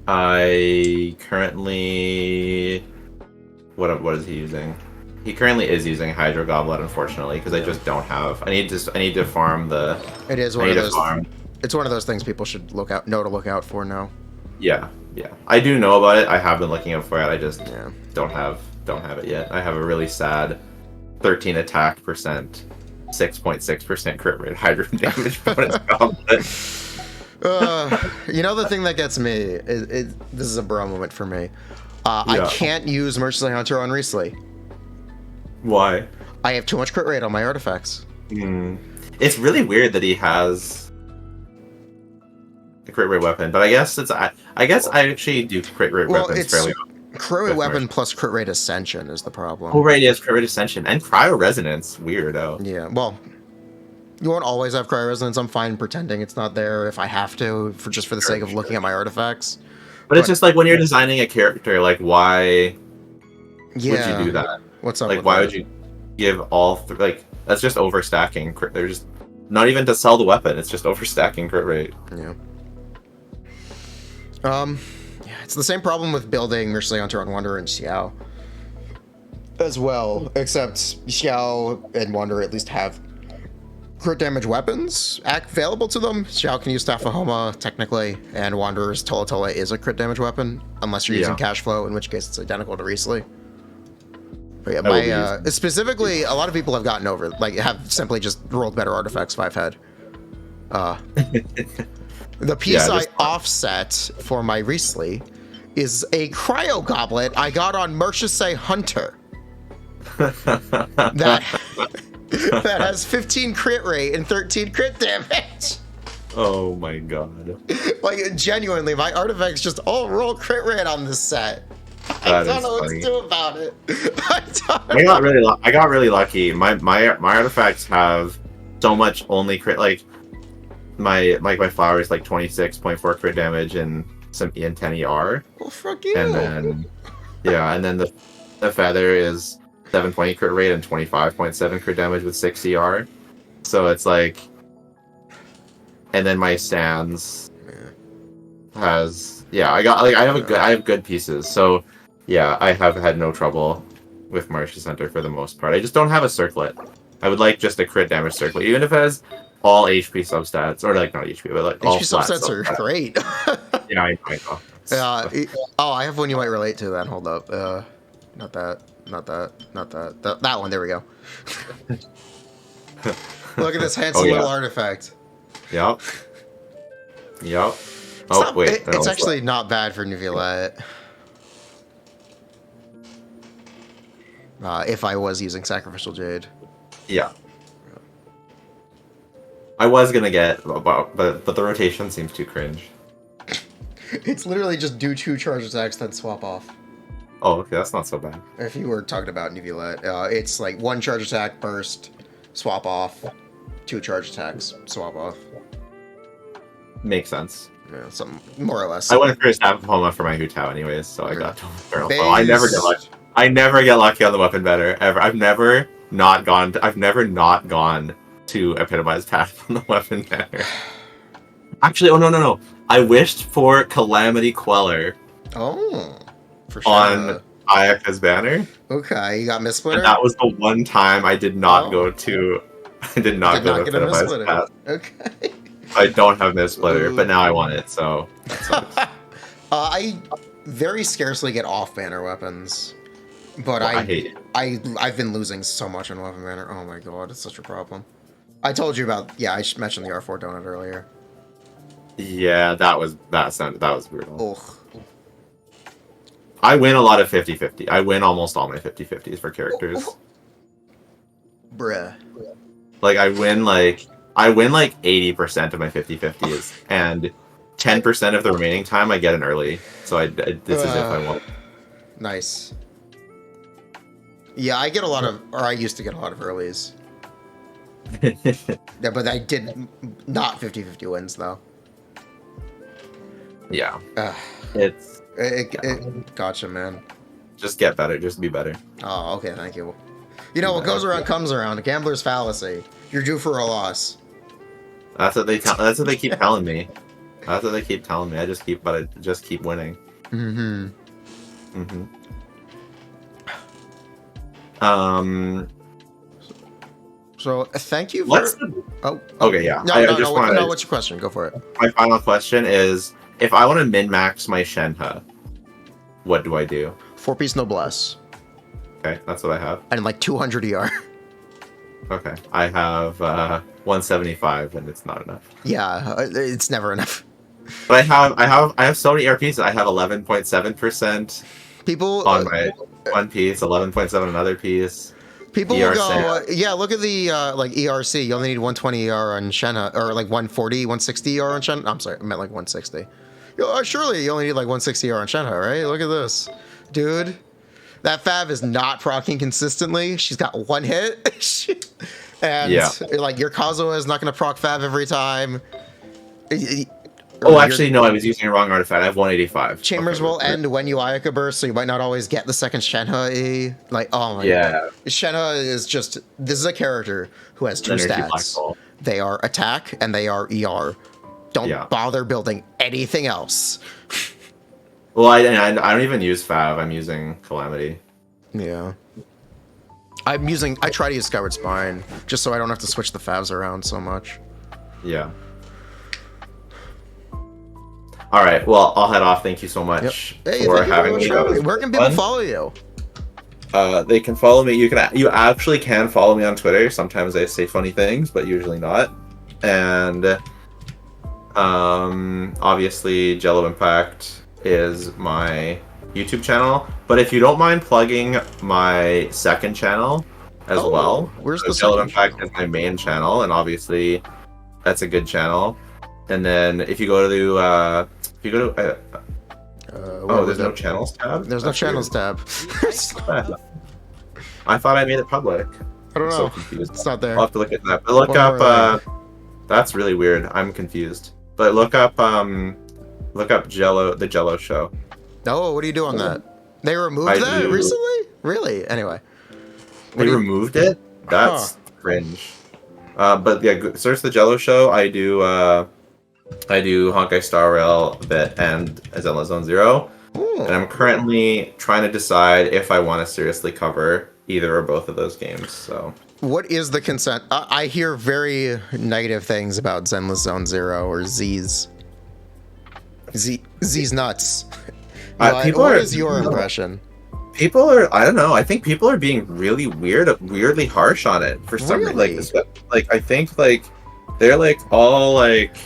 Speaker 2: I currently. What is he using? He currently is using Hydro Goblet, unfortunately, because I just don't have. I need to farm the.
Speaker 1: It is one of those. It's one of those things people should know to look out for now.
Speaker 2: Yeah, yeah, I do know about it. I have been looking out for it. I just
Speaker 1: Yeah.
Speaker 2: don't have it yet. I have a really sad 13 attack percent, 6.6% crit rate, hydro damage bonus goblet.
Speaker 1: You know the thing that gets me is this is a bro moment for me. I can't use Merciless Hunter on Riesli.
Speaker 2: Why?
Speaker 1: I have too much crit rate on my artifacts.
Speaker 2: It's really weird that he has a crit rate weapon, but I guess I actually do crit rate weapons fairly well.
Speaker 1: Crit rate weapon plus crit rate ascension is the problem.
Speaker 2: Oh right, yes, crit rate ascension and cryo resonance. Weirdo.
Speaker 1: Yeah, well, you won't always have cryo resonance. I'm fine pretending it's not there if I have to, for the sake of looking at my artifacts.
Speaker 2: But it's just like when you're designing a character, like why would you do that?
Speaker 1: What's up?
Speaker 2: Like why would you give all like that's just overstacking. They're just not even to sell the weapon. It's just overstacking crit rate.
Speaker 1: Yeah. Yeah, it's the same problem with building Merciless Hunter on Wanderer and Xiao as well, except Xiao and Wanderer at least have crit damage weapons available to them. Xiao can use Staff of Homa technically, and Wanderer's Tola Tola is a crit damage weapon unless you're using Cash Flow, in which case it's identical to Riesli. But yeah, specifically, a lot of people have gotten over, like, have simply just rolled better artifacts 5-head. The piece I offset for my Riesli is a Cryo Goblet I got on Merchisay Hunter. that has 15 crit rate and 13 crit damage.
Speaker 2: Oh my god.
Speaker 1: Like, genuinely, my artifacts just all roll crit rate on this set. I don't know what to do about it. I
Speaker 2: got really lucky. My artifacts have so much only crit, like my flower is like 26.4 crit damage and some EN 10 ER.
Speaker 1: Well, fuck you.
Speaker 2: And then the feather is 720 crit rate and 25.7 crit damage with 6 ER. So it's like, and then my sands has I have good pieces. So yeah, I have had no trouble with Martial Center for the most part. I just don't have a circlet. I would like just a crit damage circlet, even if it has all HP substats, or like not HP, but like all
Speaker 1: HP substats are great.
Speaker 2: Yeah, I know.
Speaker 1: I have one you might relate to. Then hold up, not that, that one. There we go. Look at this handsome little artifact.
Speaker 2: Yep. Oh wait,
Speaker 1: it's actually not bad for Neuvillette. If I was using Sacrificial Jade.
Speaker 2: Yeah. I was gonna get, but the rotation seems too cringe.
Speaker 1: It's literally just do 2 charge attacks, then swap off.
Speaker 2: Oh, okay, that's not so bad.
Speaker 1: If you were talking about Neuvillette, it's like 1 charge attack, burst, swap off, 2 charge attacks, swap off.
Speaker 2: Makes sense.
Speaker 1: Yeah, something more or less.
Speaker 2: I went for a Staff of Homa for my Hu Tao anyways, so I got Feral Foe. I never get lucky. I never get lucky on the weapon better ever. I've never not gone to Epitomized Path on the weapon better. Actually, no. I wished for Calamity Queller.
Speaker 1: Oh, for sure.
Speaker 2: On Ayaka's banner.
Speaker 1: Okay, you got Mistsplitter?
Speaker 2: And that was the one time I did not go to. I did not go to Epitomized Path.
Speaker 1: Okay.
Speaker 2: I don't have Mistsplitter, but now I want it, so that sucks.
Speaker 1: I very scarcely get off-banner weapons. But I hate it. I've been losing so much on weapon banner. Oh my god, it's such a problem. I told you about I mentioned the R4 donut earlier.
Speaker 2: Yeah, that was brutal.
Speaker 1: Ugh.
Speaker 2: I win a lot of 50-50. I win almost all my 50-50s for characters.
Speaker 1: Bruh.
Speaker 2: Like I win like 80% of my 50-50s, and 10% of the remaining time I get an early. So this is if I want.
Speaker 1: Nice. Yeah, I used to get a lot of earlies. Yeah, but I did not 50-50 wins though.
Speaker 2: Yeah.
Speaker 1: Gotcha, man.
Speaker 2: Just get better. Just be better.
Speaker 1: Oh, okay, thank you. You know, what goes around comes around. A gambler's fallacy. You're due for a loss.
Speaker 2: That's what they keep telling me. That's what they keep telling me. I just keep winning.
Speaker 1: Mm-hmm.
Speaker 2: Mm-hmm.
Speaker 1: So thank you for.
Speaker 2: Okay, yeah.
Speaker 1: No, what's your question? Go for it.
Speaker 2: My final question is: if I want to min-max my Shenhe, what do I do?
Speaker 1: 4-piece noblesse.
Speaker 2: Okay, that's what I have.
Speaker 1: And like 200 ER.
Speaker 2: Okay, I have 175, and it's not enough.
Speaker 1: Yeah, it's never enough.
Speaker 2: But I have so many ER pieces. I have 11.7%
Speaker 1: people
Speaker 2: on my one piece, 11.7 another piece.
Speaker 1: People will go, yeah, look at the like ERC. You only need 120 ER on Shenhe, or like 140, 160 ER on Shenhe. I'm sorry, I meant like 160. Surely you only need like 160 ER on Shenhe, right? Look at this, dude. That Fav is not proccing consistently. She's got one hit, and like your Kazuha is not going to proc Fav every time.
Speaker 2: Oh, actually, no, I was using a wrong artifact. I have 185.
Speaker 1: Chambers will end when you Ayaka burst, so you might not always get the second Shenhe. Like, oh my god. Shenhe is just, this is a character who has two stats. They are attack and they are ER. Don't bother building anything else.
Speaker 2: Well, I don't even use Fav. I'm using Calamity.
Speaker 1: Yeah. I try to use Skyward Spine, just so I don't have to switch the Favs around so much.
Speaker 2: Yeah. All right. Well, I'll head off. Thank you so much for having me.
Speaker 1: Where can people follow you?
Speaker 2: They can follow me. You actually can follow me on Twitter. Sometimes I say funny things, but usually not. And obviously, Jello Impact is my YouTube channel. But if you don't mind plugging my second channel as well,
Speaker 1: where's the
Speaker 2: Jello Impact is my main channel, and obviously that's a good channel. And then if you go to there's no channels tab?
Speaker 1: There's no channels tab.
Speaker 2: I thought I made it public.
Speaker 1: I don't know.
Speaker 2: So confused.
Speaker 1: It's not there.
Speaker 2: I'll have to look at that. But look up, that's really weird. I'm confused. But look up Jello, the Jello Show.
Speaker 1: Oh, what do you do on that? They removed that recently? Really? Anyway.
Speaker 2: They removed it? That's cringe. But yeah, search the Jello Show. I do Honkai Star Rail bit and Zenless Zone Zero. Ooh. And I'm currently trying to decide if I want to seriously cover either or both of those games. So
Speaker 1: what is the consent? I hear very negative things about Zenless Zone Zero or Z's nuts. What is your impression?
Speaker 2: People are, I don't know, I think people are being really weirdly harsh on it for some reason. Like, I think, like, they're, like, all, like,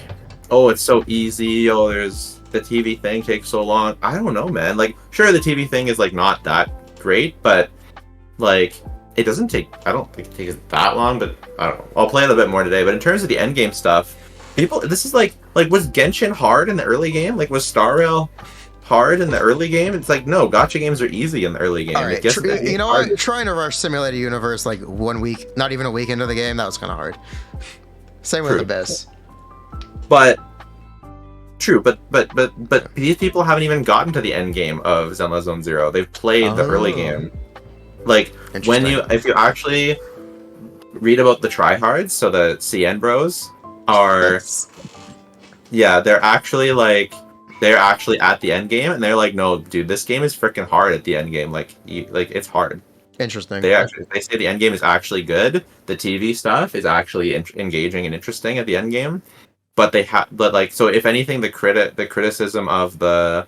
Speaker 2: oh, it's so easy, oh, there's, the TV thing takes so long. I don't know, man. Like, sure, the TV thing is, like, not that great, but, like, it doesn't take, I don't think it takes that long, but, I don't know. I'll play it a bit more today, but in terms of the endgame stuff, people, this is, like, was Genshin hard in the early game? Like, was Star Rail hard in the early game? It's like, no, gacha games are easy in the early game.
Speaker 1: All right. You know what? Trying to rush Simulated Universe like 1 week, not even a week into the game, that was kind of hard. Same with Abyss. But these people haven't even gotten to the end game of Zenless Zone Zero. They've played the early game. Like, if you actually read about the tryhards, so the CN bros are, they're actually at the end game, and they're like, no, dude, this game is freaking hard at the end game. Like, it's hard. Interesting.
Speaker 2: They say the end game is actually good. The TV stuff is actually engaging and interesting at the end game. But so if anything, the criticism of the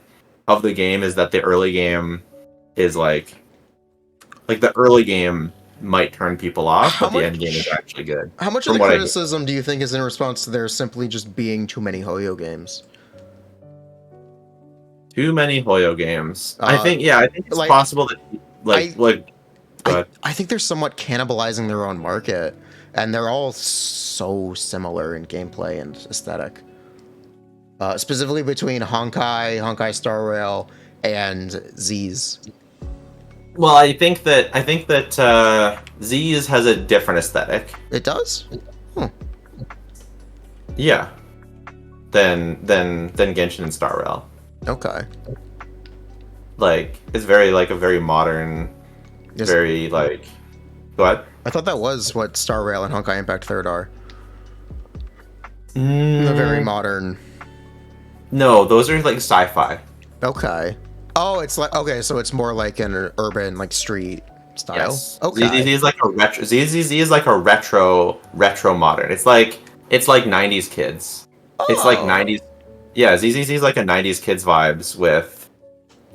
Speaker 2: game is that the early game is like the early game might turn people off, but the end game is actually good.
Speaker 1: How much of the criticism do you think is in response to there simply just being too many Hoyo games?
Speaker 2: Too many Hoyo games. I think it's possible that
Speaker 1: I think they're somewhat cannibalizing their own market, and they're all so similar in gameplay and aesthetic. Specifically between Honkai Star Rail, and Z's.
Speaker 2: Well, I think that Z's has a different aesthetic.
Speaker 1: It does?
Speaker 2: Yeah. Than Genshin and Star Rail.
Speaker 1: Okay.
Speaker 2: Like, it's very, like, a very modern, very, like... Go ahead.
Speaker 1: I thought that was what Star Rail and Honkai Impact 3rd are. The very modern...
Speaker 2: No, those are, like, sci-fi.
Speaker 1: Okay. Oh, it's like... Okay, so it's more like an urban, like, street style?
Speaker 2: Yes.
Speaker 1: Okay.
Speaker 2: Z is like a retro... Z is like a retro modern. It's like 90s kids. Oh. It's like 90s... Yeah, ZZZ is like a '90s kids vibes with.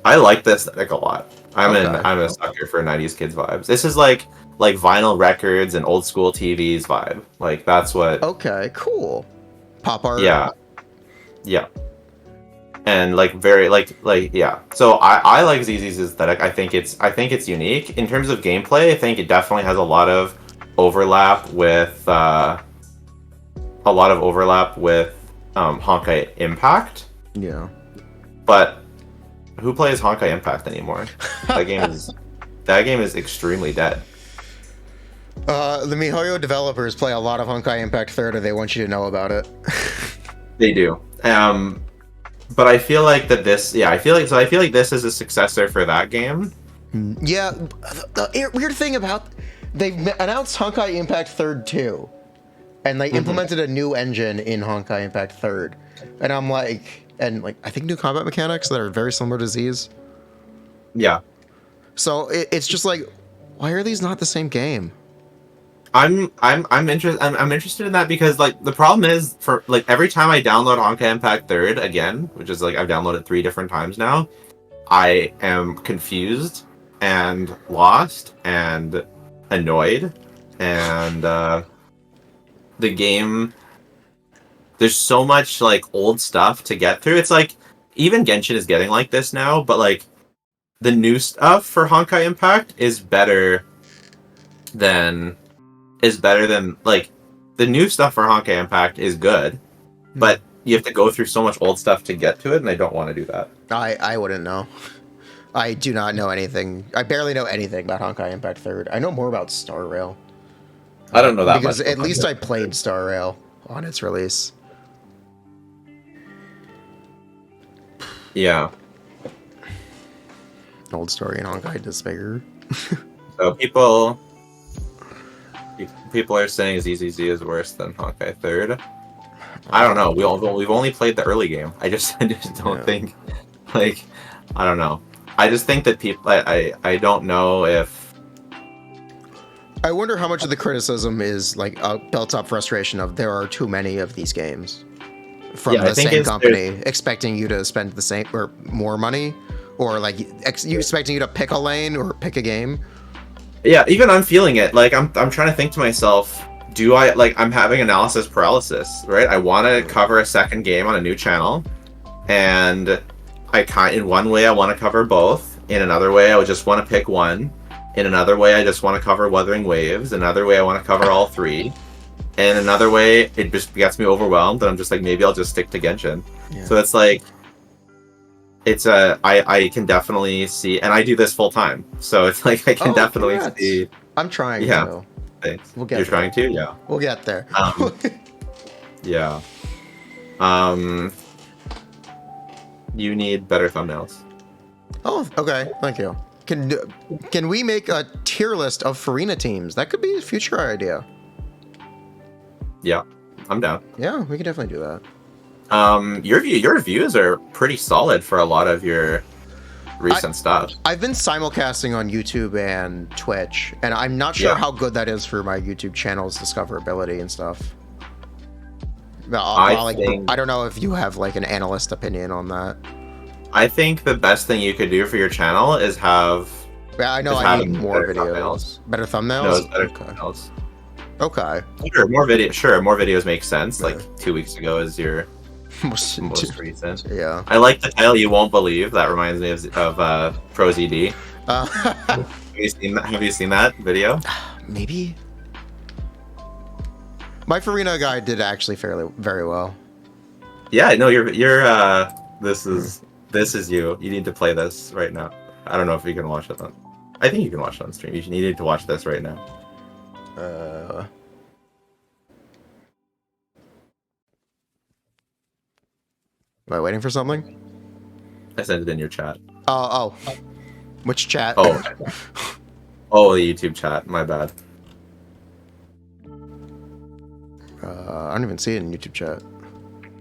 Speaker 2: I like this like a lot. I'm a sucker for '90s kids vibes. This is like vinyl records and old school TVs vibe. Like that's what.
Speaker 1: Okay, cool. Pop art.
Speaker 2: Yeah. Yeah. And like very yeah. So I like ZZ's aesthetic. I think it's unique in terms of gameplay. I think it definitely has a lot of overlap with Honkai Impact.
Speaker 1: Yeah.
Speaker 2: But who plays Honkai Impact anymore? That game is extremely dead.
Speaker 1: The MiHoYo developers play a lot of Honkai Impact 3rd, and they want you to know about it.
Speaker 2: They do. But I feel like this is a successor for that game.
Speaker 1: Yeah, the weird thing about they announced Honkai Impact 3rd too, and they implemented a new engine in Honkai Impact 3rd, and I'm like, I think new combat mechanics that are very similar to Z's.
Speaker 2: Yeah.
Speaker 1: So it's just like, why are these not the same game?
Speaker 2: I'm interested in that because like the problem is for like every time I download Honkai Impact 3rd again, which is like I've downloaded 3 different times now, I am confused and lost and annoyed, and the game, there's so much like old stuff to get through. It's like even Genshin is getting like this now, but like the new stuff for Honkai Impact is better than like the new stuff for Honkai Impact is good, but you have to go through so much old stuff to get to it, and I don't want to do that.
Speaker 1: I wouldn't know. I do not know anything. I barely know anything about Honkai Impact 3rd. I know more about Star Rail.
Speaker 2: I don't know that
Speaker 1: because
Speaker 2: much.
Speaker 1: At least I played Star Rail on its release.
Speaker 2: Yeah.
Speaker 1: Old story in Honkai Despair.
Speaker 2: So people are saying ZZZ is worse than Honkai 3rd. I don't know. We've only played the early game. I just don't think, like, I don't know. I just think that people. I don't know if.
Speaker 1: I wonder how much of the criticism is like a built-up frustration of there are too many of these games from the same company, expecting you to spend the same or more money, or like you expecting you to pick a lane or pick a game.
Speaker 2: Yeah, even I'm feeling it. Like I'm trying to think to myself, do I like I'm having analysis paralysis, right? I want to cover a second game on a new channel, and in one way I want to cover both. In another way, I would just want to pick one. In another way, I just want to cover Wuthering Waves. Another way, I want to cover all 3. And another way, it just gets me overwhelmed, and I'm just like, maybe I'll just stick to Genshin. Yeah. So it's like, I can definitely see, and I do this full time. So it's like I can definitely see.
Speaker 1: I'm trying.
Speaker 2: Yeah.
Speaker 1: To.
Speaker 2: Thanks.
Speaker 1: We'll get
Speaker 2: You're
Speaker 1: there.
Speaker 2: trying to, yeah.
Speaker 1: We'll get there.
Speaker 2: Yeah. You need better thumbnails.
Speaker 1: Oh, okay. Thank you. Can we make a tier list of Farina teams? That could be a future idea.
Speaker 2: Yeah, I'm down.
Speaker 1: Yeah, we can definitely do that.
Speaker 2: Your reviews are pretty solid for a lot of your recent stuff.
Speaker 1: I've been simulcasting on YouTube and Twitch, and I'm not sure how good that is for my YouTube channel's discoverability and stuff. I don't know if you have like an analyst opinion on that.
Speaker 2: I think the best thing you could do for your channel is have.
Speaker 1: Yeah, I know. I need more videos. Better thumbnails.
Speaker 2: No, it's better thumbnails.
Speaker 1: Okay.
Speaker 2: Sure, more videos make sense. Yeah. Like 2 weeks ago is your most recent.
Speaker 1: Yeah.
Speaker 2: I like the title. You won't believe. That reminds me of ProZD. Have you seen that video?
Speaker 1: Maybe. My Farina guy did actually very well.
Speaker 2: Yeah. No. You're. This is you. You need to play this right now. I don't know if you can watch it on. I think you can watch it on stream. You need to watch this right now.
Speaker 1: Am I waiting for something?
Speaker 2: I sent it in your chat.
Speaker 1: Oh. Which chat?
Speaker 2: Oh, the YouTube chat. My bad.
Speaker 1: I don't even see it in YouTube chat.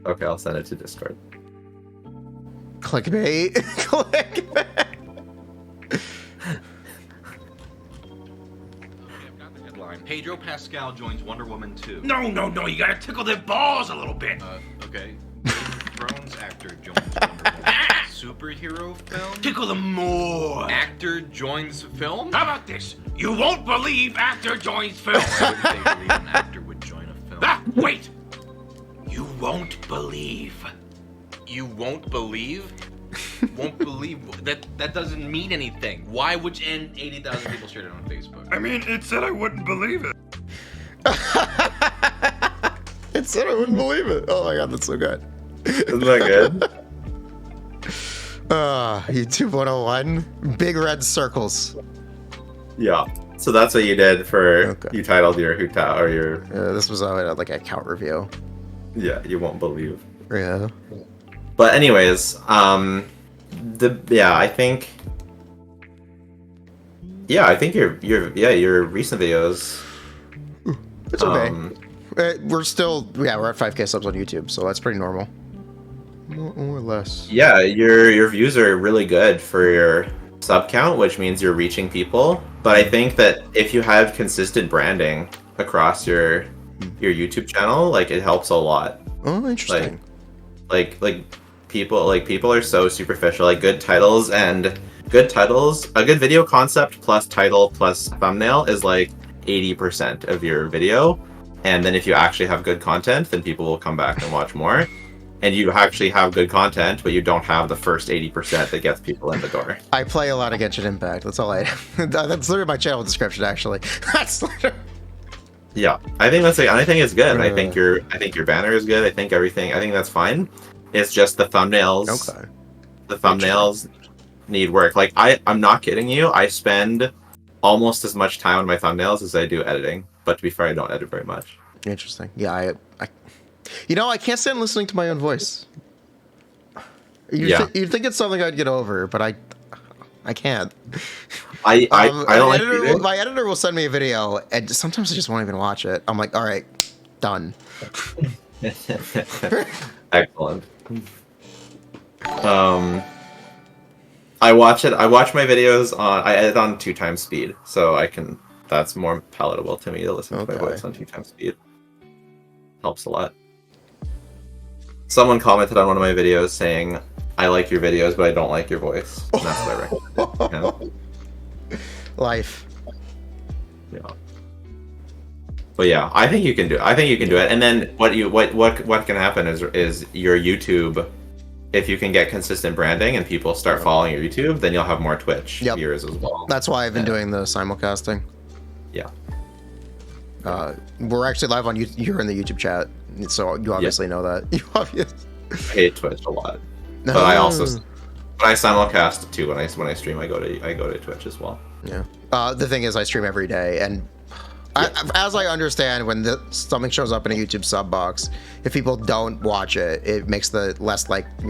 Speaker 2: Okay, I'll send it to Discord.
Speaker 1: Clickbait. Clickbait.
Speaker 3: Pedro Pascal joins Wonder Woman 2.
Speaker 4: No, you gotta tickle their balls a little bit.
Speaker 3: Okay. Game of Thrones actor joins Wonder Woman superhero film.
Speaker 4: Tickle them more.
Speaker 3: Actor joins film?
Speaker 4: How about this? You won't believe actor joins film.
Speaker 3: Why would they believe an actor would join a film?
Speaker 4: Ah, wait. You won't believe.
Speaker 3: You won't believe? Won't believe? That doesn't mean anything. Why would you, and 80,000 people shared it on Facebook.
Speaker 4: I mean, it said I wouldn't believe it.
Speaker 1: It said I wouldn't believe it. Oh my god, that's so good.
Speaker 2: Isn't that good?
Speaker 1: YouTube 101. Big red circles.
Speaker 2: Yeah. So that's what you did for,
Speaker 1: Okay.
Speaker 2: you titled your Huta, or your,
Speaker 1: This was like a count review.
Speaker 2: yeah, you won't believe.
Speaker 1: Yeah.
Speaker 2: But anyways, I think your recent videos.
Speaker 1: It's okay. We're at 5K subs on YouTube, so that's pretty normal. More or less.
Speaker 2: Yeah, your views are really good for your sub count, which means you're reaching people. But I think that if you have consistent branding across your YouTube channel, like it helps a lot.
Speaker 1: Oh, interesting.
Speaker 2: Like people are so superficial. Like good titles, a good video concept plus title plus thumbnail is like 80% of your video. And then if you actually have good content, then people will come back and watch more. And you actually have good content, but you don't have the first 80% that gets people in the door.
Speaker 1: I play a lot of Genshin Impact. That's all I. That's literally my channel description, actually. That's literally.
Speaker 2: Yeah, I think it's good. I think your banner is good. I think that's fine. It's just the thumbnails.
Speaker 1: Okay.
Speaker 2: The thumbnails need work. Like I'm not kidding you. I spend almost as much time on my thumbnails as I do editing. But to be fair, I don't edit very much.
Speaker 1: Interesting. Yeah, I can't stand listening to my own voice. You'd think it's something I'd get over, but I can't.
Speaker 2: I don't like it.
Speaker 1: My editor will send me a video, and sometimes I just won't even watch it. I'm like, all right, done.
Speaker 2: Excellent. I watch my videos I edit on 2x speed, so that's more palatable to me to listen to my voice on 2x speed. Helps a lot. Someone commented on one of my videos saying, I like your videos, but I don't like your voice. And that's what I recommend.
Speaker 1: Life.
Speaker 2: Yeah. But yeah, I think you can do it. And then what can happen is your YouTube, if you can get consistent branding and people start following your YouTube, then you'll have more Twitch viewers as well.
Speaker 1: That's why I've been doing the simulcasting.
Speaker 2: Yeah.
Speaker 1: We're actually live on YouTube. You're in the YouTube chat, so you obviously know that. You obviously.
Speaker 2: I hate Twitch a lot, but I also when I simulcast too. When I stream, I go to Twitch as well.
Speaker 1: Yeah. The thing is, I stream every day, and as I understand, when something shows up in a YouTube sub box, if people don't watch it, it makes your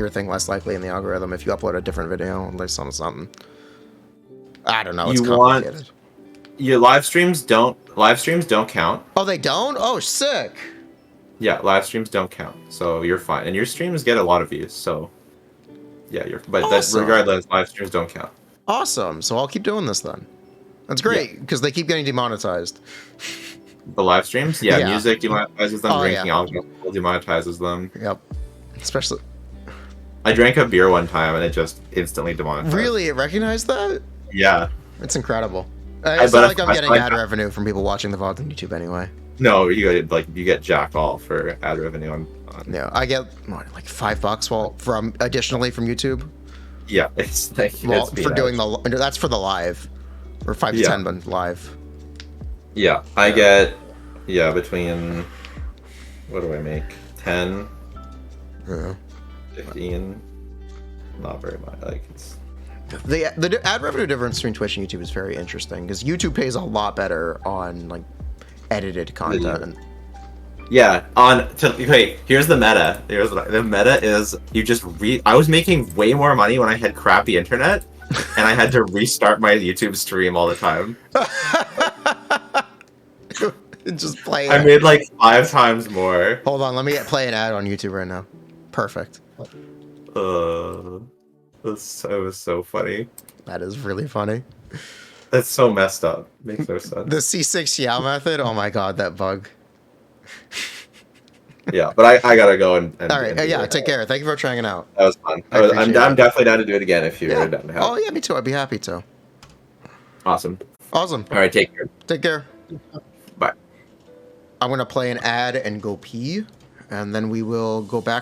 Speaker 1: thing less likely in the algorithm. If you upload a different video, like something. I don't know. It's complicated.
Speaker 2: Your live streams don't count.
Speaker 1: Oh, they don't? Oh, sick.
Speaker 2: Yeah, live streams don't count, so you're fine. And your streams get a lot of views, so yeah, regardless, live streams don't count.
Speaker 1: Awesome. So I'll keep doing this then. That's great because they keep getting demonetized.
Speaker 2: The live streams, music demonetizes them. Drinking alcohol demonetizes them.
Speaker 1: Yep. Especially.
Speaker 2: I drank a beer one time and it just instantly demonetized.
Speaker 1: Really, it recognized that?
Speaker 2: Yeah.
Speaker 1: It's incredible. It's not like I'm getting ad revenue from people watching the VOD on YouTube anyway.
Speaker 2: No, you get jack all for ad revenue on.
Speaker 1: Yeah, I get like $5 additionally from YouTube.
Speaker 2: Yeah, it's like
Speaker 1: for doing that's for the live, or 5 to 10 live.
Speaker 2: Yeah, I get between what do I make 10, 15, not very much. Like it's.
Speaker 1: The ad revenue difference between Twitch and YouTube is very interesting because YouTube pays a lot better on like edited content.
Speaker 2: Yeah, here's the meta. The meta is you just I was making way more money when I had crappy internet, and I had to restart my YouTube stream all the time.
Speaker 1: Just play.
Speaker 2: I made like 5 times more.
Speaker 1: Hold on, let me play an ad on YouTube right now. Perfect.
Speaker 2: It was so funny.
Speaker 1: That is really funny.
Speaker 2: That's so messed up. Makes no sense.
Speaker 1: The C6 Yao method. Oh my god, that bug.
Speaker 2: Yeah, but I gotta go and
Speaker 1: All right.
Speaker 2: and
Speaker 1: Yeah. Take care. Thank you for hanging out.
Speaker 2: That was fun.
Speaker 1: I appreciate
Speaker 2: I'm
Speaker 1: it.
Speaker 2: definitely down to do it again if you're down to have.
Speaker 1: Oh yeah, me too. I'd be happy to.
Speaker 2: Awesome.
Speaker 1: Awesome.
Speaker 2: All right, take care.
Speaker 1: Take care.
Speaker 2: Bye.
Speaker 1: I'm gonna play an ad and go pee, and then we will go back